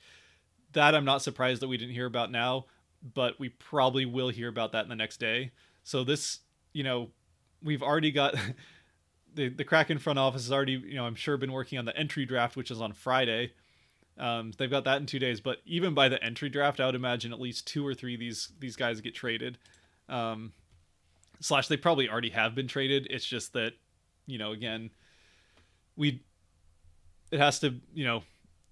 that I'm not surprised that we didn't hear about now, but we probably will hear about that in the next day. So this, we've already got the Kraken front office has already, I'm sure been working on the entry draft, which is on Friday. They've got that in 2 days, but even by the entry draft, I would imagine at least 2 or 3 of these guys get traded. Slash they probably already have been traded. It's just that, again, it has to,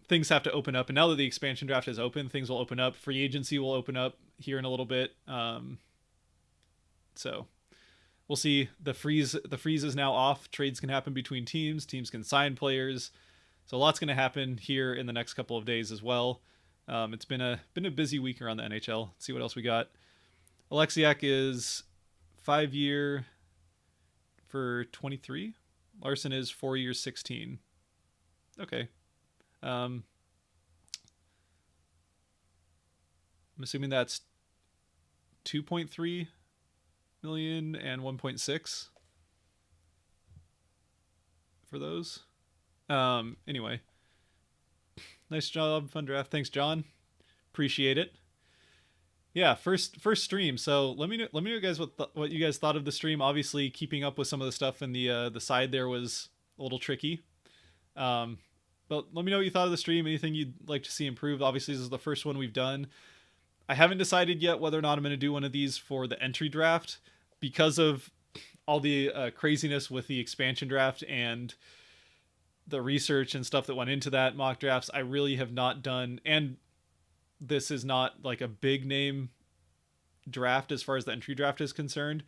things have to open up. And now that the expansion draft is open, things will open up. Free agency will open up here in a little bit. So we'll see. The freeze is now off. Trades can happen between teams. Teams can sign players. So a lot's going to happen here in the next couple of days as well. It's been a busy week around the NHL. Let's see what else we got. Alexiak is 5-year for 23. Larson is 4 years 16. Okay. I'm assuming that's 2.3 million and 1.6 for those. Anyway, nice job, fun draft. Thanks, John. Appreciate it. Yeah, first stream. So let me know guys what you guys thought of the stream. Obviously, keeping up with some of the stuff in the side there was a little tricky. But let me know what you thought of the stream. Anything you'd like to see improved. Obviously, this is the first one we've done. I haven't decided yet whether or not I'm going to do one of these for the entry draft because of all the craziness with the expansion draft and the research and stuff that went into that mock drafts. I really have not done, and this is not like a big name draft as far as the entry draft is concerned.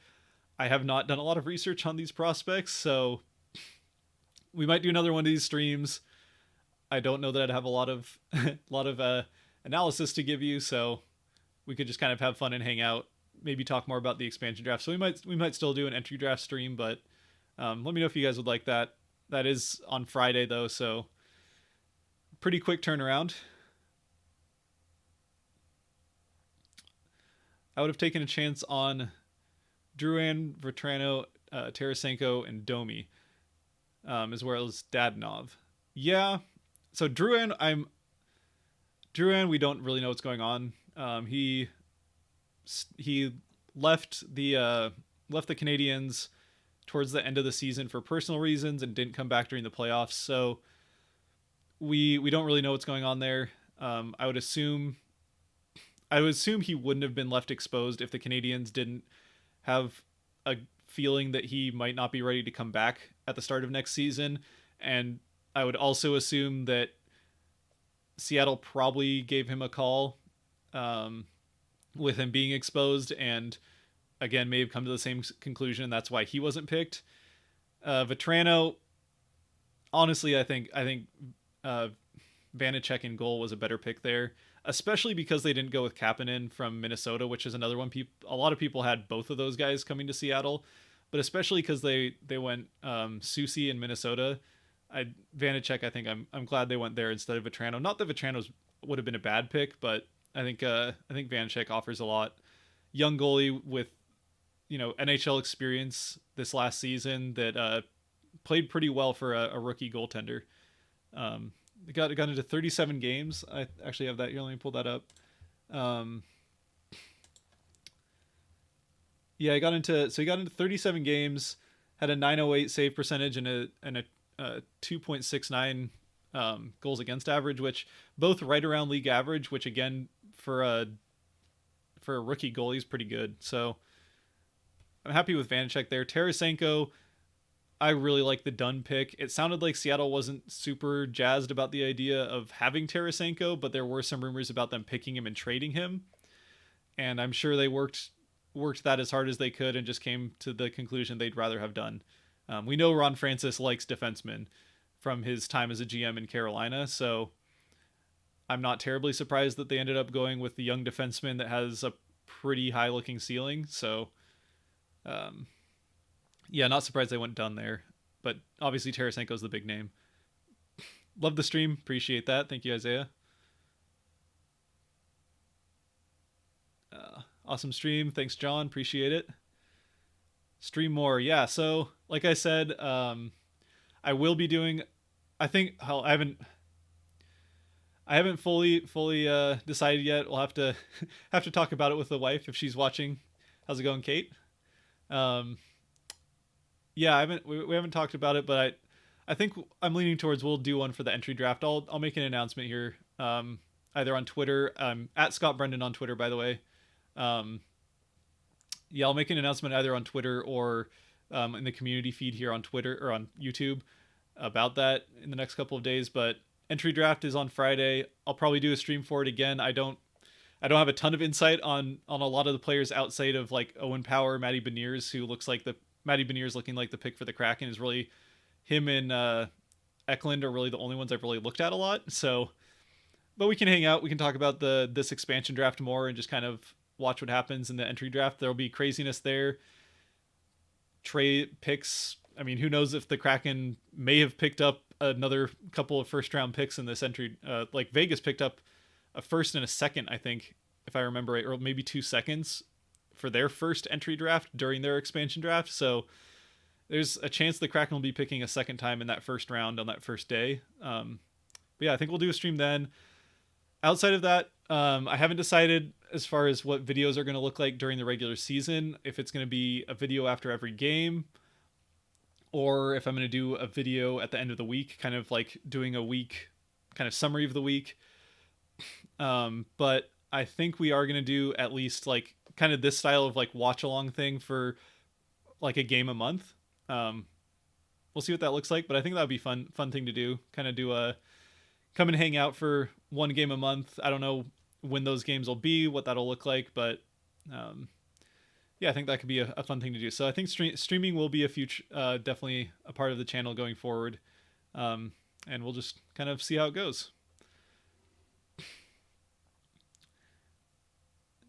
I have not done a lot of research on these prospects, so we might do another one of these streams. I don't know that I'd have a lot of analysis to give you, so we could just kind of have fun and hang out, maybe talk more about the expansion draft. So we might still do an entry draft stream, but Let me know if you guys would like that. That is on Friday though, so pretty quick turnaround. I would have taken a chance on Drouin, Vetrano, Tarasenko, and Domi, as well as Dadonov. Yeah, so Drouin. We don't really know what's going on. He left the Canadiens towards the end of the season for personal reasons and didn't come back during the playoffs. So we don't really know what's going on there. I would assume he wouldn't have been left exposed if the Canadiens didn't have a feeling that he might not be ready to come back at the start of next season. And I would also assume that Seattle probably gave him a call with him being exposed, and again may have come to the same conclusion. That's why he wasn't picked. Vetrano, honestly, I think Vanacek in goal was a better pick there, especially because they didn't go with Kapanen from Minnesota, which is another one. A lot of people had both of those guys coming to Seattle, but especially because they went Susie in Minnesota. Vanacek, I think I'm glad they went there instead of Vetrano. Not that Vetrano's would have been a bad pick, but I think Vanacek offers a lot. Young goalie with NHL experience this last season that played pretty well for a rookie goaltender. Got into 37 games. I actually have that here. Let me pull that up. Yeah, he got into 37 games, had a 908 save percentage and a 2.69 goals against average, which both right around league average, which again for a rookie goalie is pretty good. So I'm happy with Vanacek there. Tarasenko, I really like the Dunn pick. It sounded like Seattle wasn't super jazzed about the idea of having Tarasenko, but there were some rumors about them picking him and trading him. And I'm sure they worked that as hard as they could and just came to the conclusion they'd rather have Dunn. We know Ron Francis likes defensemen from his time as a GM in Carolina, so I'm not terribly surprised that they ended up going with the young defenseman that has a pretty high-looking ceiling. So, yeah, not surprised they went Dunn there. But obviously Tarasenko's the big name. Love the stream. Appreciate that. Thank you, Isaiah. Awesome stream. Thanks, John. Appreciate it. Stream more. Yeah, so like I said, I will be doing, I think, hell, I haven't fully decided yet. We'll have to talk about it with the wife if she's watching. How's it going, Kate? Yeah, we haven't talked about it, but I think I'm leaning towards we'll do one for the entry draft. I'll make an announcement here, either on Twitter, at Scott Brendan on Twitter, by the way. Yeah, I'll make an announcement either on Twitter or in the community feed here on Twitter or on YouTube about that in the next couple of days. But entry draft is on Friday. I'll probably do a stream for it again. I don't have a ton of insight on a lot of the players outside of like Owen Power, Matty Beniers, who looks like Matty Beniers looking like the pick for the Kraken is really him and Eklund are really the only ones I've really looked at a lot. So, but we can hang out. We can talk about this expansion draft more and just kind of watch what happens in the entry draft. There'll be craziness there. Trade picks. I mean, who knows if the Kraken may have picked up another couple of first round picks in this entry. Like Vegas picked up a first and a second, I think, if I remember right, or maybe 2 seconds for their first entry draft during their expansion draft. So there's a chance the Kraken will be picking a second time in that first round on that first day. But yeah, I think we'll do a stream then. Outside of that, I haven't decided as far as what videos are going to look like during the regular season, if it's going to be a video after every game, or if I'm going to do a video at the end of the week, kind of like doing a week kind of summary of the week. But I think we are going to do at least like kind of this style of like watch along thing for like a game a month. We'll see what that looks like, but I think that would be fun thing to do. Kind of do come and hang out for one game a month. I don't know when those games will be, what that'll look like, but yeah, I think that could be a fun thing to do. So I think streaming will be a future, definitely a part of the channel going forward. And we'll just kind of see how it goes.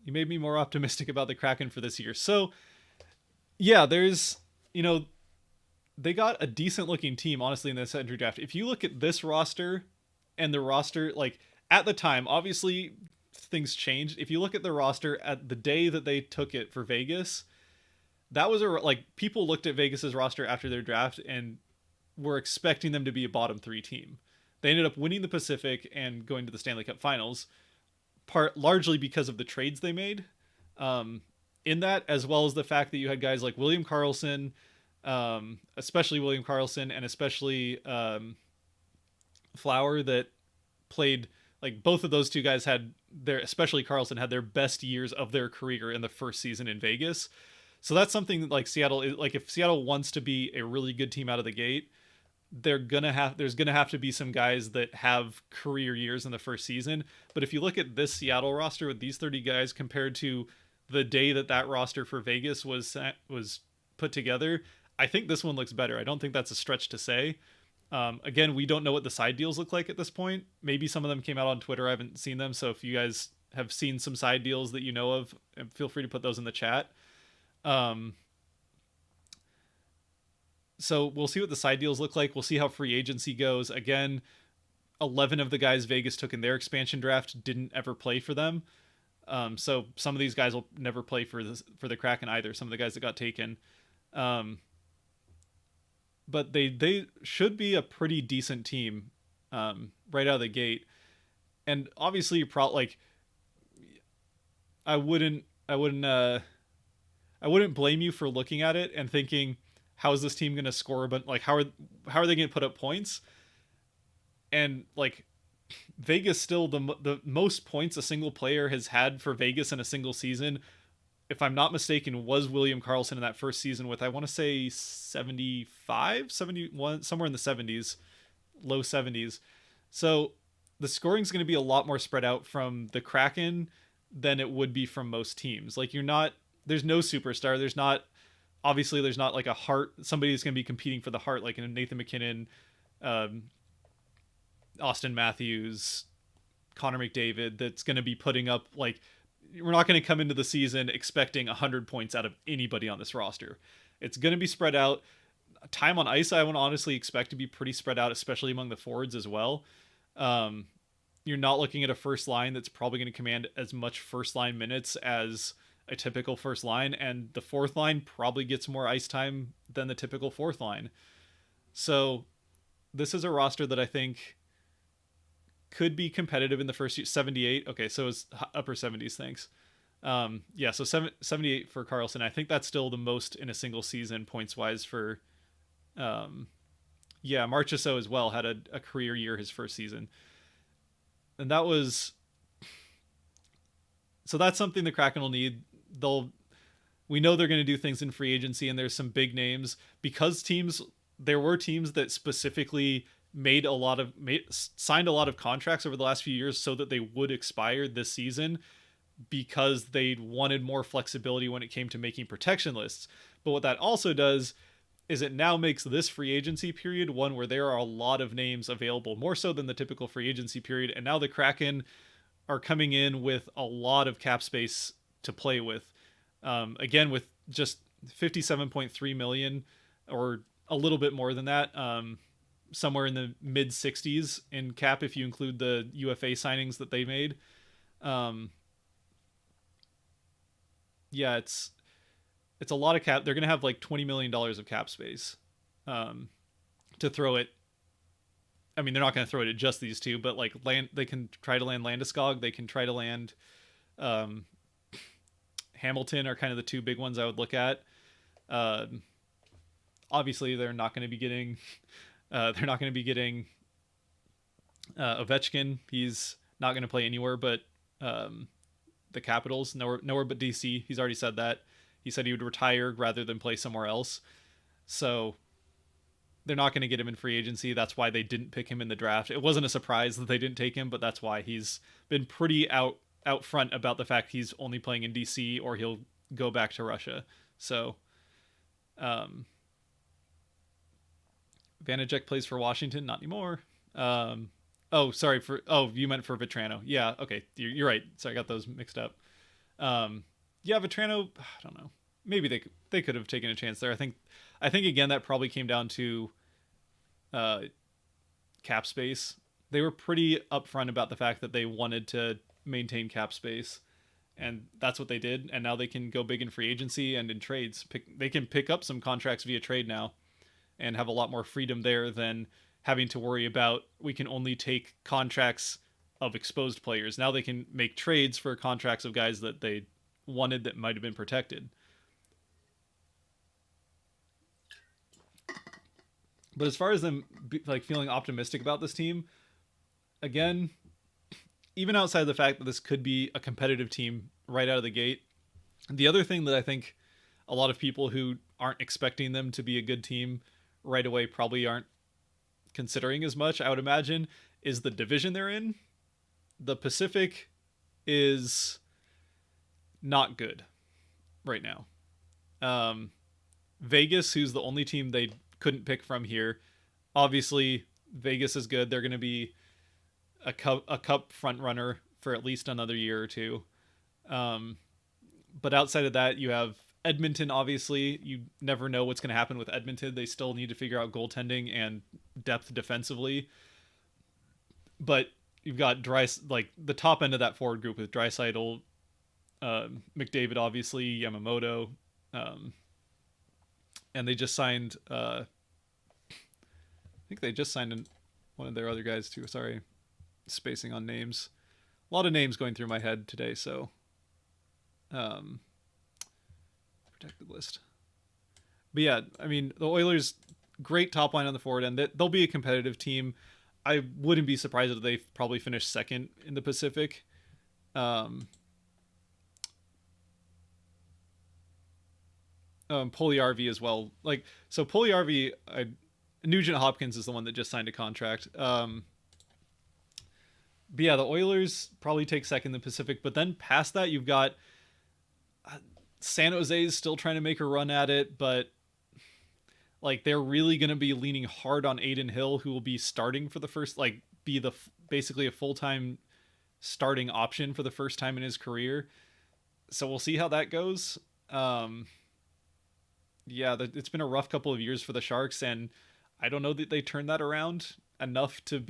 You made me more optimistic about the Kraken for this year. So yeah, there's, they got a decent looking team, honestly, in this entry draft. If you look at this roster and the roster, like at the time, obviously things changed. If you look at the roster at the day that they took it for Vegas, that was like people looked at Vegas's roster after their draft and were expecting them to be a bottom three team. They ended up winning the Pacific and going to the Stanley Cup Finals, part largely because of the trades they made. In that, as well as the fact that you had guys like William Karlsson, especially William Karlsson, and especially Flower, that played, like both of those two guys had their, especially Karlsson, had their best years of their career in the first season in Vegas. So that's something that, like, Seattle, like if Seattle wants to be a really good team out of the gate, there's gonna have to be some guys that have career years in the first season. But if you look at this Seattle roster with these 30 guys compared to the day that roster for Vegas was put together, I think this one looks better. I don't think that's a stretch to say. Again, we don't know what the side deals look like at this point. Maybe some of them came out on Twitter. I haven't seen them. So if you guys have seen some side deals that you know of, feel free to put those in the chat. So we'll see what the side deals look like. We'll see how free agency goes. Again, 11 of the guys Vegas took in their expansion draft didn't ever play for them. So some of these guys will never play for the Kraken either. Some of the guys that got taken. But they should be a pretty decent team right out of the gate. And obviously, I wouldn't blame you for looking at it and thinking, how is this team going to score? But like, how are they going to put up points? And like, Vegas still the most points a single player has had for Vegas in a single season, if I'm not mistaken, was William Karlsson in that first season with, I want to say 75, 71, somewhere in the 70s, low 70s. So the scoring is going to be a lot more spread out from the Kraken than it would be from most teams. Like, there's no superstar. There's not like a heart. Somebody who's going to be competing for the heart, like in Nathan McKinnon, Austin Matthews, Connor McDavid, that's going to be putting up, like, we're not going to come into the season expecting 100 points out of anybody on this roster. It's going to be spread out. Time on ice, I would honestly expect to be pretty spread out, especially among the forwards as well. You're not looking at a first line that's probably going to command as much first line minutes as a typical first line, and the fourth line probably gets more ice time than the typical fourth line. So this is a roster that I think could be competitive in the first year. 78. Okay, so it's upper 70s. Thanks. Yeah, so 78 for Karlsson. I think that's still the most in a single season points wise for. Marchessault as well had a career year his first season, and that was. So that's something the Kraken will need. We know they're going to do things in free agency, and there's some big names because there were teams that specifically signed a lot of contracts over the last few years so that they would expire this season because they wanted more flexibility when it came to making protection lists. But what that also does is it now makes this free agency period one where there are a lot of names available, more so than the typical free agency period. And now the Kraken are coming in with a lot of cap space to play with. Again, with just 57.3 million, or a little bit more than that, somewhere in the mid 60s in cap if you include the UFA signings that they made. It's a lot of cap. They're going to have like $20 million of cap space to throw it. I mean, they're not going to throw it at just these two, but like they can try to land Landeskog. They can try to land Hamilton are kind of the two big ones I would look at. Obviously, they're not going to be getting Ovechkin. He's not going to play anywhere but the Capitals, nowhere but DC. He's already said that. He said he would retire rather than play somewhere else. So they're not going to get him in free agency. That's why they didn't pick him in the draft. It wasn't a surprise that they didn't take him, but that's why he's been pretty out front about the fact he's only playing in DC or he'll go back to Russia. So Vanacek plays for Washington, not anymore. You meant for Vetrano. Yeah, okay, you're right. So I got those mixed up. Vetrano, I don't know. maybe they could have taken a chance there. I think again that probably came down to uh, cap space. They were pretty upfront about the fact that they wanted to maintain cap space, and that's what they did. And now they can go big in free agency and in trades. They can pick up some contracts via trade now, and have a lot more freedom there than having to worry about we can only take contracts of exposed players. Now they can make trades for contracts of guys that they wanted that might have been protected. But as far as them like feeling optimistic about this team, again, even outside of the fact that this could be a competitive team right out of the gate, the other thing that I think a lot of people who aren't expecting them to be a good team right away probably aren't considering as much, I would imagine, is the division they're in. The Pacific is not good right now. Vegas, who's the only team they couldn't pick from here, obviously Vegas is good. They're going to be a cup front runner for at least another year or two. But outside of that, you have Edmonton. Obviously, you never know what's going to happen with Edmonton. They still need to figure out goaltending and depth defensively. But you've got like the top end of that forward group with Draisaitl, McDavid, obviously Yamamoto, and they just signed. I think they just signed one of their other guys too. Sorry, spacing on names. A lot of names going through my head today. So, protected list. But yeah, I mean the Oilers, great top line on the forward end. They'll be a competitive team. I wouldn't be surprised if they probably finish second in the Pacific. Puljujärvi as well. Like, so Puljujärvi, Nugent Hopkins is the one that just signed a contract. But yeah, the Oilers probably take second in the Pacific. But then past that, you've got San Jose's still trying to make a run at it, but like they're really going to be leaning hard on Adin Hill, who will be starting for the first, like be the basically a full-time starting option for the first time in his career. So we'll see how that goes. Yeah, it's been a rough couple of years for the Sharks, and I don't know that they turned that around enough that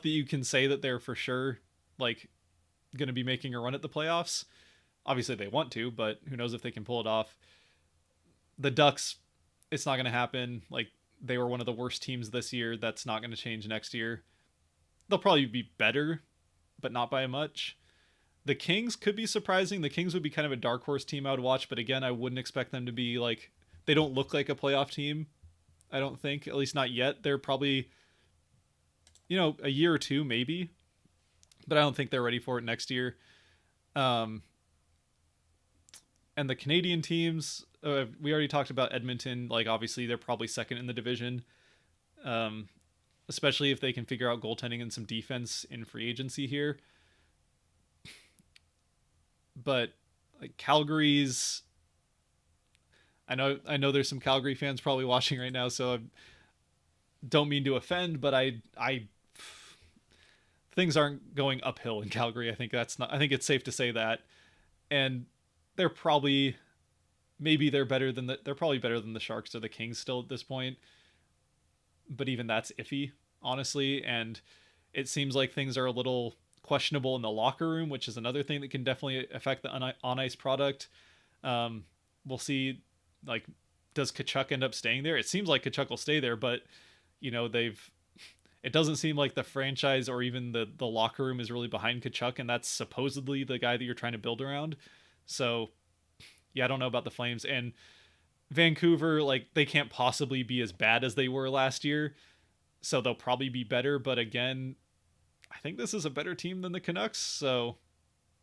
you can say that they're for sure like going to be making a run at the playoffs. Obviously they want to, but who knows if they can pull it off. The Ducks, it's not going to happen. Like, they were one of the worst teams this year. That's not going to change next year. They'll probably be better, but not by much. The Kings could be surprising. The Kings would be kind of a dark horse team I would watch, but again, I wouldn't expect them to be like, they don't look like a playoff team. I don't think, at least not yet. They're probably, a year or two maybe, but I don't think they're ready for it next year. And the Canadian teams, we already talked about Edmonton. Like, obviously they're probably second in the division, especially if they can figure out goaltending and some defense in free agency here. But like Calgary's, I know there's some Calgary fans probably watching right now, so I don't mean to offend, but I things aren't going uphill in Calgary. I think it's safe to say that. And they're probably they're probably better than the Sharks or the Kings still at this point. But even that's iffy, honestly, and it seems like things are a little questionable in the locker room, which is another thing that can definitely affect the on ice product. We'll see, like, does Tkachuk end up staying there? It seems like Tkachuk will stay there, but it doesn't seem like the franchise or even the locker room is really behind Tkachuk, and that's supposedly the guy that you're trying to build around. So yeah, I don't know about the Flames. And Vancouver, like, they can't possibly be as bad as they were last year, so they'll probably be better. But again, I think this is a better team than the Canucks, so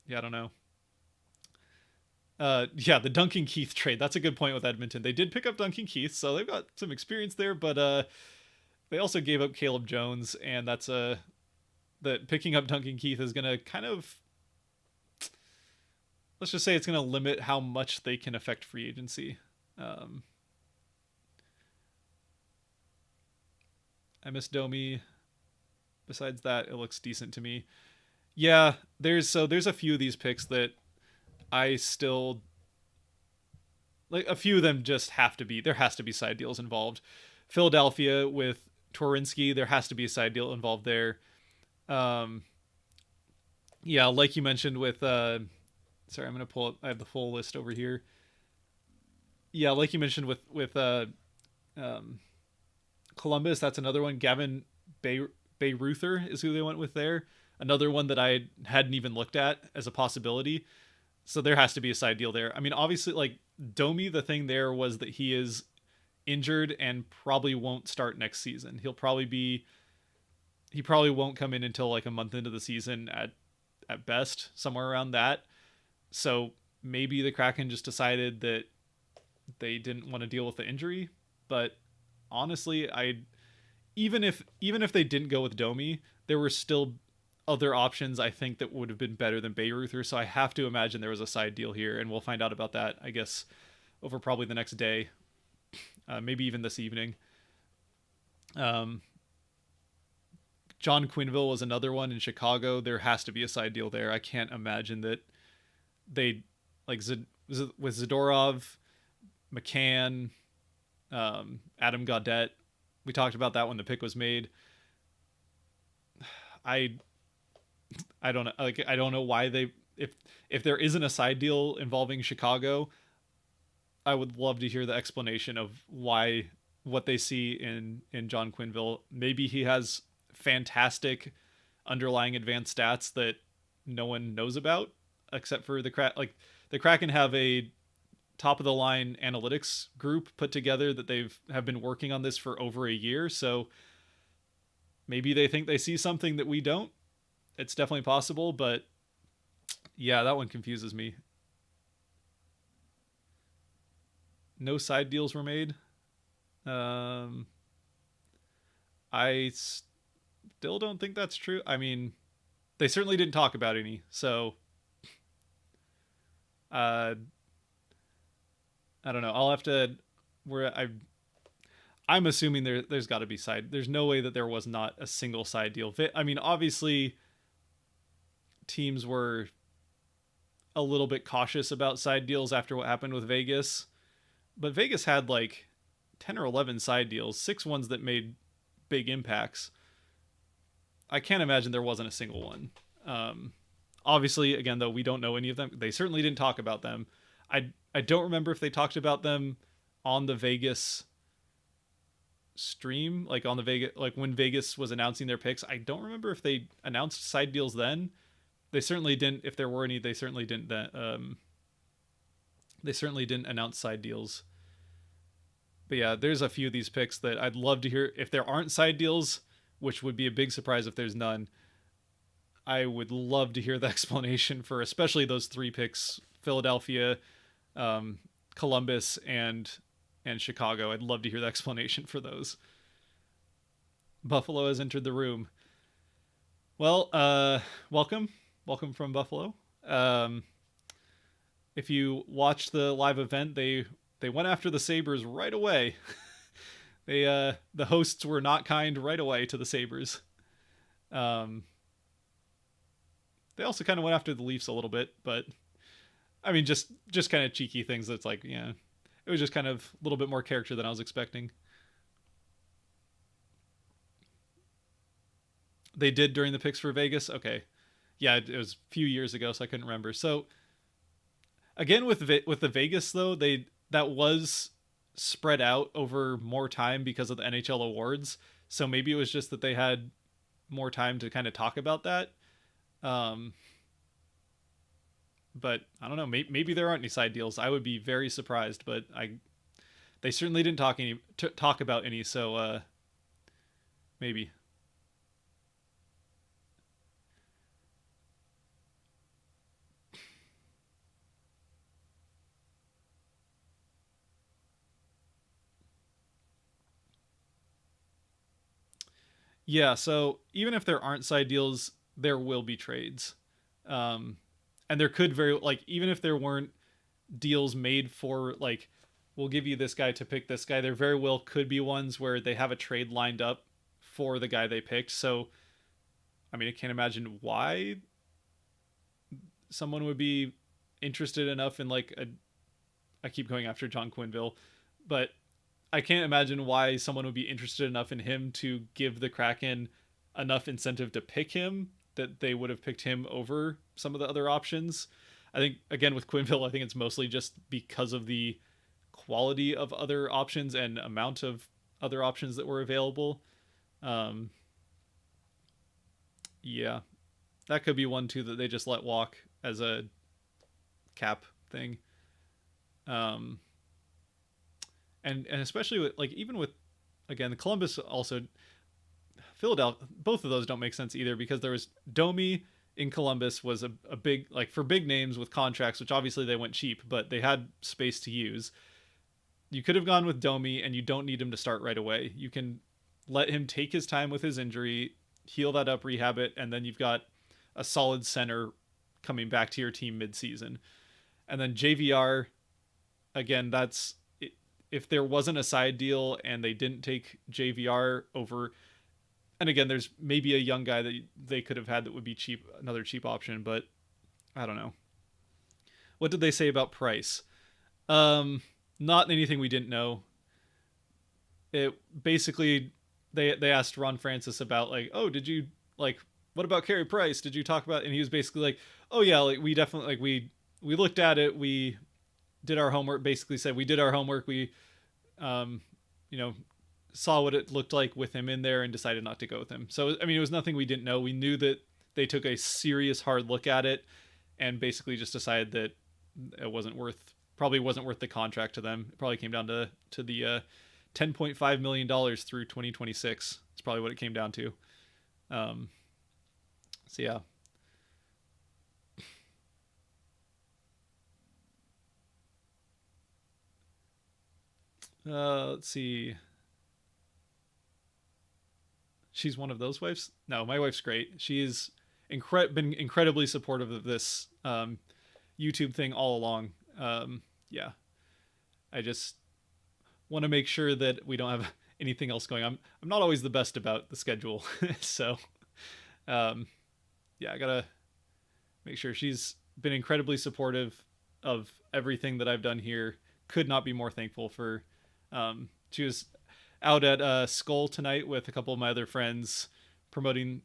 yeah, I don't know. Yeah, the Duncan Keith trade. That's a good point with Edmonton. They did pick up Duncan Keith, so they've got some experience there, but they also gave up Caleb Jones, and that's that picking up Duncan Keith is going to kind of, let's just say it's going to limit how much they can affect free agency. I miss Domi. Besides that, it looks decent to me. Yeah, there's a few of these picks that I still like a few of them just have to be, there has to be side deals involved. Philadelphia with Torinsky, there has to be a side deal involved there. Um, yeah, like you mentioned with sorry, I'm gonna pull up. I have the full list over here. Yeah, like you mentioned with um, Columbus, that's another one. Gavin Bay Bayruther is who they went with there. Another one that I hadn't even looked at as a possibility. So there has to be a side deal there. I mean, obviously, like Domi, the thing there was that he is injured and probably won't start next season. He probably won't come in until like a month into the season at best, somewhere around that. So maybe the Kraken just decided that they didn't want to deal with the injury. But honestly, I even if they didn't go with Domi, there were still other options I think that would have been better than Bayreuther. So I have to imagine there was a side deal here, and we'll find out about that, I guess, over probably the next day, maybe even this evening. Um, John Quinville was another one in Chicago. There has to be a side deal there. I can't imagine that they like with Zadorov, McCann, Adam Gaudette. We talked about that when the pick was made. I I don't know. Like I don't know why they if there isn't a side deal involving Chicago, I would love to hear the explanation of why what they see in John Quinville. Maybe he has fantastic underlying advanced stats that no one knows about except for like the Kraken have a top of the line analytics group put together that have been working on this for over a year, so maybe they think they see something that we don't. It's definitely possible, but yeah, that one confuses me. No side deals were made. Um, I still don't think that's true. I mean, they certainly didn't talk about any. So, uh, I don't know. I'll have to. Where I'm assuming there's got to be side. There's no way that there was not a single side deal. I mean, obviously, teams were a little bit cautious about side deals after what happened with Vegas, but Vegas had like 10 or 11 side deals, 6 ones that made big impacts. I can't imagine there wasn't a single one. Obviously, again, though, we don't know any of them. They certainly didn't talk about them. I don't remember if they talked about them on the Vegas stream, like on the Vegas, like when Vegas was announcing their picks. I don't remember if they announced side deals then. They certainly didn't. If there were any, they certainly didn't. They certainly didn't announce side deals. But yeah, there's a few of these picks that I'd love to hear. If there aren't side deals, which would be a big surprise if there's none, I would love to hear the explanation for especially those 3 picks: Philadelphia, Columbus, and Chicago. I'd love to hear the explanation for those. Buffalo has entered the room. Well, welcome from Buffalo. Um, if you watched the live event, they went after the Sabres right away. The hosts were not kind right away to the Sabres. Um, they also kind of went after the Leafs a little bit, but I mean, just kind of cheeky things. That's like, yeah, it was just kind of a little bit more character than I was expecting. They did during the picks for Vegas. Okay, yeah, it was a few years ago, so I couldn't remember. So again, with the Vegas though, that was spread out over more time because of the NHL awards. So maybe it was just that they had more time to kind of talk about that. Um, but I don't know. Maybe there aren't any side deals. I would be very surprised, but they certainly didn't talk about any. So maybe. Yeah, so even if there aren't side deals, there will be trades. Um, and there could very, like, even if there weren't deals made for, like, we'll give you this guy to pick this guy, there very well could be ones where they have a trade lined up for the guy they picked. So, I mean, I can't imagine why someone would be interested enough in, like, a I keep going after John Quinville, but I can't imagine why someone would be interested enough in him to give the Kraken enough incentive to pick him that they would have picked him over some of the other options. I think, again, with Quinville, I think it's mostly just because of the quality of other options and amount of other options that were available. Um, yeah, that could be one too that they just let walk as a cap thing. Um, and especially with, like, even with, again, the Columbus, also Philadelphia, both of those don't make sense either, because there was Domi in Columbus was a big, like, for big names with contracts, which obviously they went cheap, but they had space to use. You could have gone with Domi, and you don't need him to start right away. You can let him take his time with his injury, heal that up, rehab it, and then you've got a solid center coming back to your team mid-season. And then JVR, again, that's, if there wasn't a side deal and they didn't take JVR over, and again, there's maybe a young guy that they could have had that would be cheap, another cheap option, but I don't know. What did they say about price? Not anything we didn't know. It basically, they asked Ron Francis about, like, oh, did you, like, what about Carey Price? Did you talk about? And he was basically like, oh yeah, like, we definitely, like, we looked at it, we did our homework. Basically said we did our homework. We, you know, saw what it looked like with him in there and decided not to go with him. So, I mean, it was nothing we didn't know. We knew that they took a serious hard look at it and basically just decided that it probably wasn't worth the contract to them. It probably came down to the $10.5 million through 2026. It's probably what it came down to. So yeah. Let's see. She's one of those wives? No, my wife's great. She's been incredibly supportive of this YouTube thing all along. Yeah, I just want to make sure that we don't have anything else going on. I'm not always the best about the schedule, so yeah, I gotta make sure. She's been incredibly supportive of everything that I've done here. Could not be more thankful for. She was out at Skull tonight with a couple of my other friends promoting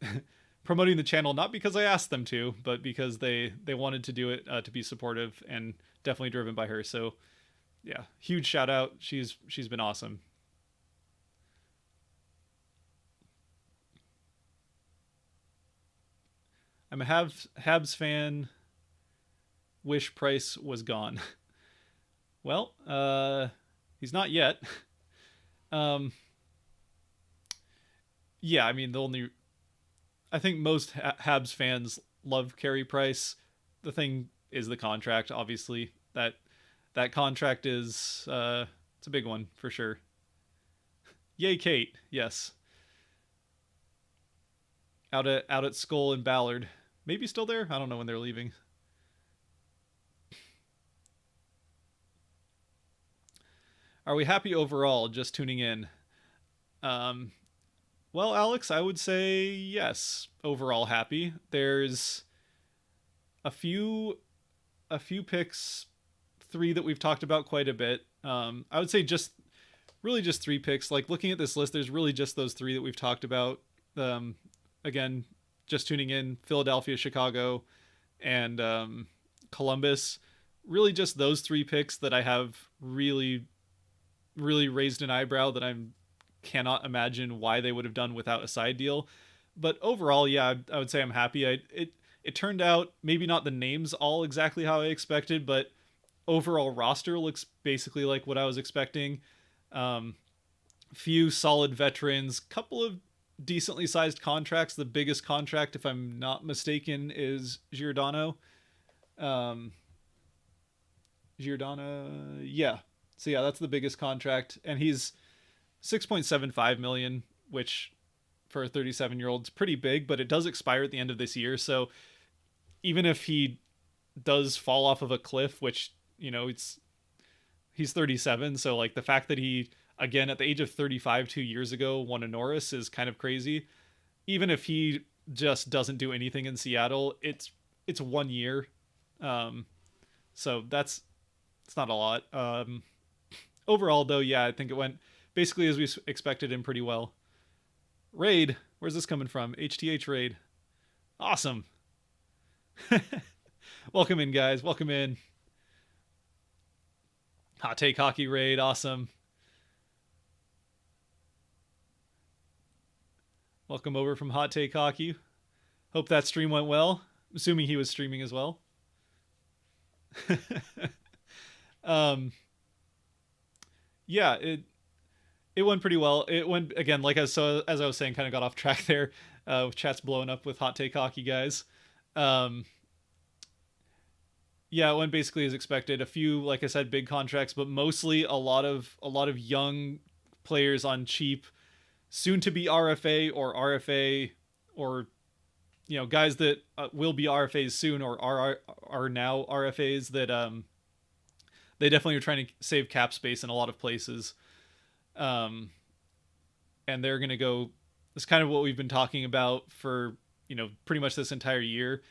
promoting the channel, not because I asked them to, but because they wanted to do it, to be supportive, and definitely driven by her. So yeah, huge shout out. She's been awesome. I'm a Habs fan. Wish Price was gone. Well, he's not yet. Yeah, I mean, I think most Habs fans love Carey Price. The thing is the contract, obviously. That contract is, it's a big one for sure. Yay, Kate. Yes. Out at Skull and Ballard. Maybe still there? I don't know when they're leaving. Are we happy overall just tuning in? Well, Alex, I would say yes, overall happy. There's a few picks, three that we've talked about quite a bit. I would say just three picks. Like, looking at this list, there's really just those three that we've talked about. Again, just tuning in, Philadelphia, Chicago, and Columbus. Really just those three picks that I have really raised an eyebrow that I cannot imagine why they would have done without a side deal. But overall, yeah, I would say I'm happy. It turned out, maybe not the names all exactly how I expected, but overall roster looks basically like what I was expecting. Few solid veterans, couple of decently sized contracts. The biggest contract, if I'm not mistaken, is Giordano. Yeah. So yeah, that's the biggest contract, and he's 6.75 million, which for a 37-year-old is pretty big, but it does expire at the end of this year. So even if he does fall off of a cliff, which, you know, he's 37, so like the fact that he, again, at the age of 35 2 years ago, won a Norris is kind of crazy. Even if he just doesn't do anything in Seattle, it's 1 year. So that's It's not a lot. Overall, though, yeah, I think it went basically as we expected and pretty well. Raid, where's this coming from? HTH Raid. Awesome. Welcome in, guys. Welcome in. Hot Take Hockey Raid. Awesome. Welcome over from Hot Take Hockey. Hope that stream went well. I'm assuming he was streaming as well. Yeah, it went pretty well. It went again, like as I was saying, kind of got off track there. With chat's blowing up with Hot Take Hockey guys. Yeah, it went basically as expected. A few, like I said, big contracts, but mostly a lot of young players on cheap, soon to be RFA or guys that will be RFAs soon or are now RFAs that they definitely are trying to save cap space in a lot of places. And they're going to go, it's kind of what we've been talking about for, pretty much this entire year.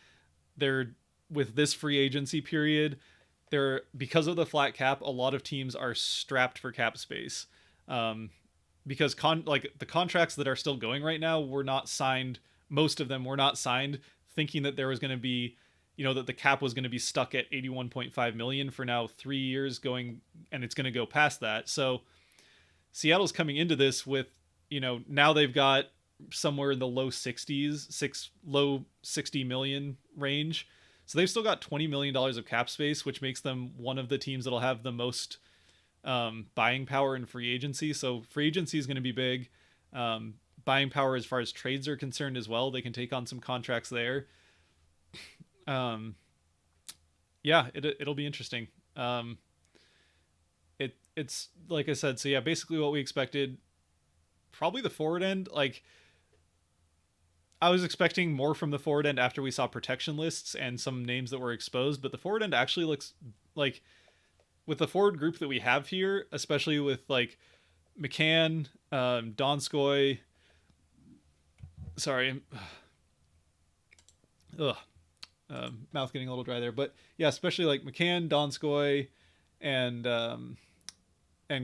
They're, with this free agency period, because of the flat cap, a lot of teams are strapped for cap space. Because the contracts that are still going right now were not signed. Most of them were not signed thinking that there was going to be, that the cap was going to be stuck at 81.5 million for now 3 years going, and it's going to go past that. So Seattle's coming into this with, now they've got somewhere in the low 60 million range. So they've still got $20 million of cap space, which makes them one of the teams that'll have the most buying power in free agency. So free agency is going to be big. Buying power as far as trades are concerned as well. They can take on some contracts there. Yeah, it'll be interesting. It's like I said, so yeah, basically what we expected. Probably the forward end, like I was expecting more from the forward end after we saw protection lists and some names that were exposed, but the forward end actually looks like, with the forward group that we have here, especially with like McCann, Donskoy. Sorry. Mouth getting a little dry there, but yeah, especially like McCann, Donskoy, and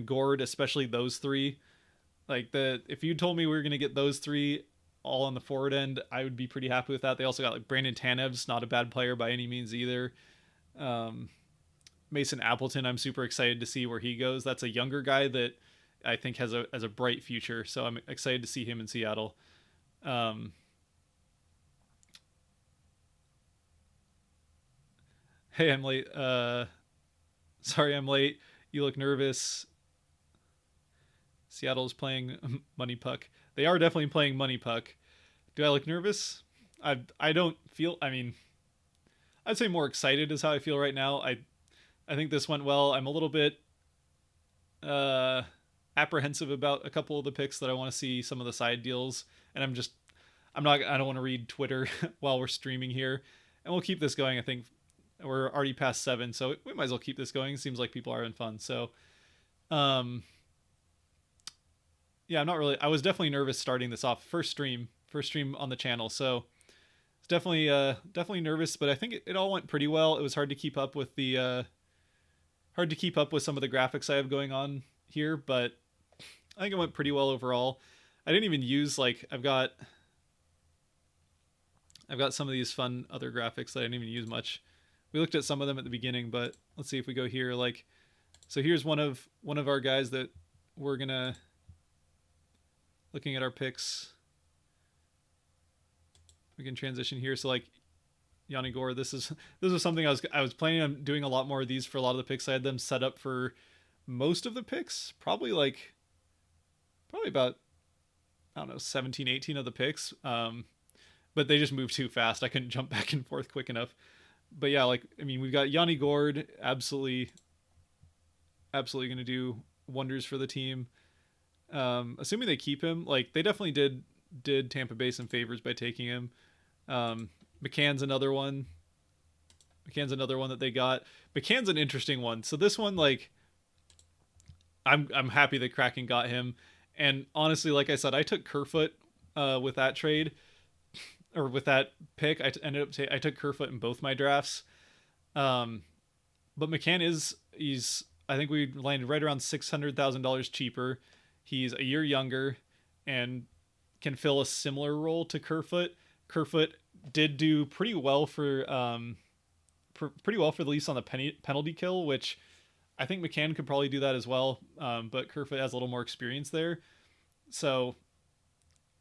Gord, especially those three. Like if you told me we were going to get those three all on the forward end, I would be pretty happy with that. They also got like Brandon Tanev's not a bad player by any means either. Mason Appleton, I'm super excited to see where he goes. That's a younger guy that I think has a bright future. So I'm excited to see him in Seattle. Hey, I'm late. Sorry, I'm late. You look nervous. Seattle's playing Money Puck. They are definitely playing Money Puck. Do I look nervous? I don't feel, I'd say more excited is how I feel right now. I think this went well. I'm a little bit apprehensive about a couple of the picks that I want to see some of the side deals. And I don't want to read Twitter while we're streaming here. And we'll keep this going. I think we're already past 7, so we might as well keep this going. It seems like people are having fun. So, yeah, I was definitely nervous starting this off. First stream on the channel. So it's definitely nervous, but I think it all went pretty well. It was hard to keep up with some of the graphics I have going on here, but I think it went pretty well overall. I didn't even use, I've got some of these fun other graphics that I didn't even use much. We looked at some of them at the beginning, but let's see if we go here. So here's one of our guys that we're gonna, looking at our picks. We can transition here. So Yanni Gore, this is something I was planning on doing a lot more of these for a lot of the picks. I had them set up for most of the picks, probably about, I don't know, 17, 18 of the picks. But they just moved too fast. I couldn't jump back and forth quick enough. But yeah, we've got Yanni Gord, absolutely going to do wonders for the team. Assuming they keep him, they definitely did Tampa Bay some favors by taking him. McCann's another one that they got. McCann's an interesting one. So this one, I'm happy that Kraken got him. And honestly, like I said, I took Kerfoot with that trade. Or with that pick, I took Kerfoot in both my drafts. but McCann he's I think we landed right around $600,000 cheaper. He's a year younger and can fill a similar role to Kerfoot. Kerfoot did do pretty well for the Leafs on the penalty kill, which I think McCann could probably do that as well. But Kerfoot has a little more experience there. So,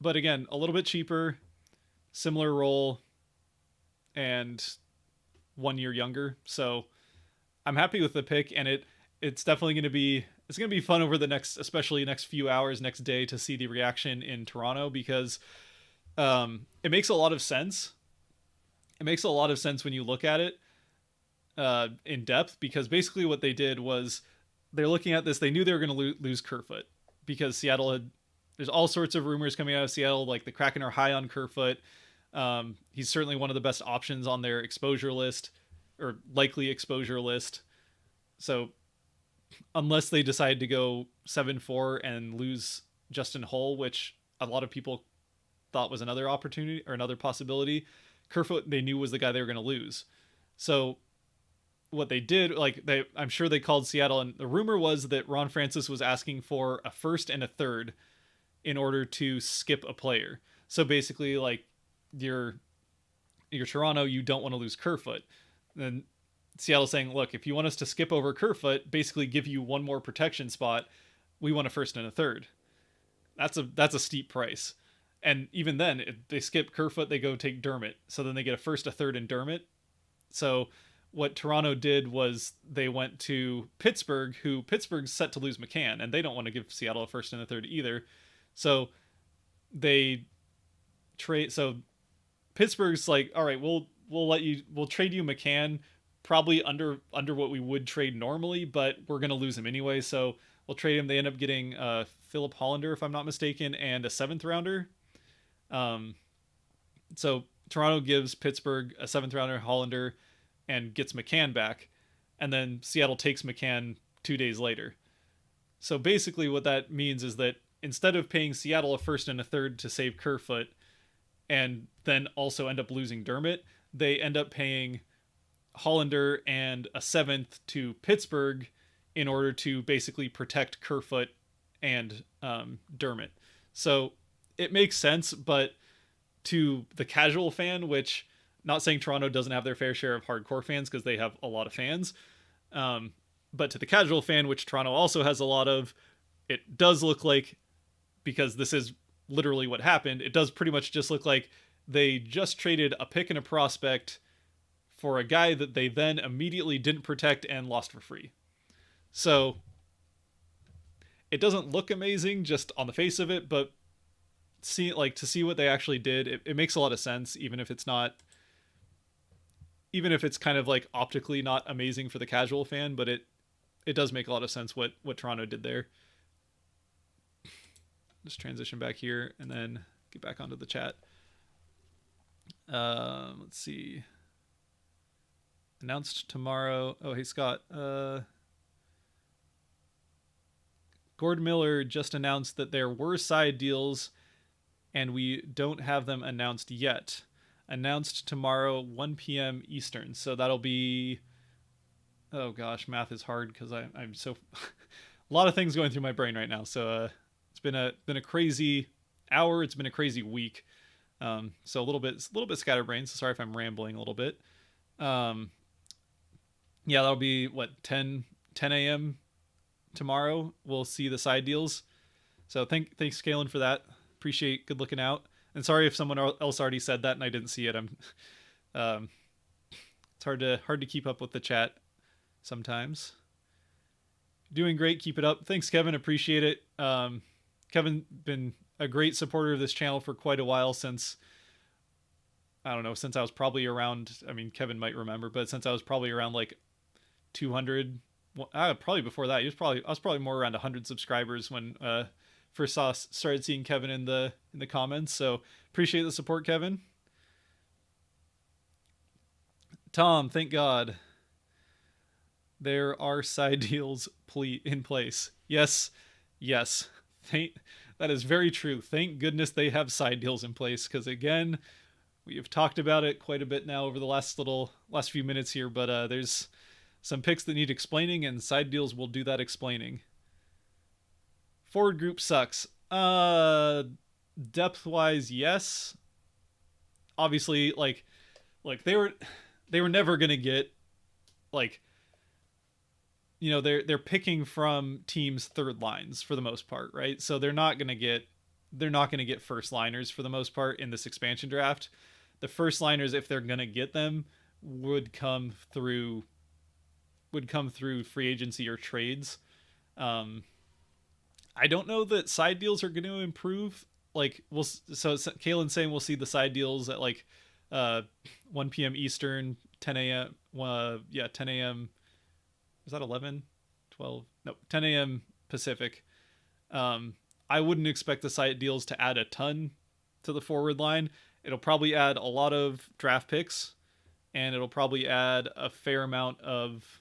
but again, a little bit cheaper, similar role, and 1 year younger. So I'm happy with the pick, and it's definitely going to be fun over the especially next few hours, next day, to see the reaction in Toronto, because it makes a lot of sense. It makes a lot of sense when you look at it in depth, because basically what they did was they're looking at this. They knew they were going to lose Kerfoot because there's all sorts of rumors coming out of Seattle. Like the Kraken are high on Kerfoot. He's certainly one of the best options on their exposure list, or likely exposure list. So unless they decide to go 7-4 and lose Justin Hull, which a lot of people thought was another opportunity or another possibility, Kerfoot they knew was the guy they were going to lose. So what they did, I'm sure they called Seattle, and the rumor was that Ron Francis was asking for a first and a third in order to skip a player. So basically, like, you're Toronto, you don't want to lose Kerfoot. Then Seattle's saying, look, if you want us to skip over Kerfoot, basically give you one more protection spot, we want a first and a third. That's a steep price. And even then, if they skip Kerfoot, they go take Dermott. So then they get a first, a third, and Dermott. So what Toronto did was they went to Pittsburgh, who Pittsburgh's set to lose McCann, and they don't want to give Seattle a first and a third either. So they trade. So Pittsburgh's like, all right, we'll trade you McCann, probably under what we would trade normally, but we're gonna lose him anyway. So we'll trade him. They end up getting Philip Hollander, if I'm not mistaken, and a 7th rounder. So Toronto gives Pittsburgh a 7th rounder, Hollander, and gets McCann back, and then Seattle takes McCann 2 days later. So basically what that means is that instead of paying Seattle a first and a third to save Kerfoot and then also end up losing Dermott, they end up paying Hollander and a 7th to Pittsburgh in order to basically protect Kerfoot and Dermott. So it makes sense, but to the casual fan, which, not saying Toronto doesn't have their fair share of hardcore fans, because they have a lot of fans, but to the casual fan, which Toronto also has a lot of, it does look like, because this is literally what happened, it does pretty much just look like they just traded a pick and a prospect for a guy that they then immediately didn't protect and lost for free. So it doesn't look amazing just on the face of it, but to see what they actually did, it makes a lot of sense, even if it's kind of like optically not amazing for the casual fan, but it does make a lot of sense what Toronto did there. Just transition back here and then get back onto the chat. Let's see. Announced tomorrow. Oh, hey, Scott. Gord Miller just announced that there were side deals, and we don't have them announced yet. Announced tomorrow, 1 p.m. Eastern. So that'll be... Oh, gosh, math is hard because I'm so... a lot of things going through my brain right now. So it's been a crazy hour. It's been a crazy week. So a little bit scatterbrained. So sorry if I'm rambling a little bit. Yeah, that'll be 10 a.m. tomorrow. We'll see the side deals. So thanks, Kalen, for that. Appreciate good looking out. And sorry if someone else already said that and I didn't see it. It's hard to keep up with the chat sometimes. Doing great. Keep it up. Thanks, Kevin. Appreciate it. Kevin been a great supporter of this channel for quite a while, since I was probably around, I mean, Kevin might remember, but since I was probably around like 200, probably before that, I was probably more around 100 subscribers when first started seeing Kevin in the comments. So appreciate the support, Kevin. Tom, thank God there are side deals in place. Yes. That is very true. Thank goodness they have side deals in place, because again, we have talked about it quite a bit now over the last few minutes here, but there's some picks that need explaining, and side deals will do that explaining. Forward group sucks. Depth wise, yes. Obviously, like they were never gonna get like they're picking from teams' third lines for the most part, right? So they're not gonna get first liners for the most part in this expansion draft. The first liners, if they're gonna get them, would come through free agency or trades. I don't know that side deals are going to improve. Like Kalen's saying we'll see the side deals at like 1 p.m. Eastern, 10 a.m. 10 a.m. Is that 11? 12? No, 10 a.m. Pacific. I wouldn't expect the side deals to add a ton to the forward line. It'll probably add a lot of draft picks, and it'll probably add a fair amount of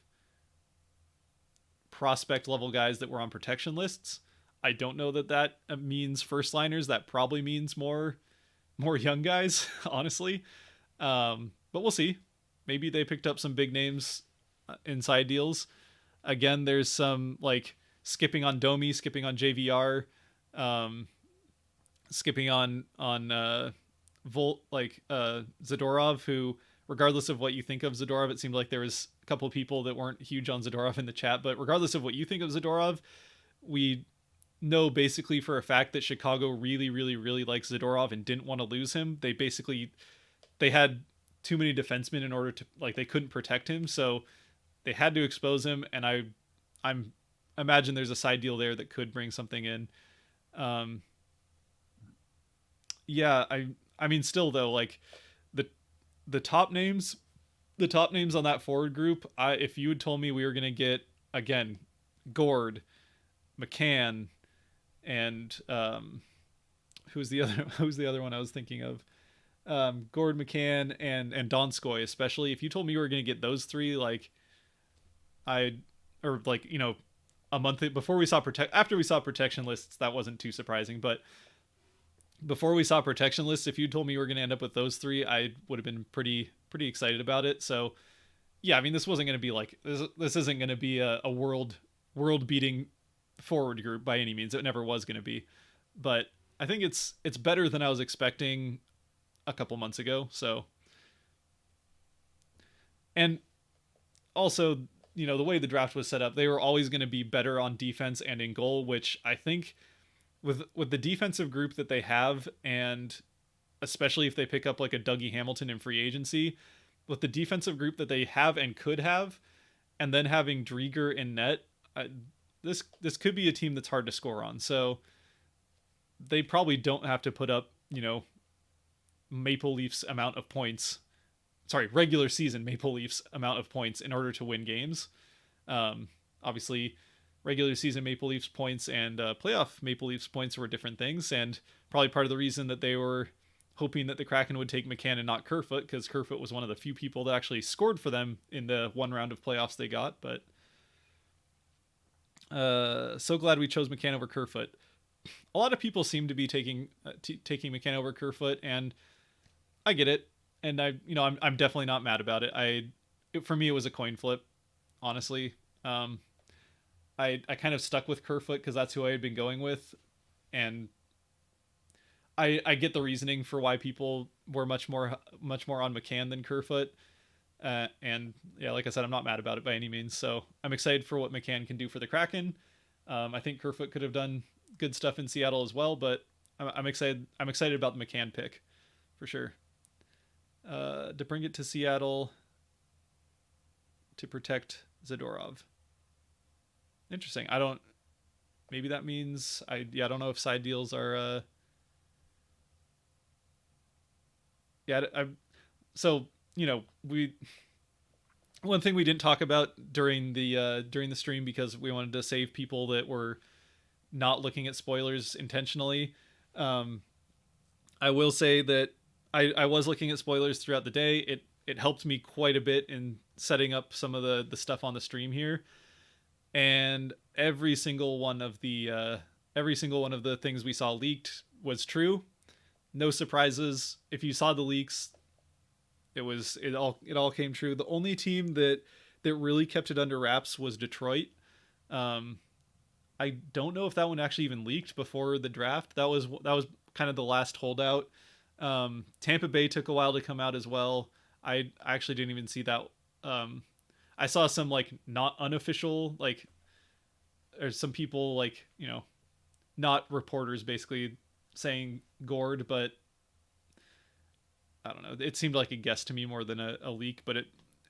prospect level guys that were on protection lists. I don't know that means first liners. That probably means more young guys, honestly. But we'll see. Maybe they picked up some big names inside deals. Again, there's some like skipping on Domi, skipping on JVR, skipping on Zadorov, who, regardless of what you think of Zadorov, it seemed like there was a couple of people that weren't huge on Zadorov in the chat, but regardless of what you think of Zadorov, we know basically for a fact that Chicago really, really, really likes Zadorov and didn't want to lose him. They had too many defensemen in order to, like, they couldn't protect him, so they had to expose him, and I'm imagine there's a side deal there that could bring something in. I mean, still though, like the top names on that forward group, if you had told me we were going to get, again, Gord, McCann, and who's the other one I was thinking of? Gord, McCann, and Donskoy, especially. If you told me you were going to get those three, like, a month before we saw after we saw protection lists, that wasn't too surprising, but before we saw protection lists, if you told me you were going to end up with those three, I would have been pretty excited about it. So yeah, I mean, this wasn't going to be like this isn't going to be a world beating forward group by any means. It never was going to be, but I think it's better than I was expecting a couple months ago. So, and also, the way the draft was set up, they were always going to be better on defense and in goal, which I think with the defensive group that they have, and especially if they pick up like a Dougie Hamilton in free agency, with the defensive group that they have and could have, and then having Drieger in net, this could be a team that's hard to score on. So they probably don't have to put up, Maple Leafs amount of points. Sorry, regular season Maple Leafs amount of points in order to win games. Obviously, regular season Maple Leafs points and playoff Maple Leafs points were different things, and probably part of the reason that they were hoping that the Kraken would take McCann and not Kerfoot, because Kerfoot was one of the few people that actually scored for them in the one round of playoffs they got. But so glad we chose McCann over Kerfoot. A lot of people seem to be taking McCann over Kerfoot, and I get it. And I'm definitely not mad about it. For me, it was a coin flip, honestly. I kind of stuck with Kerfoot because that's who I had been going with, and I get the reasoning for why people were much more on McCann than Kerfoot. And yeah, like I said, I'm not mad about it by any means. So I'm excited for what McCann can do for the Kraken. I think Kerfoot could have done good stuff in Seattle as well, but I'm excited. I'm excited about the McCann pick for sure. To bring it to Seattle to protect Zadorov. Interesting. Maybe that means I don't know if side deals are so one thing we didn't talk about during the stream, because we wanted to save people that were not looking at spoilers intentionally. I will say that I was looking at spoilers throughout the day. It helped me quite a bit in setting up some of the stuff on the stream here, and every single one of the things we saw leaked was true. No surprises. If you saw the leaks, it all came true. The only team that that really kept it under wraps was Detroit. Um, I don't know if that one actually even leaked before the draft. That was kind of the last holdout. Tampa Bay took a while to come out as well. I actually didn't even see that. I saw some like not unofficial like, or some people like, not reporters basically saying Gord, but I don't know. It seemed like a guess to me more than a leak, but it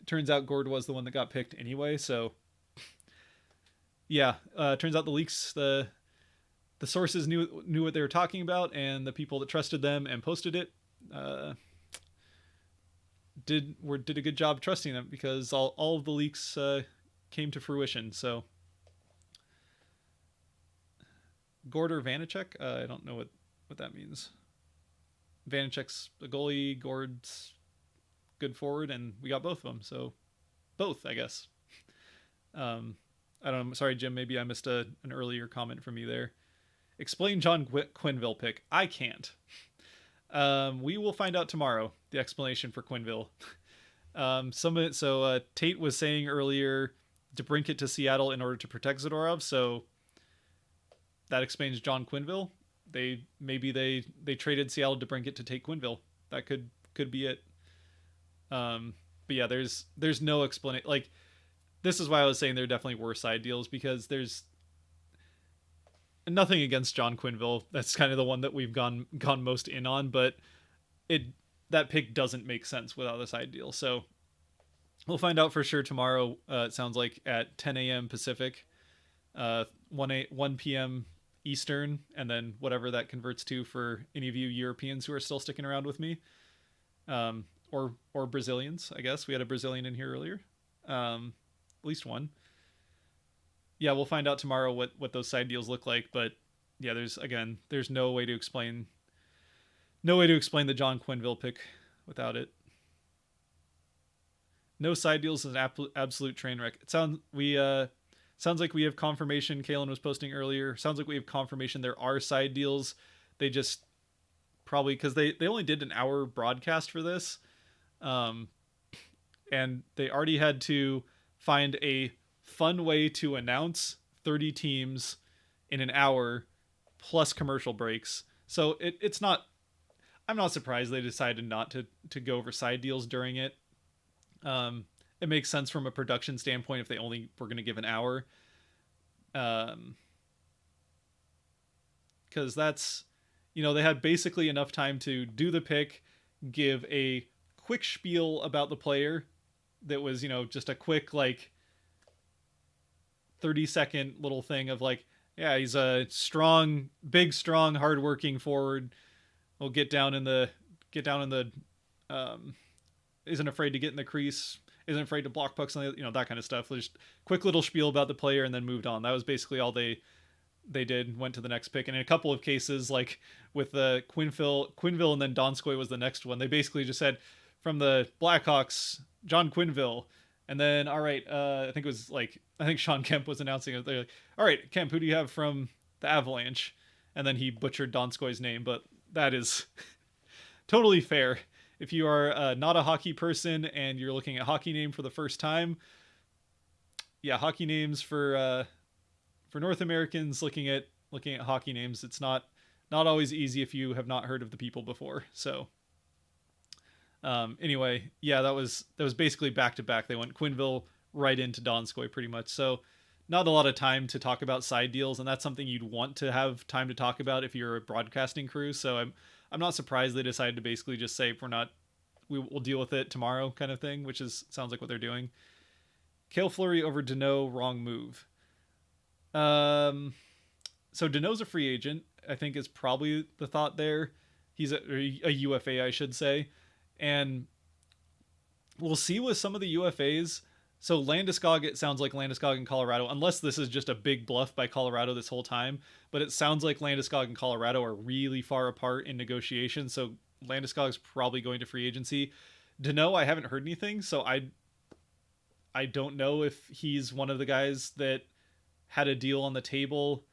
turns out Gord was the one that got picked anyway. So yeah, turns out the leaks, the sources knew what they were talking about, and the people that trusted them and posted it did a good job trusting them, because all of the leaks came to fruition. So Gord or Vanacek, I don't know what that means. Vanacek's a goalie, Gord's good forward, and we got both of them. So both, I guess. I don't know. Sorry, Jim. Maybe I missed an earlier comment from you there. Explain John Quenneville pick. I can't. We will find out tomorrow the explanation for Quenneville. Tate was saying earlier to bring it to Seattle in order to protect Zadorov. So that explains John Quenneville. They traded Seattle to bring it to take Quenneville. That could be it. But yeah, there's no explanation. Like, this is why I was saying there definitely were side deals, because there's nothing against John Quenneville. That's kind of the one that we've gone most in on, but that pick doesn't make sense without a side deal. So we'll find out for sure tomorrow. It sounds like at 10 a.m. Pacific, 1 p.m. Eastern, and then whatever that converts to for any of you Europeans who are still sticking around with me, or Brazilians. I guess we had a Brazilian in here earlier, at least one. Yeah, we'll find out tomorrow what those side deals look like. But yeah, there's no way to explain the John Quenneville pick without it. No side deals is an absolute train wreck. Sounds like we have confirmation. Kalen was posting earlier. Sounds like we have confirmation there are side deals. They just probably, because they only did an hour broadcast for this, and they already had to find a fun way to announce 30 teams in an hour plus commercial breaks. So it's not, I'm not surprised they decided not to go over side deals during it. It makes sense from a production standpoint if they only were going to give an hour. Because that's, they had basically enough time to do the pick, give a quick spiel about the player that was, just a quick, like, 30-second little thing of like, yeah, he's a big, strong, hardworking forward. Will get down in the, isn't afraid to get in the crease, isn't afraid to block pucks, and that kind of stuff. Just quick little spiel about the player and then moved on. That was basically all they did. Went to the next pick, and in a couple of cases, like with the Quenneville, and then Donskoy was the next one. They basically just said, from the Blackhawks, John Quenneville. And then, all right, I think Sean Kemp was announcing it. They're like, all right, Kemp, who do you have from the Avalanche? And then he butchered Donskoy's name, but that is totally fair. If you are not a hockey person and you're looking at hockey name for the first time, yeah, hockey names for North Americans looking at hockey names, it's not always easy if you have not heard of the people before. So anyway, yeah, that was basically back to back. They went Quenneville right into Donskoy pretty much. So not a lot of time to talk about side deals, and that's something you'd want to have time to talk about if you're a broadcasting crew. So I'm not surprised they decided to basically just say, we'll deal with it tomorrow kind of thing, which sounds like what they're doing. Cale Fleury over Danault, wrong move. So Danault's a free agent, I think is probably the thought there. He's a UFA, I should say. And we'll see with some of the UFAs. So Landeskog, it sounds like Landeskog in Colorado, unless this is just a big bluff by Colorado this whole time. But it sounds like Landeskog and Colorado are really far apart in negotiations. So Landeskog's probably going to free agency. Danault, I haven't heard anything. So I don't know if he's one of the guys that had a deal on the table,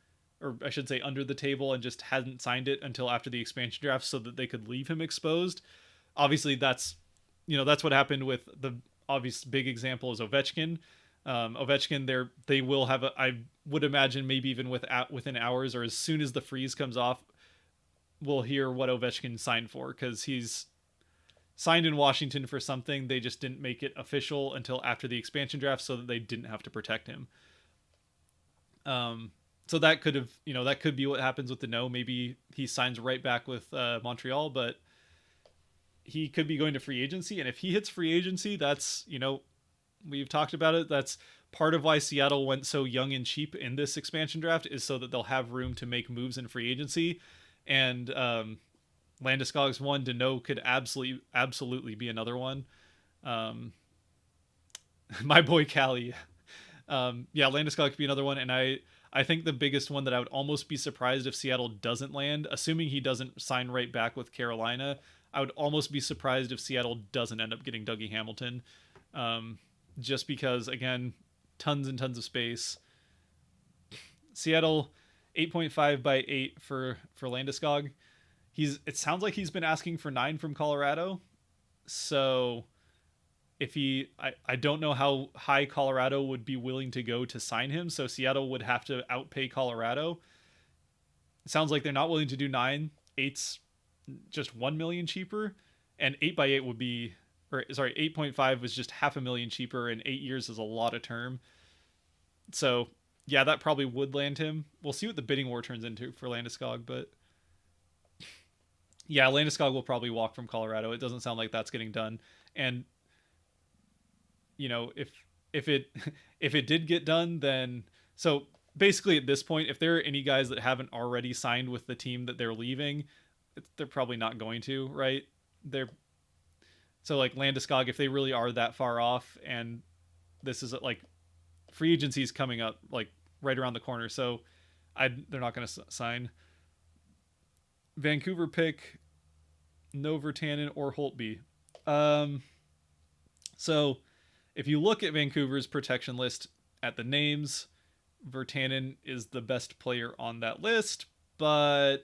or I should say under the table, and just hadn't signed it until after the expansion draft so that they could leave him exposed. Obviously that's what happened with obvious big example is Ovechkin. Ovechkin, they will have I would imagine maybe even within hours or as soon as the freeze comes off, we'll hear what Ovechkin signed for, because he's signed in Washington for something. They just didn't make it official until after the expansion draft so that they didn't have to protect him. So that could have, that could be what happens with Danault. Maybe he signs right back with Montreal, but he could be going to free agency. And if he hits free agency, that's, we've talked about it. That's part of why Seattle went so young and cheap in this expansion draft, is so that they'll have room to make moves in free agency. And Landeskog's one, Danault could absolutely be another one. My boy Callie. Landeskog could be another one. And I think the biggest one that I would almost be surprised if Seattle doesn't land, assuming he doesn't sign right back with Carolina, I would almost be surprised if Seattle doesn't end up getting Dougie Hamilton. Just because, again, tons and tons of space. Seattle, 8.5 by 8 for Landeskog. It sounds like he's been asking for 9 from Colorado. So if I don't know how high Colorado would be willing to go to sign him. So Seattle would have to outpay Colorado. It sounds like they're not willing to do 9. 8's just 1 million cheaper, and 8 by 8 would be, 8.5 was just $500,000 cheaper, and 8 years is a lot of term. So yeah, that probably would land him. We'll see what the bidding war turns into for Landeskog, but yeah, Landeskog will probably walk from Colorado. It doesn't sound like that's getting done. And if it did get done, then so basically at this point, if there are any guys that haven't already signed with the team that they're leaving, they're probably not going to, right? So like Landeskog, if they really are that far off, and this is like free agency's coming up like right around the corner, so they're not going to sign. Vancouver pick, no Virtanen or Holtby. So if you look at Vancouver's protection list at the names, Virtanen is the best player on that list, but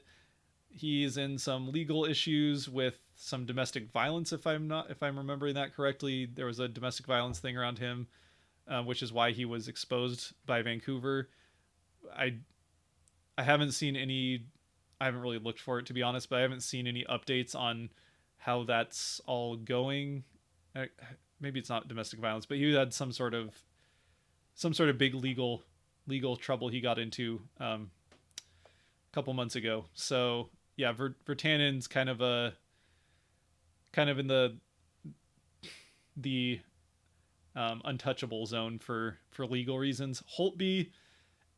he's in some legal issues with some domestic violence. If I'm remembering that correctly, there was a domestic violence thing around him, which is why he was exposed by Vancouver. I haven't seen any. I haven't really looked for it, to be honest, but I haven't seen any updates on how that's all going. Maybe it's not domestic violence, but he had some sort of big legal trouble he got into a couple months ago. So yeah, Virtanen's kind of in the untouchable zone for legal reasons. Holtby,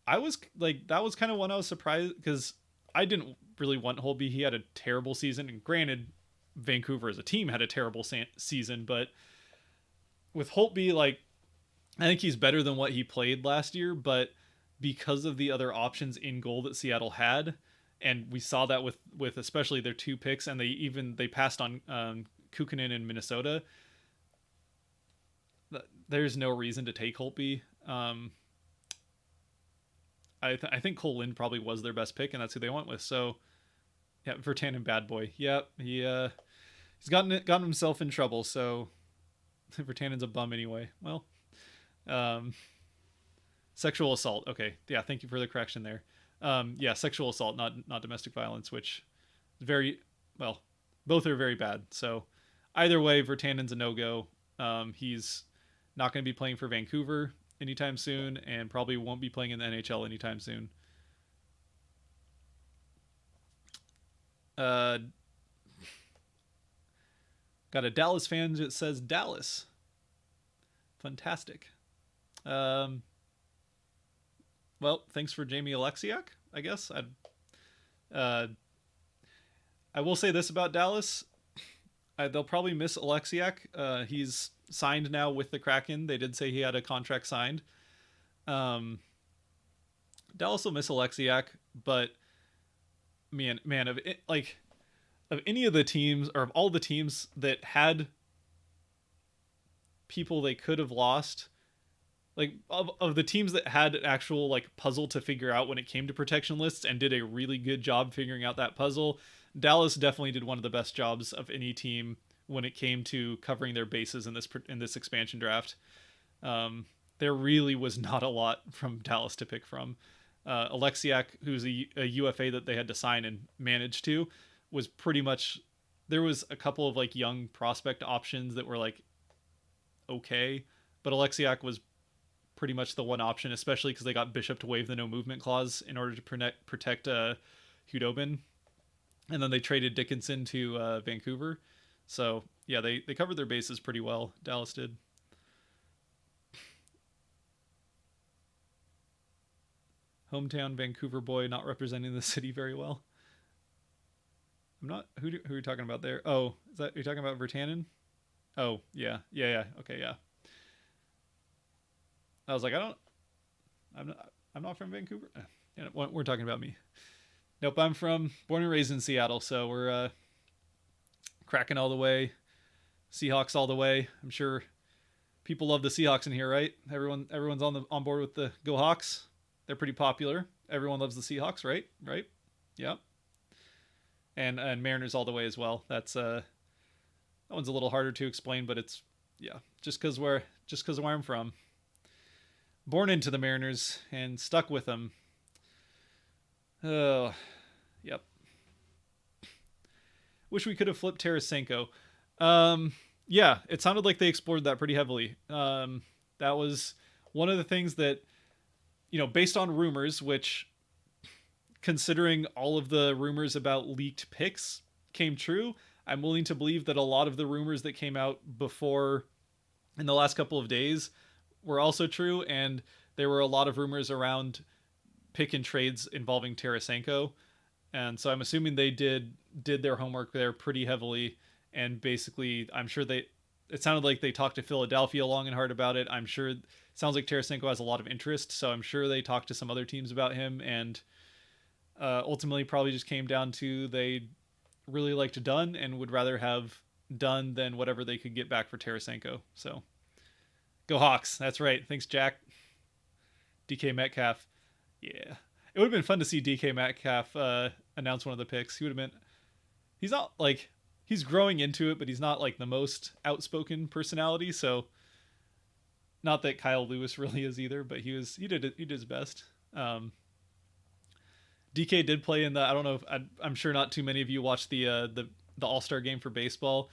I was like, that was kind of one I was surprised, because I didn't really want Holtby. He had a terrible season, and granted, Vancouver as a team had a terrible season, but with Holtby, like, I think he's better than what he played last year, but because of the other options in goal that Seattle had, and we saw that with especially their 2 picks, and they passed on Kukunen in Minnesota, there's no reason to take Holtby. I think Cole Lind probably was their best pick, and that's who they went with. So yeah, Virtanen, bad boy. Yep, he's gotten himself in trouble. So Virtanen's a bum anyway. Well, sexual assault. Okay, yeah, thank you for the correction there. Yeah, sexual assault, not domestic violence, which is very well. Both are very bad. So either way, Virtanen's a no-go. He's not going to be playing for Vancouver anytime soon, and probably won't be playing in the NHL anytime soon. Got a Dallas fan that says Dallas. Fantastic. Well, thanks for Jamie Alexiak, I guess. I will say this about Dallas. They'll probably miss Alexiak. He's signed now with the Kraken. They did say he had a contract signed. Dallas will miss Alexiak, but man, of any of the teams, or of all the teams that had people they could have lost, like of the teams that had an actual like puzzle to figure out when it came to protection lists and did a really good job figuring out that puzzle, Dallas definitely did one of the best jobs of any team when it came to covering their bases in this expansion draft. There really was not a lot from Dallas to pick from. Alexiak, who's a UFA that they had to sign and manage to, was pretty much, there was a couple of like young prospect options that were like okay, but Alexiak was pretty much the one option, especially because they got Bishop to waive the no movement clause in order to protect Hudobin, and then they traded Dickinson to Vancouver. So yeah, they covered their bases pretty well. Dallas did. Hometown Vancouver boy not representing the city very well. I'm not. Who are you talking about there? Oh, is that you're talking about Virtanen? Oh yeah. Okay, yeah. I was like, I'm not from Vancouver. Yeah, we're talking about me. Nope, I'm born and raised in Seattle, so we're Kraken all the way, Seahawks all the way. I'm sure people love the Seahawks in here, right? Everyone's on board with the Go Hawks. They're pretty popular. Everyone loves the Seahawks, right? Right? Yeah. And Mariners all the way as well. That one's a little harder to explain, but it's just because where I'm from. Born into the Mariners and stuck with them. Oh, yep. Wish we could have flipped Tarasenko. Yeah, it sounded like they explored that pretty heavily. That was one of the things that, based on rumors, which, considering all of the rumors about leaked picks came true, I'm willing to believe that a lot of the rumors that came out before in the last couple of days were also true, and there were a lot of rumors around pick and trades involving Tarasenko, and so I'm assuming they did their homework there pretty heavily, and basically I'm sure it sounded like they talked to Philadelphia long and hard about it. I'm sure it sounds like Tarasenko has a lot of interest, so I'm sure they talked to some other teams about him, and ultimately probably just came down to they really liked Dunn and would rather have Dunn than whatever they could get back for Tarasenko. So go Hawks. That's right. Thanks, Jack. DK Metcalf. Yeah. It would have been fun to see DK Metcalf announce one of the picks. He's not like, he's growing into it, but he's not like the most outspoken personality. So not that Kyle Lewis really is either, but he did his best. DK did play in the, I don't know if I'm sure not too many of you watched the All-Star game for baseball,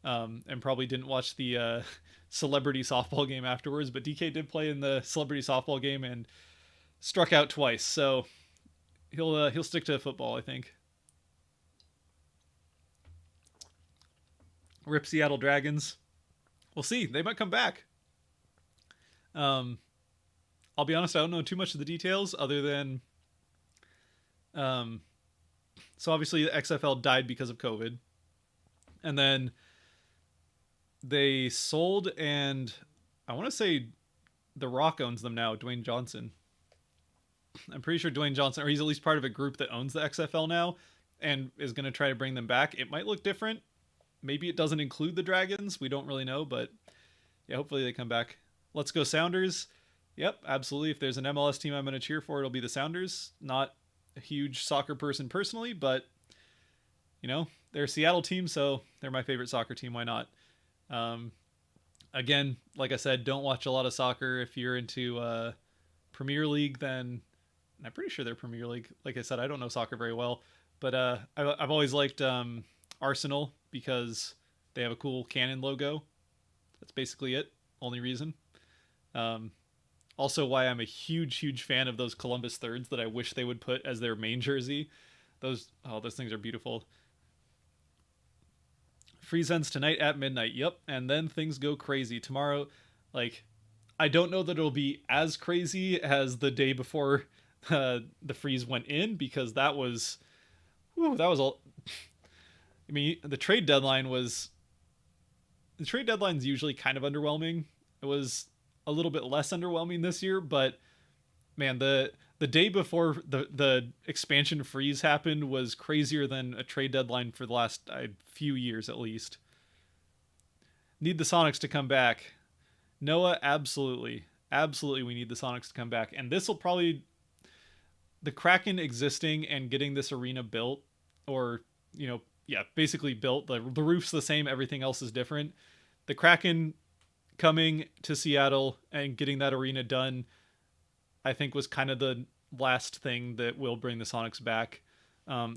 and probably didn't watch the celebrity softball game afterwards, but DK did play in the celebrity softball game and struck out twice, so he'll stick to football, I think. Rip Seattle Dragons. We'll see. They might come back. I'll be honest, I don't know too much of the details other than so obviously the XFL died because of COVID, and then they sold, and I want to say The Rock owns them now, Dwayne Johnson. I'm pretty sure Dwayne Johnson, or he's at least part of a group that owns the XFL now and is going to try to bring them back. It might look different. Maybe it doesn't include the Dragons. We don't really know, but yeah, hopefully they come back. Let's go Sounders. Yep, absolutely. If there's an MLS team I'm going to cheer for, it'll be the Sounders. Not a huge soccer person personally, but they're a Seattle team, so they're my favorite soccer team. Why not? Again, like I said, don't watch a lot of soccer. If you're into Premier League, then I'm pretty sure they're Premier League. Like I said, I don't know soccer very well, but I've always liked Arsenal because they have a cool cannon logo. That's basically it. Only reason. Also why I'm a huge fan of those Columbus thirds that I wish they would put as their main jersey. Those things are beautiful. Freeze ends tonight at midnight. Yep. And then things go crazy tomorrow. Like, I don't know that it'll be as crazy as the day before the freeze went in, because that was all. I mean, the trade deadline's usually kind of underwhelming. It was a little bit less underwhelming this year, but man, the day before the expansion freeze happened was crazier than a trade deadline for the last few years at least. Need the Sonics to come back. Noah, absolutely we need the Sonics to come back, and this will probably, the Kraken existing and getting this arena built, or yeah, basically built. The roof's the same, everything else is different. The Kraken coming to Seattle and getting that arena done, I think, was kind of the last thing that will bring the Sonics back.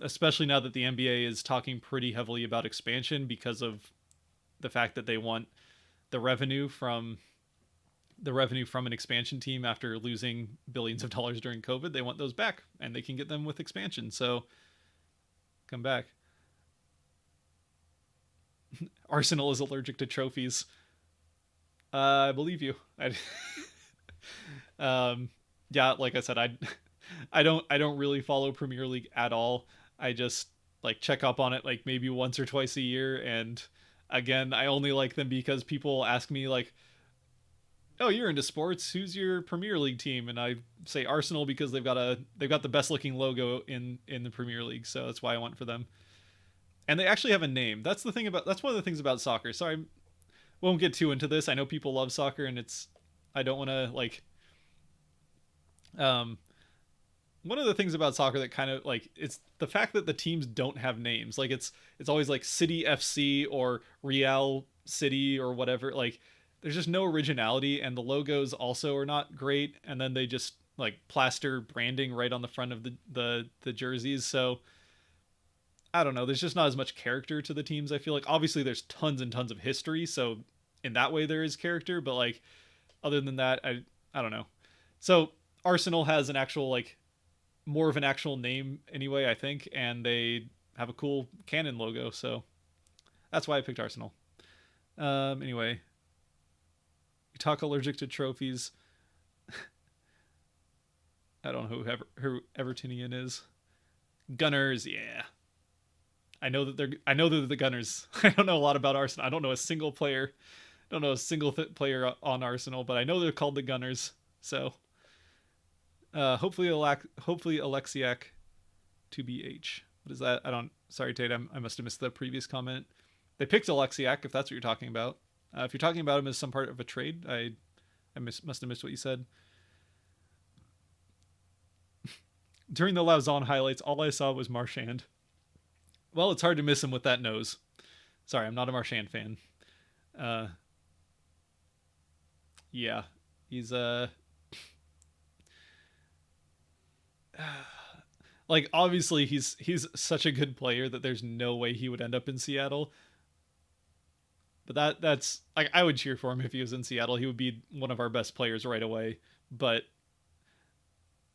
Especially now that the NBA is talking pretty heavily about expansion because of the fact that they want the revenue from an expansion team after losing billions of dollars during COVID. They want those back, and they can get them with expansion. So come back. Arsenal is allergic to trophies. I believe you. Yeah, like I said, I don't really follow Premier League at all. I just like check up on it like maybe once or twice a year, and again, I only like them because people ask me like, "Oh, you're into sports. Who's your Premier League team?" And I say Arsenal because they've got the best looking logo in the Premier League, so that's why I went for them. And they actually have a name. That's one of the things about soccer. Sorry, I won't get too into this. I know people love soccer, and I don't want to like um one of the things about soccer that kind of like it's the fact that the teams don't have names. Like it's always like City FC or Real City or whatever. Like there's just no originality, and the logos also are not great. And then they just like plaster branding right on the front of the jerseys. So I don't know. There's just not as much character to the teams. I feel like obviously there's tons and tons of history, so in that way there is character. But like other than that, I don't know. So Arsenal has an actual like more of an actual name anyway, I think, and they have a cool cannon logo, so that's why I picked Arsenal. Anyway, you talk allergic to trophies. I don't know who Evertonian is. Gunners, yeah. I know they're the Gunners. I don't know a lot about Arsenal. I don't know a single player. Don't know a single player on Arsenal, but I know they're called the Gunners. So hopefully Alexiak to BH. What is that? I don't. Sorry, Tate. I must have missed the previous comment. They picked Alexiak, if that's what you're talking about. If you're talking about him as some part of a trade, must have missed what you said. During the Lauzon highlights, all I saw was Marchand. Well, it's hard to miss him with that nose. Sorry, I'm not a Marchand fan. Yeah, he's like obviously he's such a good player that there's no way he would end up in Seattle. But that's like I would cheer for him if he was in Seattle. He would be one of our best players right away. But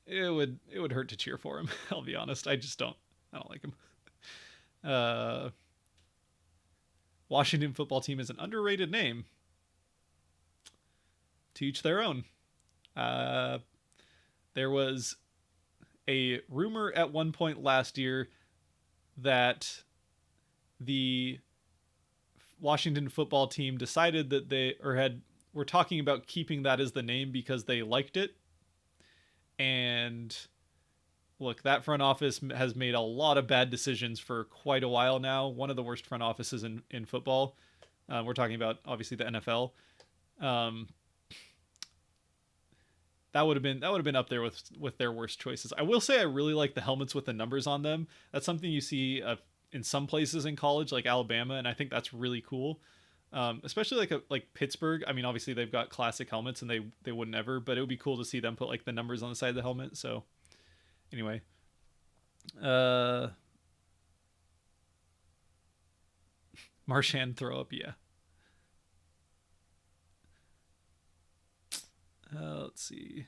it would hurt to cheer for him. I'll be honest. I don't like him. Uh, Washington football team is an underrated name. To each their own. There was a rumor at one point last year that the Washington football team decided that were talking about keeping that as the name because they liked it. And look, that front office has made a lot of bad decisions for quite a while now. One of the worst front offices in football. We're talking about obviously the NFL. That would have been up there with their worst choices. I will say I really like the helmets with the numbers on them. That's something you see in some places in college, like Alabama, and I think that's really cool. Especially like Pittsburgh. I mean, obviously they've got classic helmets, and they wouldn't ever, but it would be cool to see them put like the numbers on the side of the helmet. So anyway, Marchand throw up, yeah. Let's see.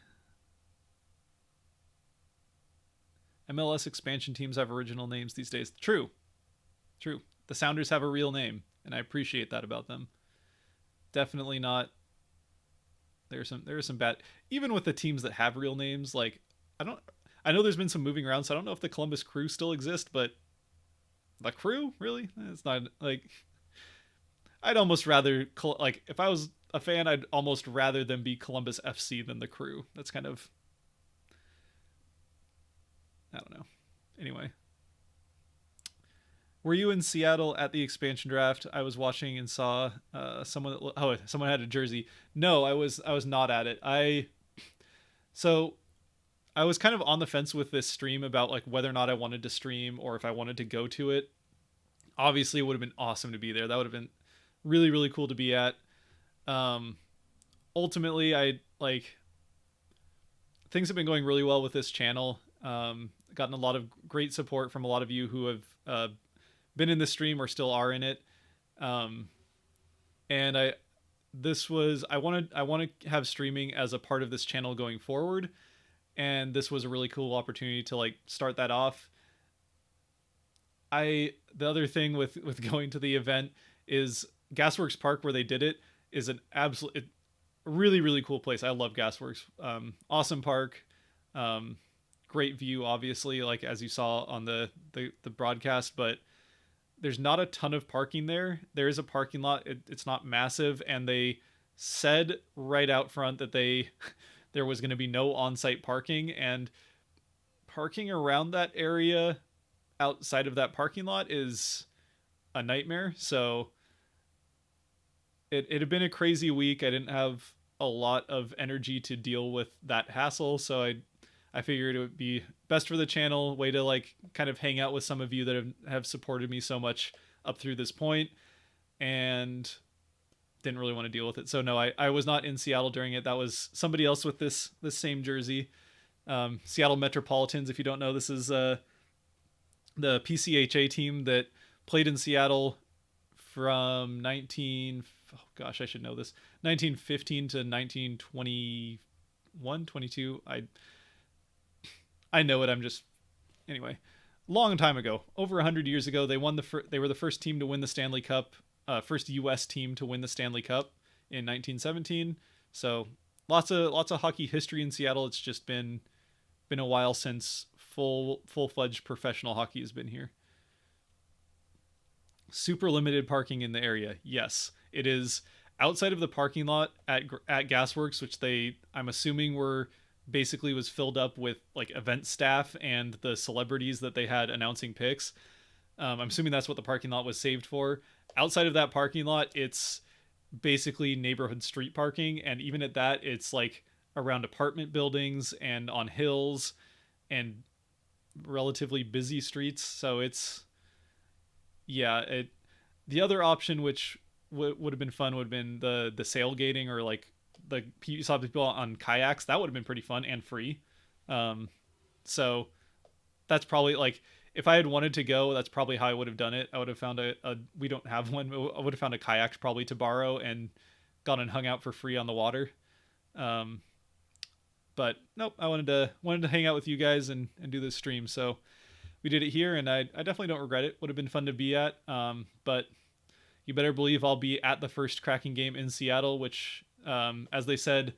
MLS expansion teams have original names these days. True. True. The Sounders have a real name, and I appreciate that about them. Definitely not. There are some bad, even with the teams that have real names. Like I know there's been some moving around, so I don't know if the Columbus Crew still exists, but the Crew, really? It's not like I'd almost rather like if I was a fan, I'd almost rather them be Columbus FC than the Crew. That's kind of, I don't know. Anyway, were you in Seattle at the expansion draft? I was watching and saw someone had a jersey. No, I was not at it. So I was kind of on the fence with this stream about like whether or not I wanted to stream or if I wanted to go to it. Obviously, it would have been awesome to be there. That would have been really, really cool to be at. Um, Ultimately, I like things have been going really well with this channel. Gotten a lot of great support from a lot of you who have been in the stream or still are in it. Um, and I want to have streaming as a part of this channel going forward, and this was a really cool opportunity to like start that off. The other thing with going to the event is Gasworks Park, where they did it, is an absolute really, really cool place. I love Gasworks. Awesome park. Great view, obviously, like as you saw on the broadcast, but there's not a ton of parking there. There is a parking lot. It's not massive, and they said right out front that there was going to be no on-site parking, and parking around that area outside of that parking lot is a nightmare. So it had been a crazy week. I didn't have a lot of energy to deal with that hassle, so I figured it would be best for the channel, way to like kind of hang out with some of you that have supported me so much up through this point, and didn't really want to deal with it. So no, I was not in Seattle during it. That was somebody else with this same jersey. Seattle Metropolitans, if you don't know, this is the PCHA team that played in Seattle from 1915 to 1921, 22. I know it. Anyway, long time ago, over 100 years ago, they were the first team to win the Stanley Cup, first U.S. team to win the Stanley Cup in 1917. So lots of hockey history in Seattle. It's just been a while since full-fledged professional hockey has been here. Super limited parking in the area. Yes, it is outside of the parking lot at Gasworks, which I'm assuming was filled up with like event staff and the celebrities that they had announcing picks. I'm assuming that's what the parking lot was saved for. Outside of that parking lot, it's basically neighborhood street parking, and even at that, it's like around apartment buildings and on hills and relatively busy streets. So the other option, which would have been fun, would have been the sailgating, or like you saw people on kayaks. That would have been pretty fun and free. So that's probably like, if I had wanted to go, that's probably how I would have done it. I would have found we don't have one. I would have found a kayak probably to borrow and gone and hung out for free on the water. But nope, I wanted to hang out with you guys and do this stream. So we did it here, and I definitely don't regret it. Would have been fun to be at. But you better believe I'll be at the first Kraken game in Seattle, which, as they said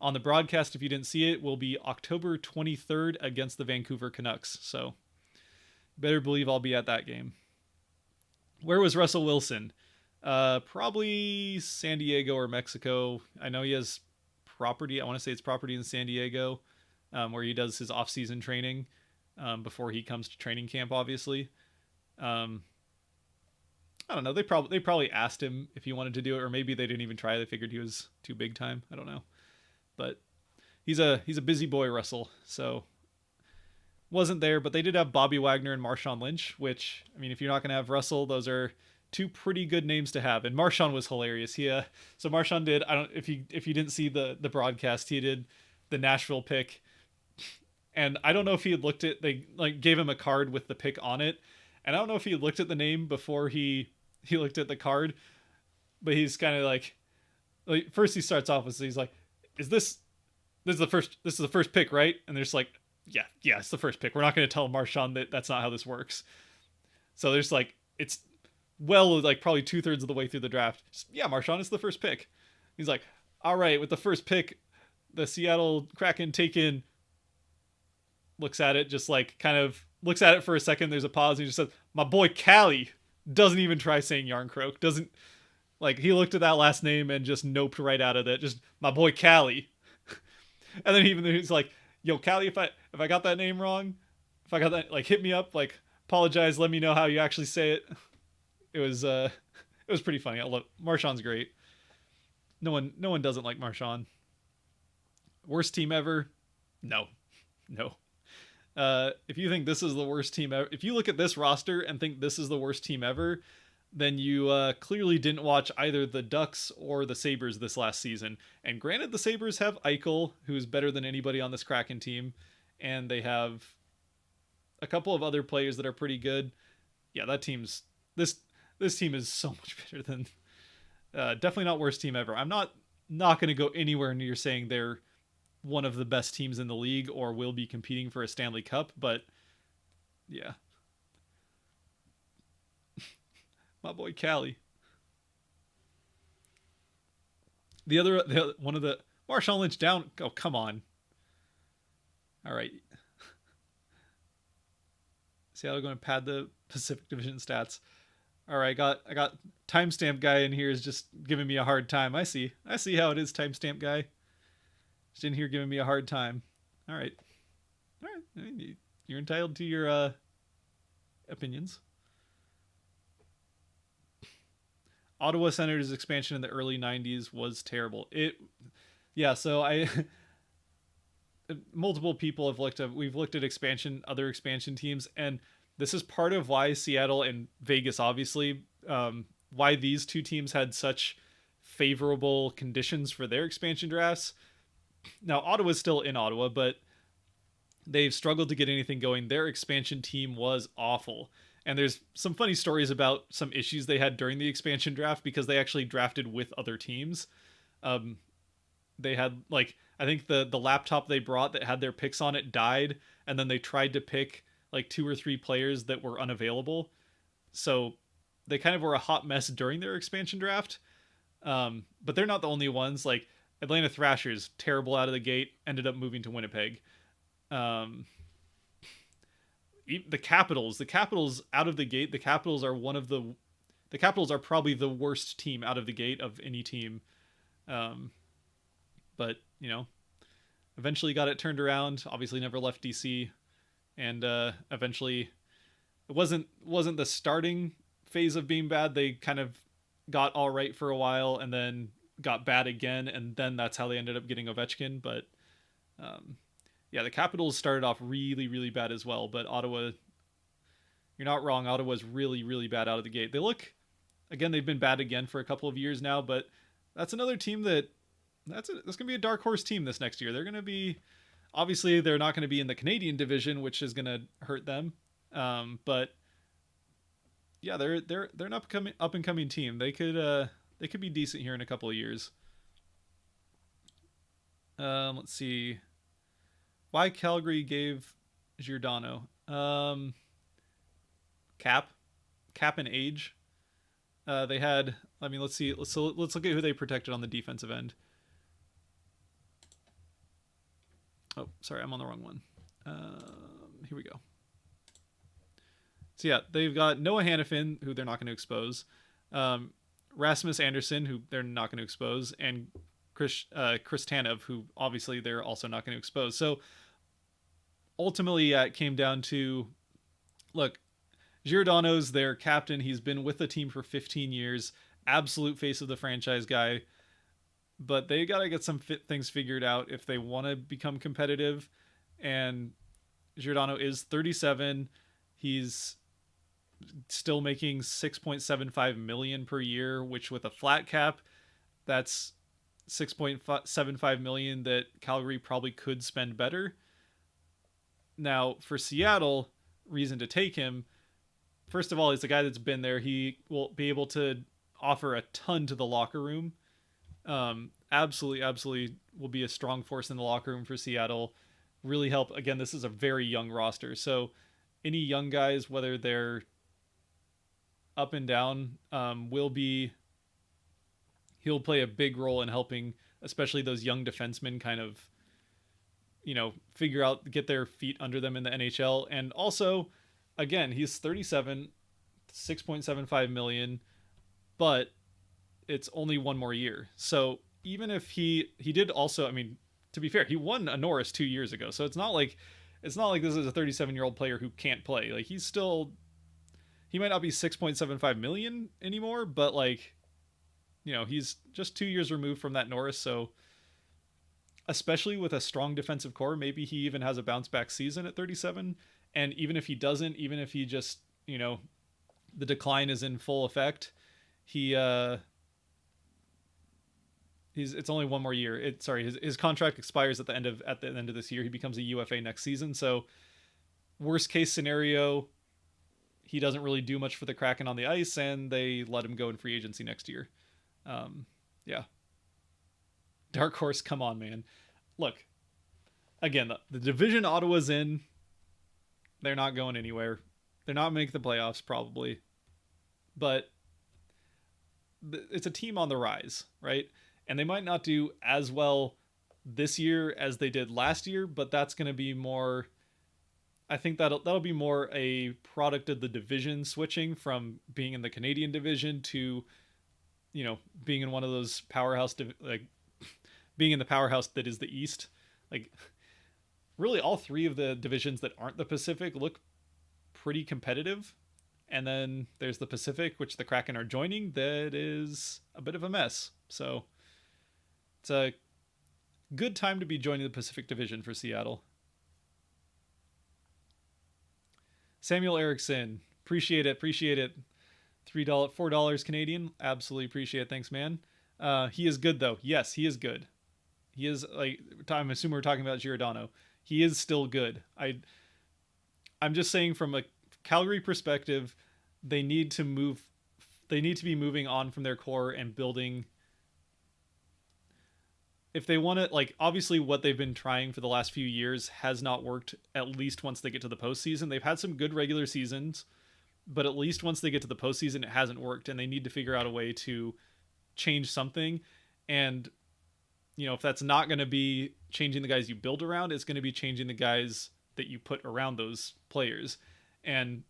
on the broadcast, if you didn't see it, will be October 23rd against the Vancouver Canucks. So better believe I'll be at that game. Where was Russell Wilson? Probably San Diego or Mexico. I know he has property. I want to say it's property in San Diego, where he does his off-season training before he comes to training camp, obviously. I don't know. They probably asked him if he wanted to do it, or maybe they didn't even try. They figured he was too big time. I don't know. But he's a busy boy, Russell. So wasn't there, but they did have Bobby Wagner and Marshawn Lynch, which, I mean, if you're not going to have Russell, those are two pretty good names to have. And Marshawn was hilarious. So Marshawn did, I don't, if you didn't see the broadcast, he did the Nashville pick. And I don't know if he had they like gave him a card with the pick on it. And I don't know if he had looked at the name before he looked at the card, but he's kind of like first he starts off with, he's like, this is the first pick, right? And there's like, yeah, it's the first pick. We're not going to tell Marshawn that that's not how this works. So there's like, it's like probably 2/3 of the way through the draft. Yeah, Marshawn, it's the first pick. He's like, all right, with the first pick, the Seattle Kraken take in, looks at it, just like kind of looks at it for a second. There's a pause. And he just says, my boy Callie. Doesn't even try saying Yarncroke. Doesn't, like, he looked at that last name and just noped right out of it. Just, my boy Callie. And then he's like, yo, Callie, if I got that name wrong, if I got that, like, hit me up, like, apologize, let me know how you actually say it. It was pretty funny. I love Marshawn's great. No one doesn't like Marshawn. Worst team ever? No. If you think this is the worst team ever, if you look at this roster and think this is the worst team ever, then you clearly didn't watch either the Ducks or the Sabres this last season. And granted, the Sabres have Eichel, who's better than anybody on this Kraken team, and they have a couple of other players that are pretty good. Yeah, that team's this team is so much better than definitely not worst team ever. I'm not going to go anywhere near saying they're one of the best teams in the league or will be competing for a Stanley Cup, but yeah. My boy Callie. The one of the Marshawn Lynch down. Oh, come on. All right. Seattle going to pad the Pacific Division stats. All right, I got timestamp guy in here is just giving me a hard time. I see how it is, timestamp guy. Just in here giving me a hard time. All right. I mean, you're entitled to your opinions. Ottawa Senators expansion in the early 90s was terrible. So multiple people we've looked at other expansion teams, and this is part of why Seattle and Vegas, obviously, why these two teams had such favorable conditions for their expansion drafts. Now, Ottawa's still in Ottawa, but they've struggled to get anything going. Their expansion team was awful. And there's some funny stories about some issues they had during the expansion draft because they actually drafted with other teams. They had, like, I think the laptop they brought that had their picks on it died, and then they tried to pick like 2 or 3 players that were unavailable. So they kind of were a hot mess during their expansion draft. But they're not the only ones. Like, Atlanta Thrashers, terrible out of the gate, ended up moving to Winnipeg. The Capitals out of the gate, the Capitals are probably the worst team out of the gate of any team. But, eventually got it turned around, obviously never left DC, and eventually it wasn't the starting phase of being bad. They kind of got all right for a while and then got bad again, and then that's how they ended up getting Ovechkin. But the Capitals started off really, really bad as well, but Ottawa, you're not wrong. Ottawa's really, really bad out of the gate. They've been bad again for a couple of years now, but that's another team that's going to be a dark horse team this next year. They're going to be, obviously they're not going to be in the Canadian division, which is going to hurt them. But yeah, they're an up and coming team. They could be decent here in a couple of years. Let's see. Why Calgary gave Giordano? Cap and age. They had. I mean, let's see. Let's look at who they protected on the defensive end. Oh, sorry, I'm on the wrong one. Here we go. So yeah, they've got Noah Hannafin, who they're not going to expose. Rasmus Anderson, who they're not going to expose, and Chris Tanev, who obviously they're also not going to expose. So ultimately, it came down to, look, Giordano's their captain. He's been with the team for 15 years, absolute face of the franchise guy. But they got to get some things figured out if they want to become competitive. And Giordano is 37. He's still making $6.75 million per year, which with a flat cap, that's $6.75 million that Calgary probably could spend better. Now, for Seattle, reason to take him, first of all, he's a guy that's been there. He will be able to offer a ton to the locker room. Absolutely will be a strong force in the locker room for Seattle. Really help. Again, this is a very young roster. So any young guys, whether they're up and down, he'll play a big role in helping, especially those young defensemen kind of, figure out, get their feet under them in the NHL. And also, again, he's 37, $6.75 million, but it's only one more year. So even if he did also, I mean, to be fair, he won a Norris 2 years ago. So it's not like this is a 37-year-old player who can't play. Like, he might not be 6.75 million anymore, but he's just 2 years removed from that Norris. So especially with a strong defensive core, maybe he even has a bounce back season at 37. And even if he doesn't, even if he just, the decline is in full effect, he it's only one more year. His contract expires at the end of this year. He becomes a UFA next season. So worst case scenario, he doesn't really do much for the Kraken on the ice, and they let him go in free agency next year. Yeah. Dark horse, come on, man. Look, again, the division Ottawa's in, they're not going anywhere. They're not making the playoffs probably, but it's a team on the rise, right? And they might not do as well this year as they did last year, but that's going to be more. I think that'll be more a product of the division switching from being in the Canadian division to, being in one of those powerhouse being in the powerhouse that is the East. Like, really, all three of the divisions that aren't the Pacific look pretty competitive. And then there's the Pacific, which the Kraken are joining, that is a bit of a mess. So it's a good time to be joining the Pacific Division for Seattle. Samuel Erickson, appreciate it. $4 Canadian, absolutely appreciate it. Thanks, man. He is good though. Yes, he is good. He is, like, I'm assuming we're talking about Giordano. He is still good. I'm just saying, from a Calgary perspective, they need to be moving on from their core and building. If they want to, like, obviously what they've been trying for the last few years has not worked, at least once they get to the postseason. They've had some good regular seasons, but at least once they get to the postseason, it hasn't worked, and they need to figure out a way to change something. And, if that's not going to be changing the guys you build around, it's going to be changing the guys that you put around those players. And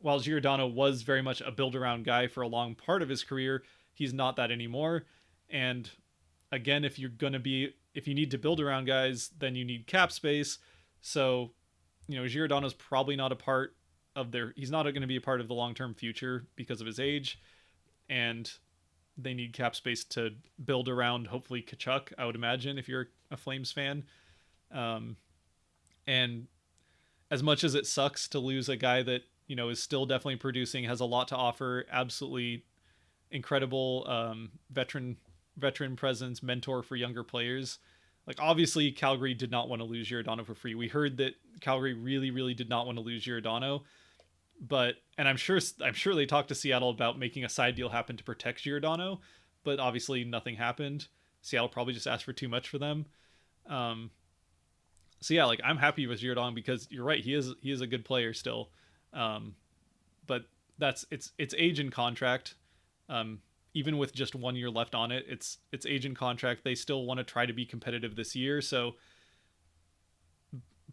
while Giordano was very much a build around guy for a long part of his career, he's not that anymore. And again, if you need to build around guys, then you need cap space. So, Giordano's probably not he's not going to be a part of the long-term future because of his age, and they need cap space to build around, hopefully Tkachuk, I would imagine, if you're a Flames fan. And as much as it sucks to lose a guy that, is still definitely producing, has a lot to offer, absolutely incredible veteran presence, mentor for younger players. Like, obviously Calgary did not want to lose Giordano for free. We heard that Calgary really, really did not want to lose Giordano, and I'm sure they talked to Seattle about making a side deal happen to protect Giordano, but obviously nothing happened. Seattle probably just asked for too much for them. So yeah, like, I'm happy with Giordano because you're right, he is a good player still. But it's age and contract. Even with just 1 year left on it, it's age and contract. They still want to try to be competitive this year. So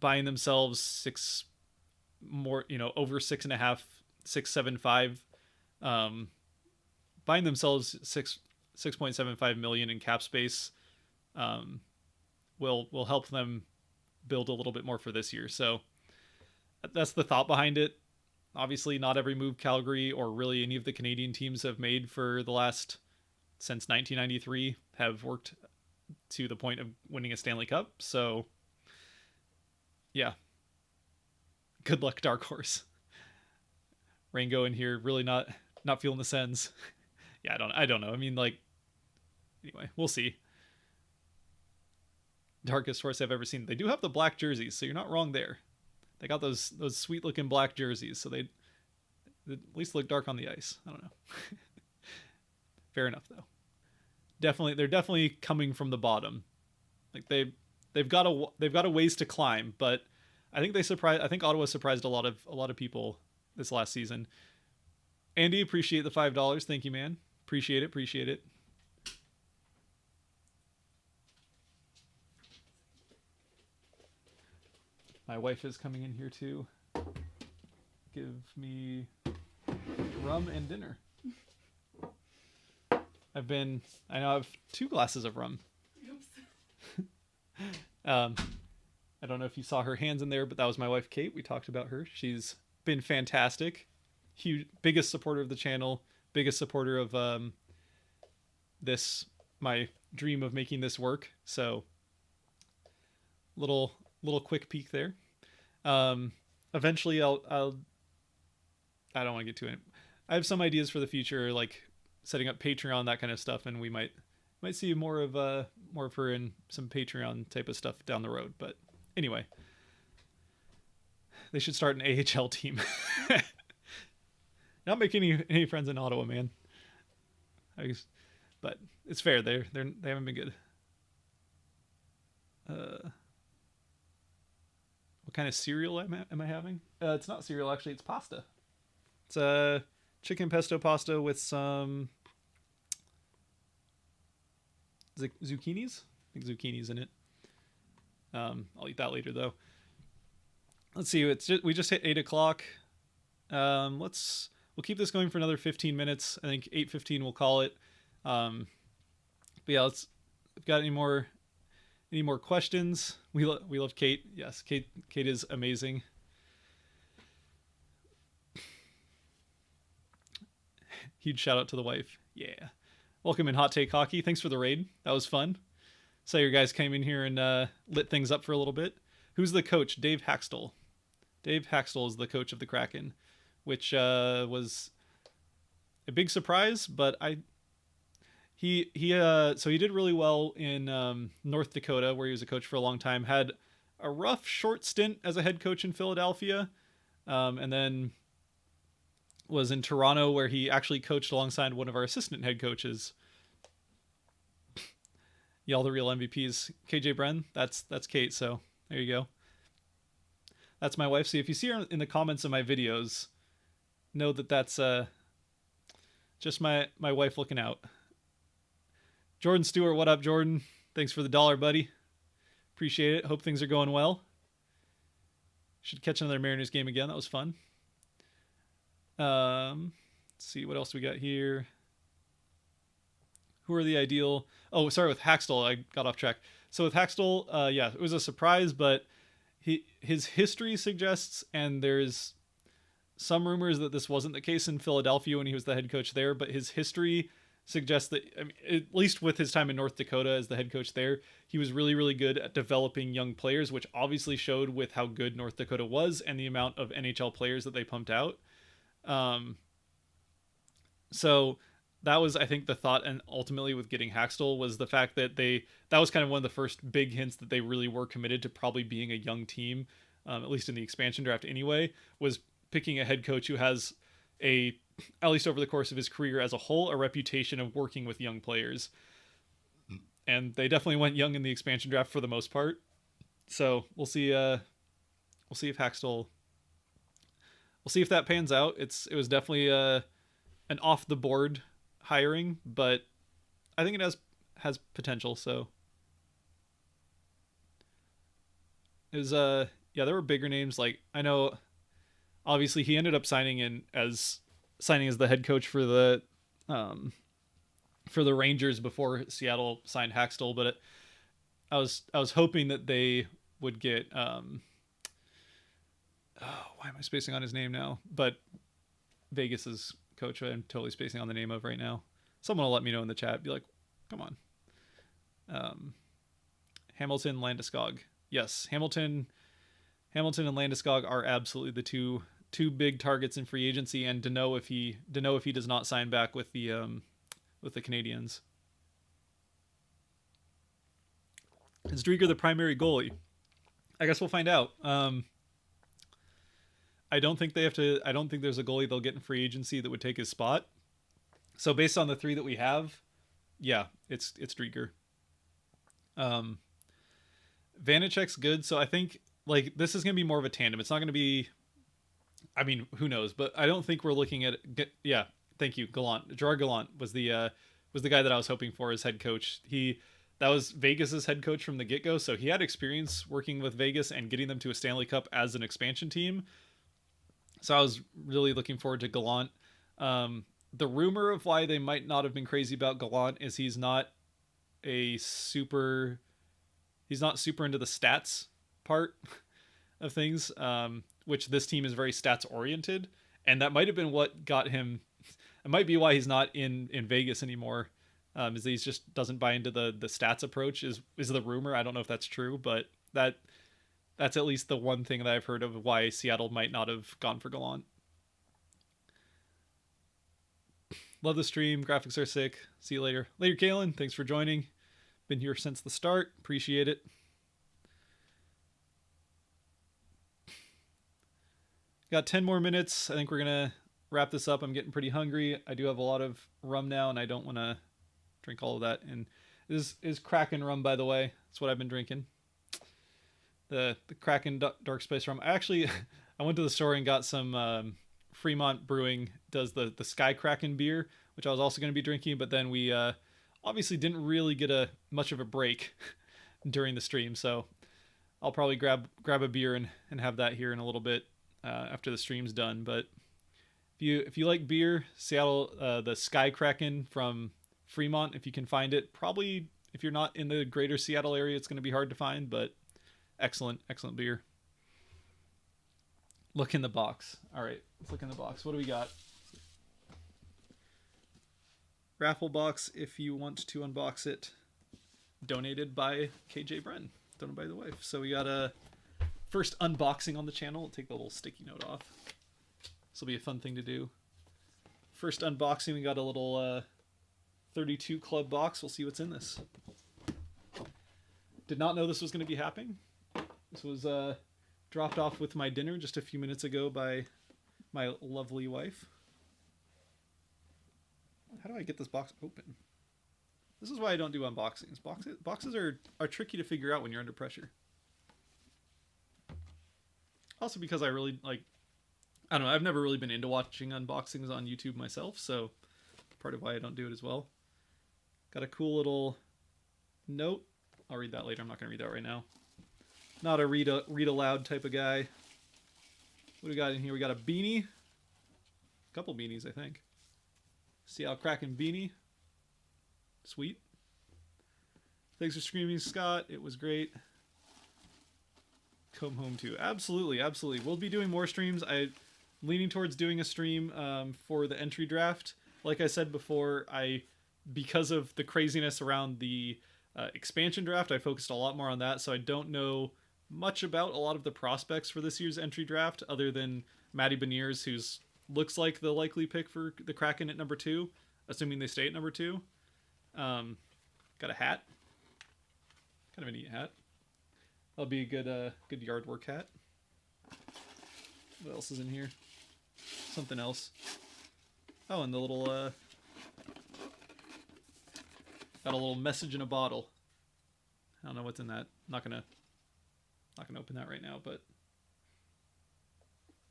buying themselves over 6.5, 6.75, buying themselves 6.75 million in cap space, will help them build a little bit more for this year. So that's the thought behind it. Obviously, not every move Calgary or really any of the Canadian teams have made since 1993 have worked to the point of winning a Stanley Cup. So, yeah. Good luck, Dark Horse. Rango in here, really not feeling the Sens. Yeah, I don't know. I mean, like, anyway, we'll see. Darkest horse I've ever seen. They do have the black jerseys, so you're not wrong there. They got those sweet looking black jerseys, so they at least look dark on the ice. I don't know. Fair enough, though. They're definitely coming from the bottom. Like, they've got a ways to climb, but I think Ottawa surprised a lot of people this last season. Andy, appreciate the $5. Thank you, man. Appreciate it. My wife is coming in here to give me rum and dinner. I now have 2 glasses of rum. I don't know if you saw her hands in there, but that was my wife, Kate. We talked about her. She's been fantastic. Huge, biggest supporter of the channel, biggest supporter of my dream of making this work. So Little quick peek there. Um, Eventually, I don't want to get to it. I have some ideas for the future, like setting up Patreon, that kind of stuff, and we might see more of her in some Patreon type of stuff down the road. But anyway, they should start an AHL team. Not making any friends in Ottawa, man. I guess, but it's fair. They haven't been good. What kind of cereal am I having? It's not cereal, actually. It's pasta. It's a chicken pesto pasta with some zucchinis. I think zucchini's in it. I'll eat that later though. Let's see. We just hit 8 o'clock. We'll keep this going for another 15 minutes. I think 8:15 we'll call it. But yeah, got any more questions? We love Kate. Yes, Kate is amazing. Huge shout out to the wife. Yeah. Welcome in Hot Take Hockey. Thanks for the raid. That was fun. So your guys came in here and lit things up for a little bit. Who's the coach? Dave Haxtell. Dave Haxtell is the coach of the Kraken, which was a big surprise, but he did really well in North Dakota, where he was a coach for a long time. Had a rough short stint as a head coach in Philadelphia, and then was in Toronto, where he actually coached alongside one of our assistant head coaches. Y'all the real MVPs. KJ Bren, that's Kate, so there you go. That's my wife. So if you see her in the comments of my videos, know that that's just my wife looking out. Jordan Stewart, what up, Jordan? Thanks for the $1, buddy. Appreciate it. Hope things are going well. Should catch another Mariners game again. That was fun. Let's see what else we got here. Who are the ideal? Oh, sorry, with Haxtell, I got off track. So with Haxtell, yeah, it was a surprise, but his history suggests, and there's some rumors that this wasn't the case in Philadelphia when he was the head coach there, but his history suggests that, I mean, at least with his time in North Dakota as the head coach there, he was really, really good at developing young players, which obviously showed with how good North Dakota was and the amount of NHL players that they pumped out. So that was, I think, the thought, and ultimately with getting Haxtell was the fact that that was kind of one of the first big hints that they really were committed to probably being a young team, at least in the expansion draft anyway, was picking a head coach who has at least over the course of his career as a whole, a reputation of working with young players. And they definitely went young in the expansion draft for the most part. So we'll see if Haxtell, we'll see if that pans out. It was definitely an off the board hiring, but I think it has potential. So it was yeah, there were bigger names. Like, I know obviously he ended up signing as the head coach for the Rangers before Seattle signed Haxtell, but I was hoping that they would get why am I spacing on his name now? But Vegas's coach, I'm totally spacing on the name of right now. Someone will let me know in the chat. Be like, come on. Hamilton, Landeskog. Yes, Hamilton and Landeskog are absolutely the two big targets in free agency, and to know if he does not sign back with the Canadiens. Is Drieger the primary goalie? I guess we'll find out. I don't think there's a goalie they'll get in free agency that would take his spot. So based on the three that we have, yeah, it's Drieger. Vanacek's good, so I think like this is going to be more of a tandem. It's not going to be, I mean, who knows, but I don't think we're looking at, yeah, thank you, Gallant. Gerard Gallant was the guy that I was hoping for as head coach. That was Vegas's head coach from the get-go, so he had experience working with Vegas and getting them to a Stanley Cup as an expansion team. So I was really looking forward to Gallant. The rumor of why they might not have been crazy about Gallant is he's not super into the stats part of things, which this team is very stats oriented, and that might have been what got him. It might be why he's not in Vegas anymore. Is that he just doesn't buy into the stats approach is the rumor. I don't know if that's true, but that's at least the one thing that I've heard of why Seattle might not have gone for Gallant. Love the stream. Graphics are sick. See you later. Later, Kalen. Thanks for joining. Been here since the start. Appreciate it. Got 10 more minutes. I think we're going to wrap this up. I'm getting pretty hungry. I do have a lot of rum now, and I don't want to drink all of that. And this is Kraken rum, by the way. That's what I've been drinking. The Kraken Dark Spice rum. I went to the store and got some Fremont Brewing does the Sky Kraken beer, which I was also going to be drinking, but then we obviously didn't really get much of a break during the stream, so I'll probably grab a beer and have that here in a little bit after the stream's done. But if you like beer, Seattle, the Sky Kraken from Fremont, if you can find it, probably if you're not in the greater Seattle area, it's going to be hard to find, but excellent beer. Look in the box. All right, let's look in the box. What do we got? Raffle box, if you want to unbox it. Donated by KJ Bren. Donated by the wife. So we got a first unboxing on the channel. I'll take the little sticky note off. This will be a fun thing to do. First unboxing, we got a little 32 club box. We'll see what's in this. Did not know this was going to be happening. This was dropped off with my dinner just a few minutes ago by my lovely wife. How do I get this box open? This is why I don't do unboxings. Boxes are tricky to figure out when you're under pressure. Also because I really I don't know, I've never really been into watching unboxings on YouTube myself, so part of why I don't do it as well. Got a cool little note. I'll read that later. I'm not going to read that right now. Not a read aloud type of guy. What do we got in here? We got a beanie. A couple beanies, I think. Seattle Kraken beanie. Sweet. Thanks for streaming, Scott. It was great. Come home too. Absolutely. We'll be doing more streams. I'm leaning towards doing a stream for the entry draft. Like I said before, because of the craziness around the expansion draft, I focused a lot more on that, so I don't know much about a lot of the prospects for this year's entry draft other than Matty Beniers, who's looks like the likely pick for the Kraken at number 2, assuming they stay at number 2. Got a hat. Kind of a neat hat. That'll be a good yard work hat. What else is in here? Something else. Oh, and the little got a little message in a bottle. I don't know what's in that. Not gonna open that right now, but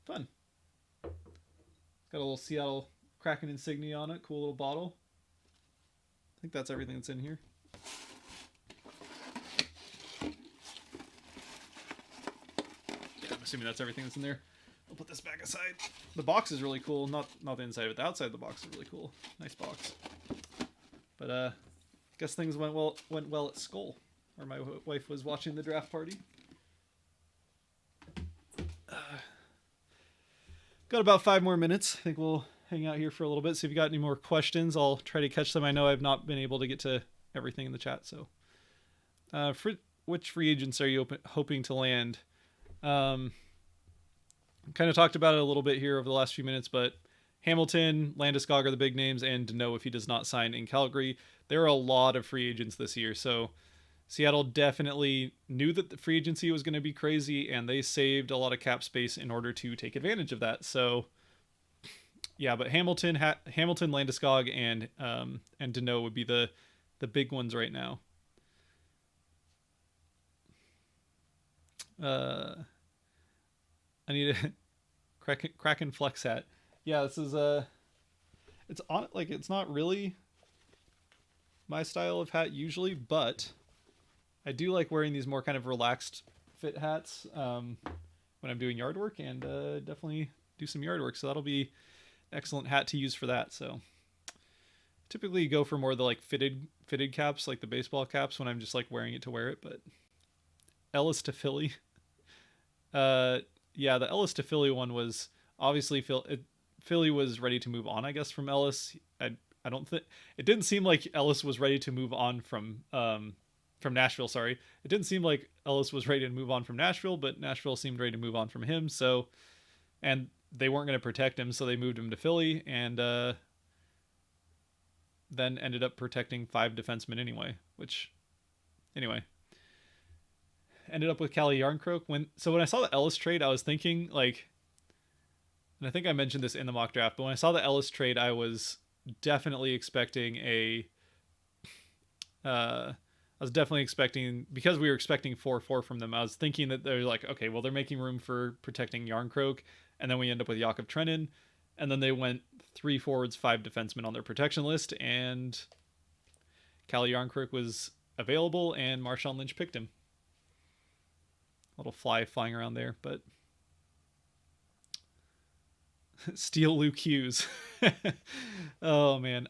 fun. Got a little Seattle Kraken insignia on it. Cool little bottle. I think that's everything that's in here. Yeah, I'm assuming that's everything that's in there. I'll put this back aside. The box is really cool. Not the inside, but the outside of the box is really cool. Nice box. But guess things went well at Skull, where my wife was watching the draft party. Got about 5 more minutes. I think we'll hang out here for a little bit. See if you got any more questions. I'll try to catch them. I know I've not been able to get to everything in the chat. So, which free agents are you hoping to land? Kind of talked about it a little bit here over the last few minutes, but Hamilton, Landeskog are the big names, and to know if he does not sign in Calgary. There are a lot of free agents this year, so Seattle definitely knew that the free agency was going to be crazy, and they saved a lot of cap space in order to take advantage of that. So, yeah, but Hamilton, Landeskog, and Deneau would be the big ones right now. I need a Kraken flex hat. Yeah, this is it's on it's not really my style of hat usually, but I do like wearing these more kind of relaxed fit hats when I'm doing yard work, and definitely do some yard work. So that'll be an excellent hat to use for that. So typically go for more of the fitted caps, like the baseball caps, when I'm just wearing it to wear it. But Ellis to Philly. Yeah, the Ellis to Philly one was obviously Philly was ready to move on, I guess, from Ellis. I don't think it didn't seem like Ellis was ready to move on from from Nashville. Sorry, it didn't seem like Ellis was ready to move on from Nashville, but Nashville seemed ready to move on from him. So, and they weren't going to protect him, so they moved him to Philly, and then ended up protecting 5 defensemen anyway. Which, anyway, ended up with Calle Yarncroke. When I saw the Ellis trade, I was thinking like, and I think I mentioned this in the mock draft, but when I saw the Ellis trade, I was definitely expecting I was definitely expecting, because we were expecting 4-4 from them, I was thinking that they're like, okay, well, they're making room for protecting Yarncroke, and then we end up with Jakob Trenin, and then they went 3 forwards, 5 defensemen on their protection list, and Calle Yarncroke was available, and Marshawn Lynch picked him. Little fly flying around there, but steal Luke Hughes. Oh man.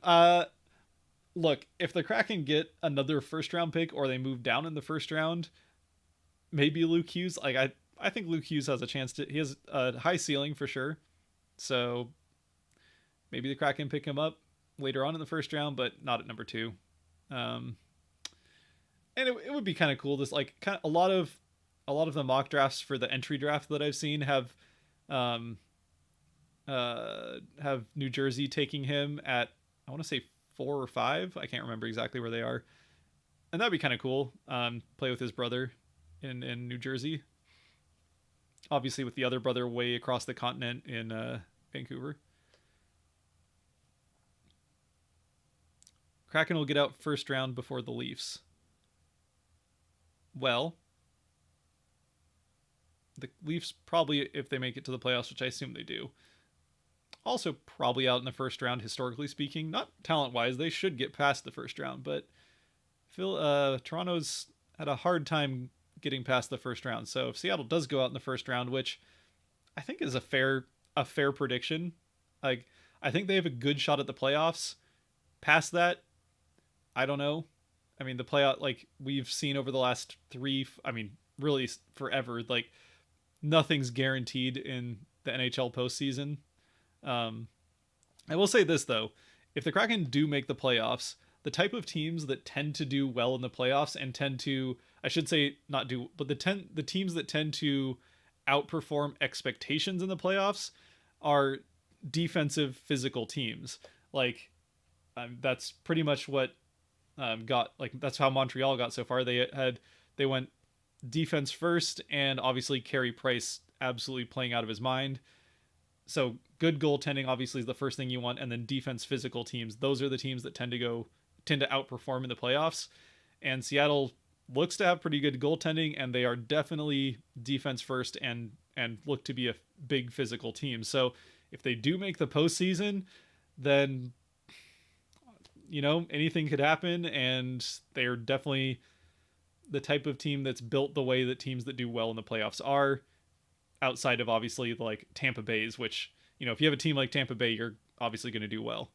Look, if the Kraken get another first round pick, or they move down in the first round, maybe Luke Hughes. Like I think Luke Hughes has a chance to. He has a high ceiling for sure. So maybe the Kraken pick him up later on in the first round, but not at number 2. And it would be kind of cool. This like kind of a lot of the mock drafts for the entry draft that I've seen have New Jersey taking him at, I want to say 4 or 5. I can't remember exactly where they are, and that'd be kind of cool. Play with his brother in New Jersey, obviously with the other brother way across the continent in Vancouver. Kraken will get out first round before the Leafs. Well, the Leafs probably, if they make it to the playoffs, which I assume they do, also probably out in the first round, historically speaking. Not talent-wise, they should get past the first round, but Toronto's had a hard time getting past the first round. So if Seattle does go out in the first round, which I think is a fair prediction, like I think they have a good shot at the playoffs. Past that, I don't know. I mean, the playoff, like we've seen over the last 3, I mean, really forever, like nothing's guaranteed in the NHL postseason. I will say this though, if the Kraken do make the playoffs, the type of teams that tend to do well in the playoffs and tend to, I should say not do, but the teams that tend to outperform expectations in the playoffs are defensive, physical teams. Like that's pretty much what that's how Montreal got so far. They went defense first, and obviously Carey Price absolutely playing out of his mind. So good goaltending obviously is the first thing you want, and then defense, physical teams. Those are the teams that tend to outperform in the playoffs. And Seattle looks to have pretty good goaltending, and they are definitely defense first and look to be a big physical team. So if they do make the postseason, then anything could happen, and they're definitely the type of team that's built the way that teams that do well in the playoffs are, outside of obviously like Tampa Bay's, which, if you have a team like Tampa Bay, you're obviously going to do well.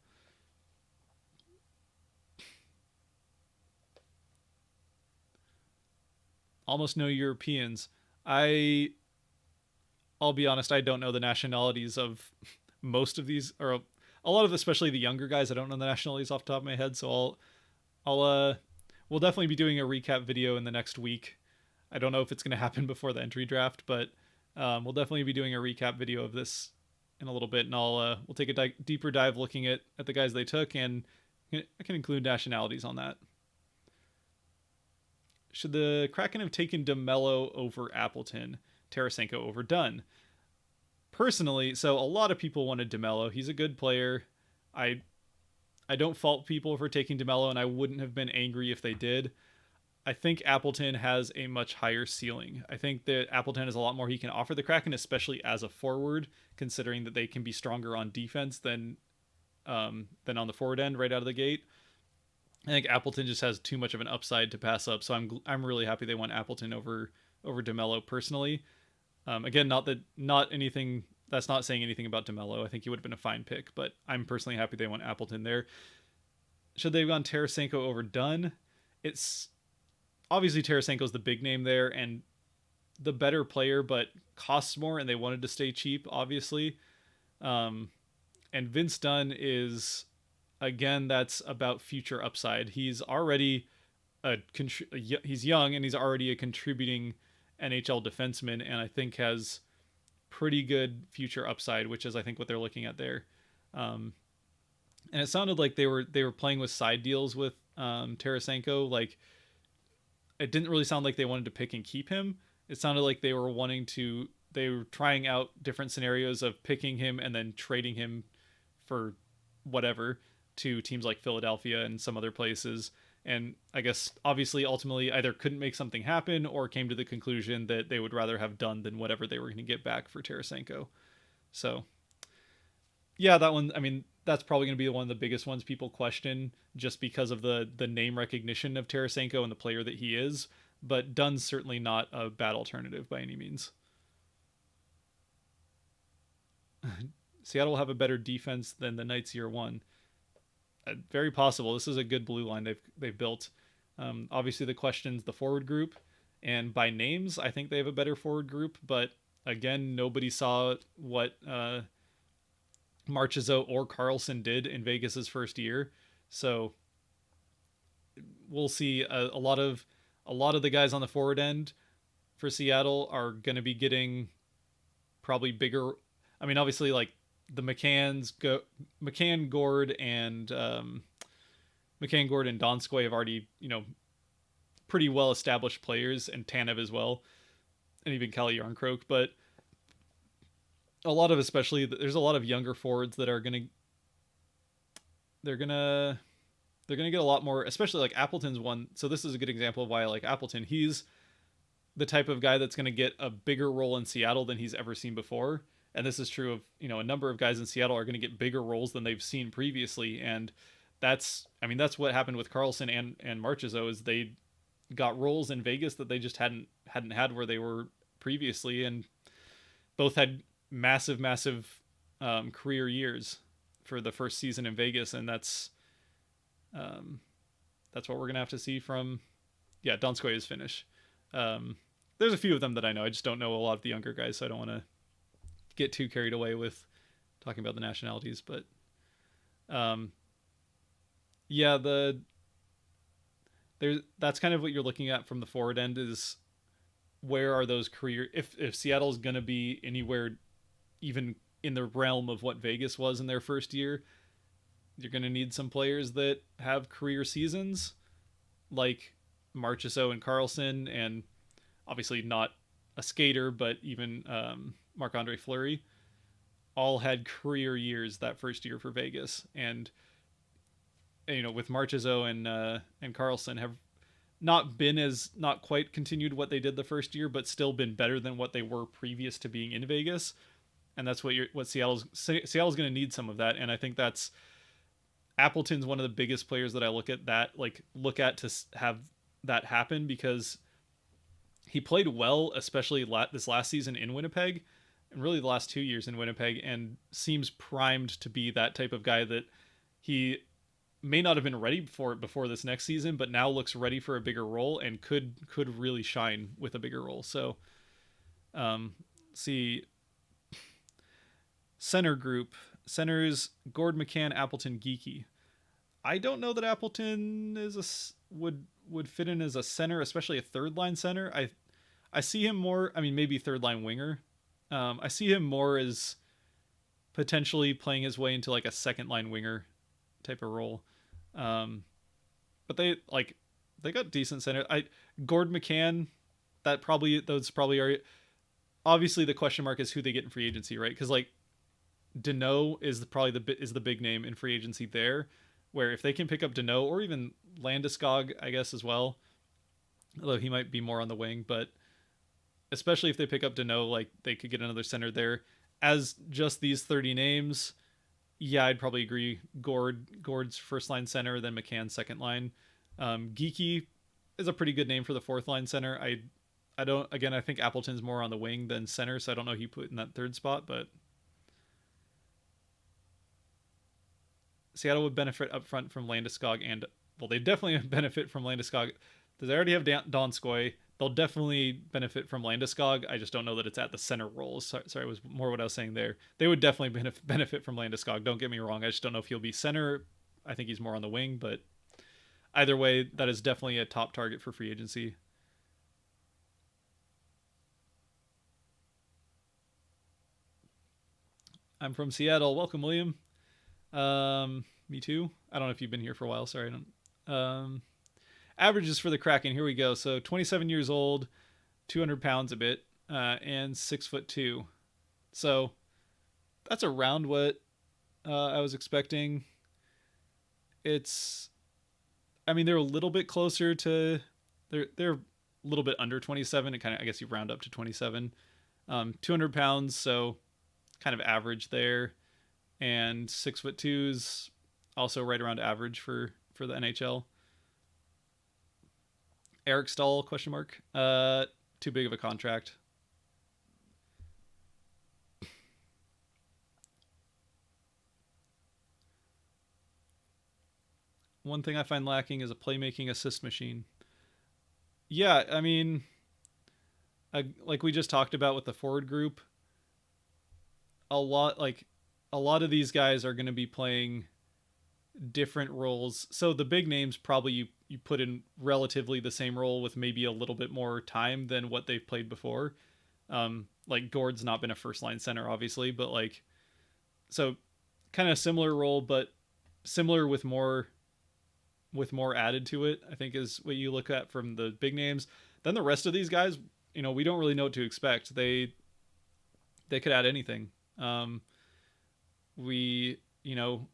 Almost no Europeans. I'll be honest, I don't know the nationalities of most of these, or a lot of, especially the younger guys. I don't know the nationalities off the top of my head, so we'll definitely be doing a recap video in the next week. I don't know if it's going to happen before the entry draft, but we'll definitely be doing a recap video of this in a little bit, and we'll take a deeper dive looking at the guys they took, and I can include nationalities on that. Should the Kraken have taken DeMello over Appleton, Tarasenko over Dunn? Personally, so a lot of people wanted DeMello. He's a good player. I don't fault people for taking DeMello, and I wouldn't have been angry if they did. I think Appleton has a much higher ceiling. I think that Appleton has a lot more he can offer the Kraken, especially as a forward, considering that they can be stronger on defense than on the forward end right out of the gate. I think Appleton just has too much of an upside to pass up, so I'm really happy they went Appleton over DeMello personally. Again, not anything. That's not saying anything about DeMello. I think he would have been a fine pick, but I'm personally happy they went Appleton there. Should they have gone Tarasenko over Dunn? It's obviously Tarasenko's the big name there and the better player, but costs more, and they wanted to stay cheap, obviously. And Vince Dunn is, again, that's about future upside. He's already he's young and he's already a contributing NHL defenseman, and I think has pretty good future upside, which is I think what they're looking at there. And it sounded like they were playing with side deals with Tarasenko. Like it didn't really sound like they wanted to pick and keep him. It sounded like they were trying out different scenarios of picking him and then trading him for whatever to teams like Philadelphia and some other places. And I guess obviously ultimately either couldn't make something happen or came to the conclusion that they would rather have done than whatever they were going to get back for Tarasenko. So yeah, that one, I mean, that's probably going to be one of the biggest ones people question just because of the name recognition of Tarasenko and the player that he is. But Dunn's certainly not a bad alternative by any means. Seattle will have a better defense than the Knights year one. Very possible. This is a good blue line they've built. Obviously, the question's the forward group, and by names, I think they have a better forward group. But again, nobody saw what Marchessault or Karlsson did in Vegas's first year, so we'll see. A lot of the guys on the forward end for Seattle are going to be getting probably bigger. I mean, obviously, like the McCann, Gord, and Donskoy have already, pretty well established players, and Tanev as well, and even Kalle Järnkrok. But there's a lot of younger forwards that are gonna get a lot more, especially like Appleton's one. So this is a good example of why I like Appleton. He's the type of guy that's going to get a bigger role in Seattle than he's ever seen before. And this is true of, a number of guys in Seattle are going to get bigger roles than they've seen previously. And that's what happened with Karlsson and Marchessault, is they got roles in Vegas that they just hadn't had where they were previously. And both had massive career years for the first season in Vegas. And that's what we're going to have to see from, Donskoy's finish. There's a few of them that I know. I just don't know a lot of the younger guys, so I don't want to get too carried away with talking about the nationalities. But that's kind of what you're looking at from the forward end, is where are those career, if Seattle's going to be anywhere even in the realm of what Vegas was in their first year, you're going to need some players that have career seasons like Marchessault and Karlsson, and obviously not a skater, but even Marc-Andre Fleury all had career years that first year for Vegas. And with Marchessault and Karlsson have not quite continued what they did the first year, but still been better than what they were previous to being in Vegas. And that's what Seattle's going to need some of that. And I think that's Appleton's one of the biggest players that I look at to have that happen, because he played well, especially this last season in Winnipeg, and really the last 2 years in Winnipeg, and seems primed to be that type of guy that he may not have been ready for it before this next season, but now looks ready for a bigger role and could really shine with a bigger role. So, see, centers Gord, McCann, Appleton, Geekie. I don't know that Appleton would fit in as a center, especially a third line center. I see him more, maybe third line winger. I see him more as potentially playing his way into like a second line winger type of role. But they got decent center. Gord, McCann, those probably are. Obviously the question mark is who they get in free agency, right? Because like Danault is the big name in free agency there, where if they can pick up Danault or even Landeskog, I guess as well, although he might be more on the wing, but especially if they pick up Danault, like they could get another center there. As just these 30 names, I'd probably agree. Gord's first line center, then McCann second line. Geekie is a pretty good name for the fourth line center. I think Appleton's more on the wing than center, so I don't know who you put in that third spot, but Seattle would benefit up front from Landeskog, and they definitely benefit from Landeskog. They already have Donskoy. They'll definitely benefit from Landeskog. I just don't know that it's at the center role. Sorry, it was more what I was saying there. They would definitely benefit from Landeskog. Don't get me wrong. I just don't know if he'll be center. I think he's more on the wing, but either way, that is definitely a top target for free agency. I'm from Seattle. Welcome, William. Me too. I don't know if you've been here for a while. Sorry, I don't. Averages for the Kraken. Here we go. So 27 years old, 200 pounds a bit, and 6'2". So that's around what I was expecting. It's, I mean, they're a little bit closer to, they're a little bit under 27. It kind of, I guess you round up to 27. 200 pounds, so kind of average there, and 6'2's also right around average for the NHL. Eric Stahl ? Too big of a contract. One thing I find lacking is a playmaking assist machine. Yeah, I mean, like we just talked about with the forward group, a lot of these guys are going to be playing different roles. So the big names probably you put in relatively the same role with maybe a little bit more time than what they've played before. Like Gord's not been a first line center, obviously, but like, so kind of similar role, but similar with more added to it, I think is what you look at from the big names. Then the rest of these guys, we don't really know what to expect. They could add anything.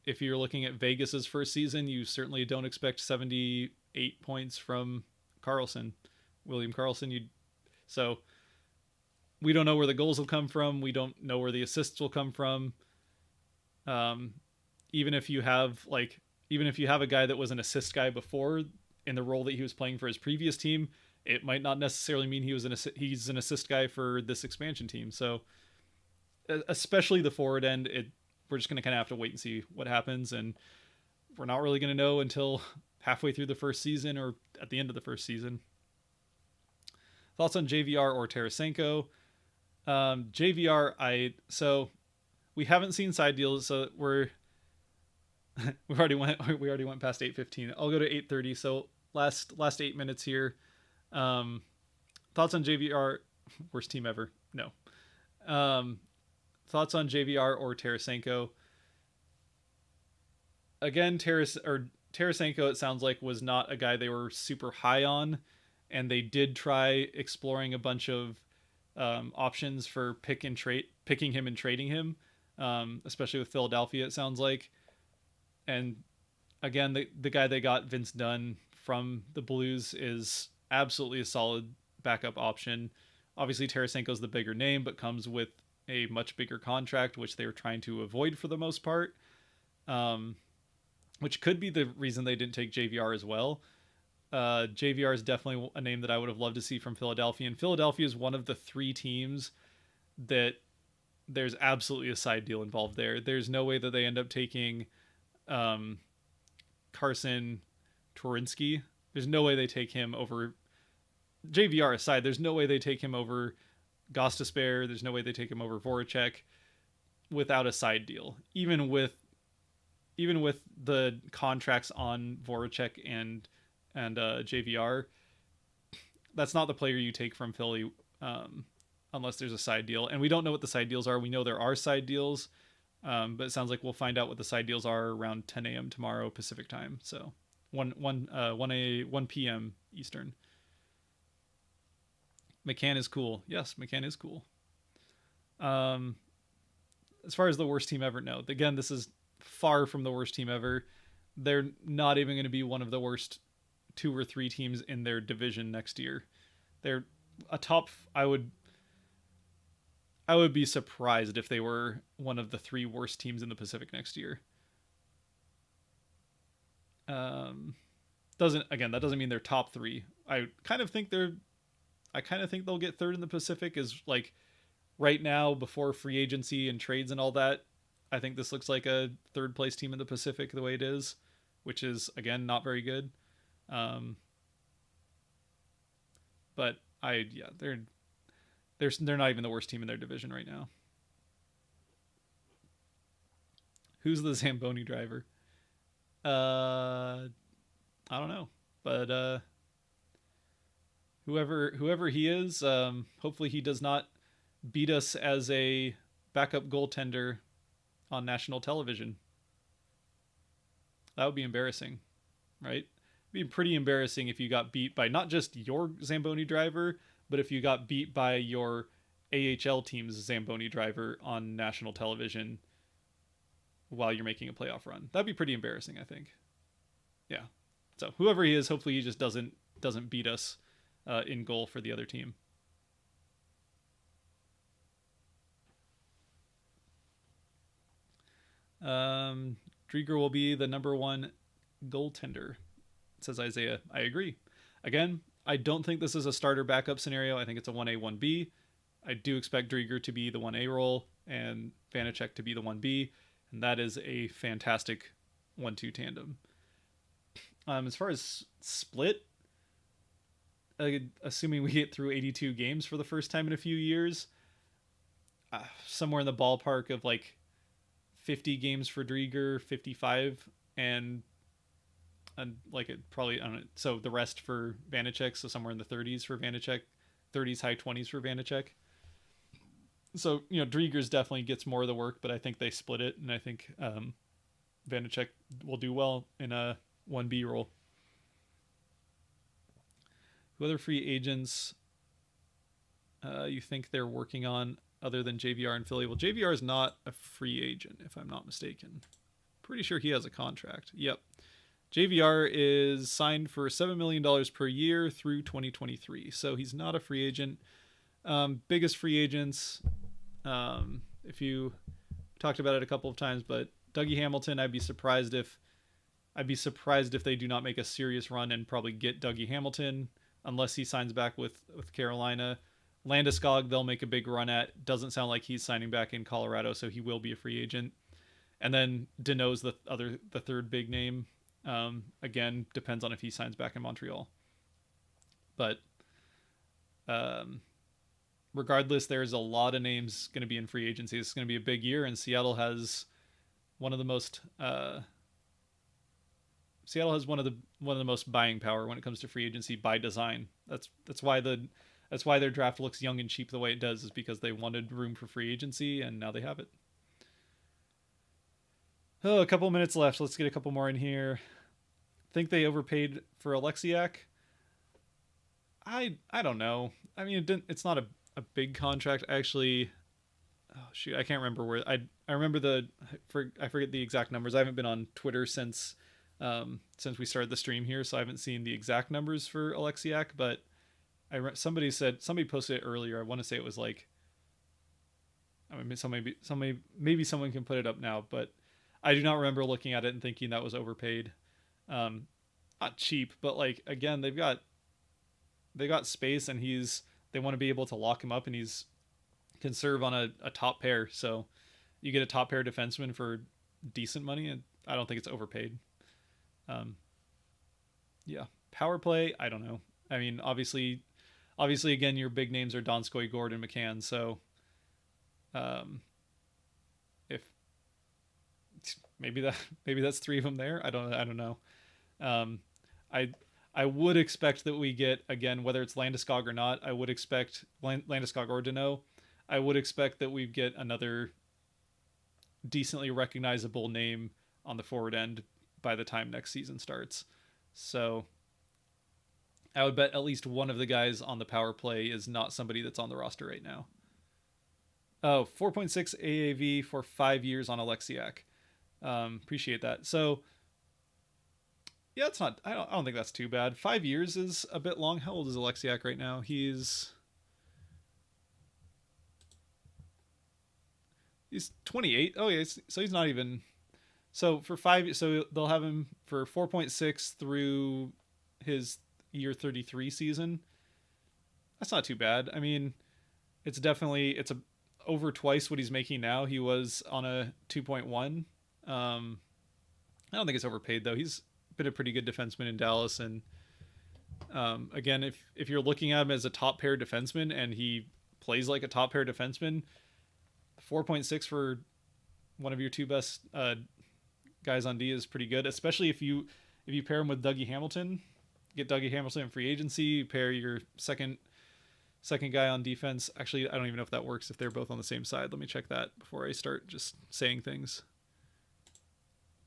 If you're looking at Vegas's first season, you certainly don't expect 78 points from William Karlsson. So we don't know where the goals will come from. We don't know where the assists will come from. Even if you have a guy that was an assist guy before in the role that he was playing for his previous team, it might not necessarily mean he's an assist guy for this expansion team. So especially the forward end, we're just going to kind of have to wait and see what happens. And we're not really going to know until halfway through the first season or at the end of the first season. Thoughts on JVR or Tarasenko? JVR, so we haven't seen side deals, so we already went past 8:15. I'll go to 8:30. So last 8 minutes here. Thoughts on JVR? Worst team ever? No. Thoughts on JVR or Tarasenko? Again, Tarasenko, it sounds like, was not a guy they were super high on, and they did try exploring a bunch of options for picking him and trading him, especially with Philadelphia, it sounds like. And again, the guy they got, Vince Dunn from the Blues, is absolutely a solid backup option. Obviously, Tarasenko's the bigger name, but comes with a much bigger contract, which they were trying to avoid for the most part, which could be the reason they didn't take JVR as well. JVR is definitely a name that I would have loved to see from Philadelphia, and Philadelphia is one of the 3 teams that there's absolutely a side deal involved there. There's no way that they end up taking Carson Turinsky. There's no way they take him over, JVR aside, there's no way they take him over Gostisbehere. There's no way they take him over Voracek without a side deal. Even with the contracts on Voracek and JVR, that's not the player you take from Philly unless there's a side deal. And we don't know what the side deals are. We know there are side deals, but it sounds like we'll find out what the side deals are around 10 a.m. tomorrow Pacific time. So 1 p.m. Eastern. McCann is cool. Yes, McCann is cool. As far as the worst team ever, no. Again, this is far from the worst team ever. They're not even going to be one of the worst 2 or 3 teams in their division next year. They're a top. I would be surprised if they were one of the 3 worst teams in the Pacific next year. That doesn't mean they're top 3. I kind of think they'll get 3rd in the Pacific. Is like right now, before free agency and trades and all that, I think this looks like a 3rd place team in the Pacific the way it is, which is again not very good. But they're not even the worst team in their division right now. Who's the Zamboni driver? I don't know, but whoever he is, hopefully he does not beat us as a backup goaltender on national television. That would be embarrassing, right? It'd be pretty embarrassing if you got beat by not just your Zamboni driver, but if you got beat by your AHL team's Zamboni driver on national television while you're making a playoff run. That'd be pretty embarrassing, I think. Yeah. So whoever he is, hopefully he just doesn't beat us in goal for the other team. Drieger will be the number one goaltender, says Isaiah. I agree. Again, I don't think this is a starter backup scenario. I think it's a 1A, 1B. I do expect Drieger to be the 1A role and Vanacek to be the 1B, and that is a fantastic 1-2 tandem. As far as split, assuming we get through 82 games for the first time in a few years, somewhere in the ballpark of like 50 games for Drieger, 55, and like it probably, I don't know, so the rest for Vanacek, so somewhere in the 30s for Vanacek, 30s, high 20s for Vanacek. So, Drieger's definitely gets more of the work, but I think they split it, and I think Vanacek will do well in a 1B role. Who other free agents you think they're working on other than JVR and Philly? Well, JVR is not a free agent, if I'm not mistaken. Pretty sure he has a contract. Yep. JVR is signed for $7 million per year through 2023, so he's not a free agent. Biggest free agents, if you talked about it a couple of times, but Dougie Hamilton, I'd be surprised if they do not make a serious run and probably get Dougie Hamilton unless he signs back with Carolina. Landeskog, they'll make a big run at. Doesn't sound like he's signing back in Colorado, so he will be a free agent. And then Deneau's the third big name. Again, depends on if he signs back in Montreal. But regardless, there's a lot of names going to be in free agency. It's going to be a big year, and Seattle has one of the most buying power when it comes to free agency by design. That's why their draft looks young and cheap the way it does, is because they wanted room for free agency, and now they have it. Oh, a couple minutes left. Let's get a couple more in here. Think they overpaid for Alexiak? I don't know. I mean, it's not a big contract. Actually, I can't remember where. I remember I forget the exact numbers. I haven't been on Twitter since we started the stream here, so I haven't seen the exact numbers for Alexiak, but somebody posted it earlier. I want to say it was like, I mean, maybe someone can put it up now, but I do not remember looking at it and thinking that was overpaid. Not cheap, but like, again, they got space, and they want to be able to lock him up, and he's can serve on a top pair. So you get a top pair defenseman for decent money, and I don't think it's overpaid. Yeah, power play, I don't know. I mean, obviously again, your big names are Donskoy, Gordon, McCann. So if maybe that's three of them there. I don't know. I would expect that we get, again, whether it's Landeskog or not, I would expect Landeskog or Deneau. I would expect that we get another decently recognizable name on the forward end by the time next season starts. So I would bet at least one of the guys on the power play is not somebody that's on the roster right now. Oh, 4.6 AAV for 5 years on Alexiak. Appreciate that. So yeah, it's not. I don't think that's too bad. 5 years is a bit long. How old is Alexiak right now? He's 28. Oh yeah, so he's not even. So for 5, so they'll have him for 4.6 through his year 33 season. That's not too bad. I mean, it's over twice what he's making now. He was on a 2.1. I don't think it's overpaid though. He's been a pretty good defenseman in Dallas, and again, if you're looking at him as a top pair defenseman and he plays like a top pair defenseman, 4.6 for one of your two best guys on D is pretty good, especially if you if you pair him with Dougie Hamilton, get Dougie Hamilton in free agency, pair your second guy on defense. Actually, I don't even know if that works if they're both on the same side. Let me check that before I start just saying things.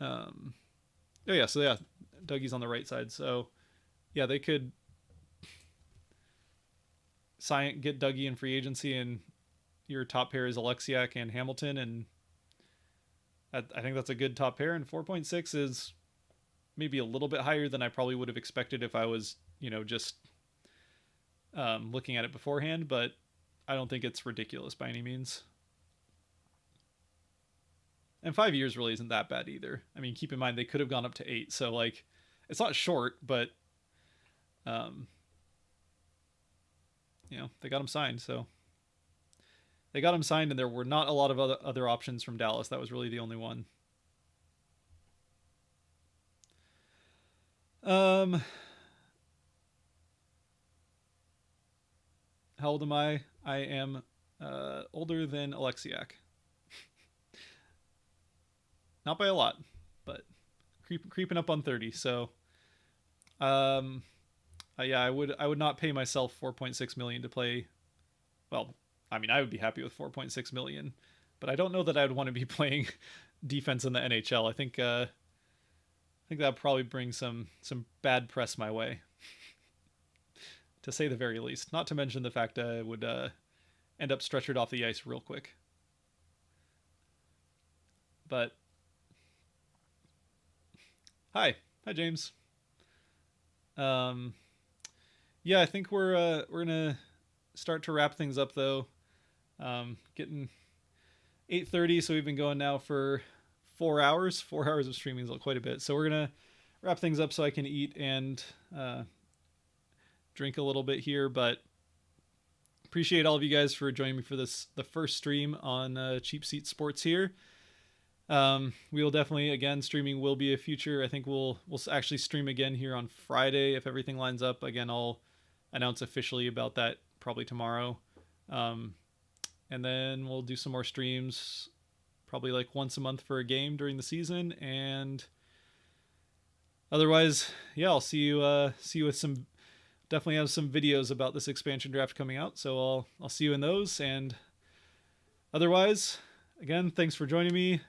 Oh yeah, so yeah, Dougie's on the right side. So yeah, they could get Dougie in free agency, and your top pair is Alexiak and Hamilton, and I think that's a good top pair. And 4.6 is maybe a little bit higher than I probably would have expected if I was, just looking at it beforehand, but I don't think it's ridiculous by any means. And 5 years really isn't that bad either. I mean, keep in mind they could have gone up to 8, so like it's not short, but they got him signed, so they got him signed, and there were not a lot of other options from Dallas. That was really the only one. How old am I? I am older than Alexiak. Not by a lot, but creeping up on 30. So, yeah, I would not pay myself 4.6 million to play. Well, I mean, I would be happy with 4.6 million, but I don't know that I would want to be playing defense in the NHL. I think that would probably bring some bad press my way, to say the very least. Not to mention the fact I would end up stretchered off the ice real quick. But hi James. Yeah, I think we're gonna start to wrap things up though. Getting 8:30, so we've been going now for 4 hours. 4 hours of streaming is quite a bit. So we're gonna wrap things up so I can eat and drink a little bit here. But appreciate all of you guys for joining me for the first stream on Cheap Seat Sports here. We will definitely, again, streaming will be a future. I think we'll actually stream again here on Friday if everything lines up. Again, I'll announce officially about that probably tomorrow. And then we'll do some more streams, probably like once a month for a game during the season. And otherwise, yeah, I'll see you with some, definitely have some videos about this expansion draft coming out. So I'll see you in those. And otherwise, again, thanks for joining me.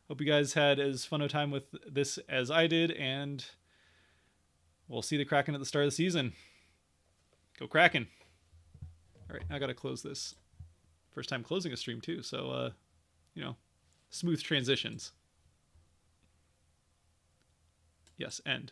Hope you guys had as fun a time with this as I did, and we'll see the Kraken at the start of the season. Go Kraken. All right, I got to close this. First time closing a stream too, so, smooth transitions. Yes, end.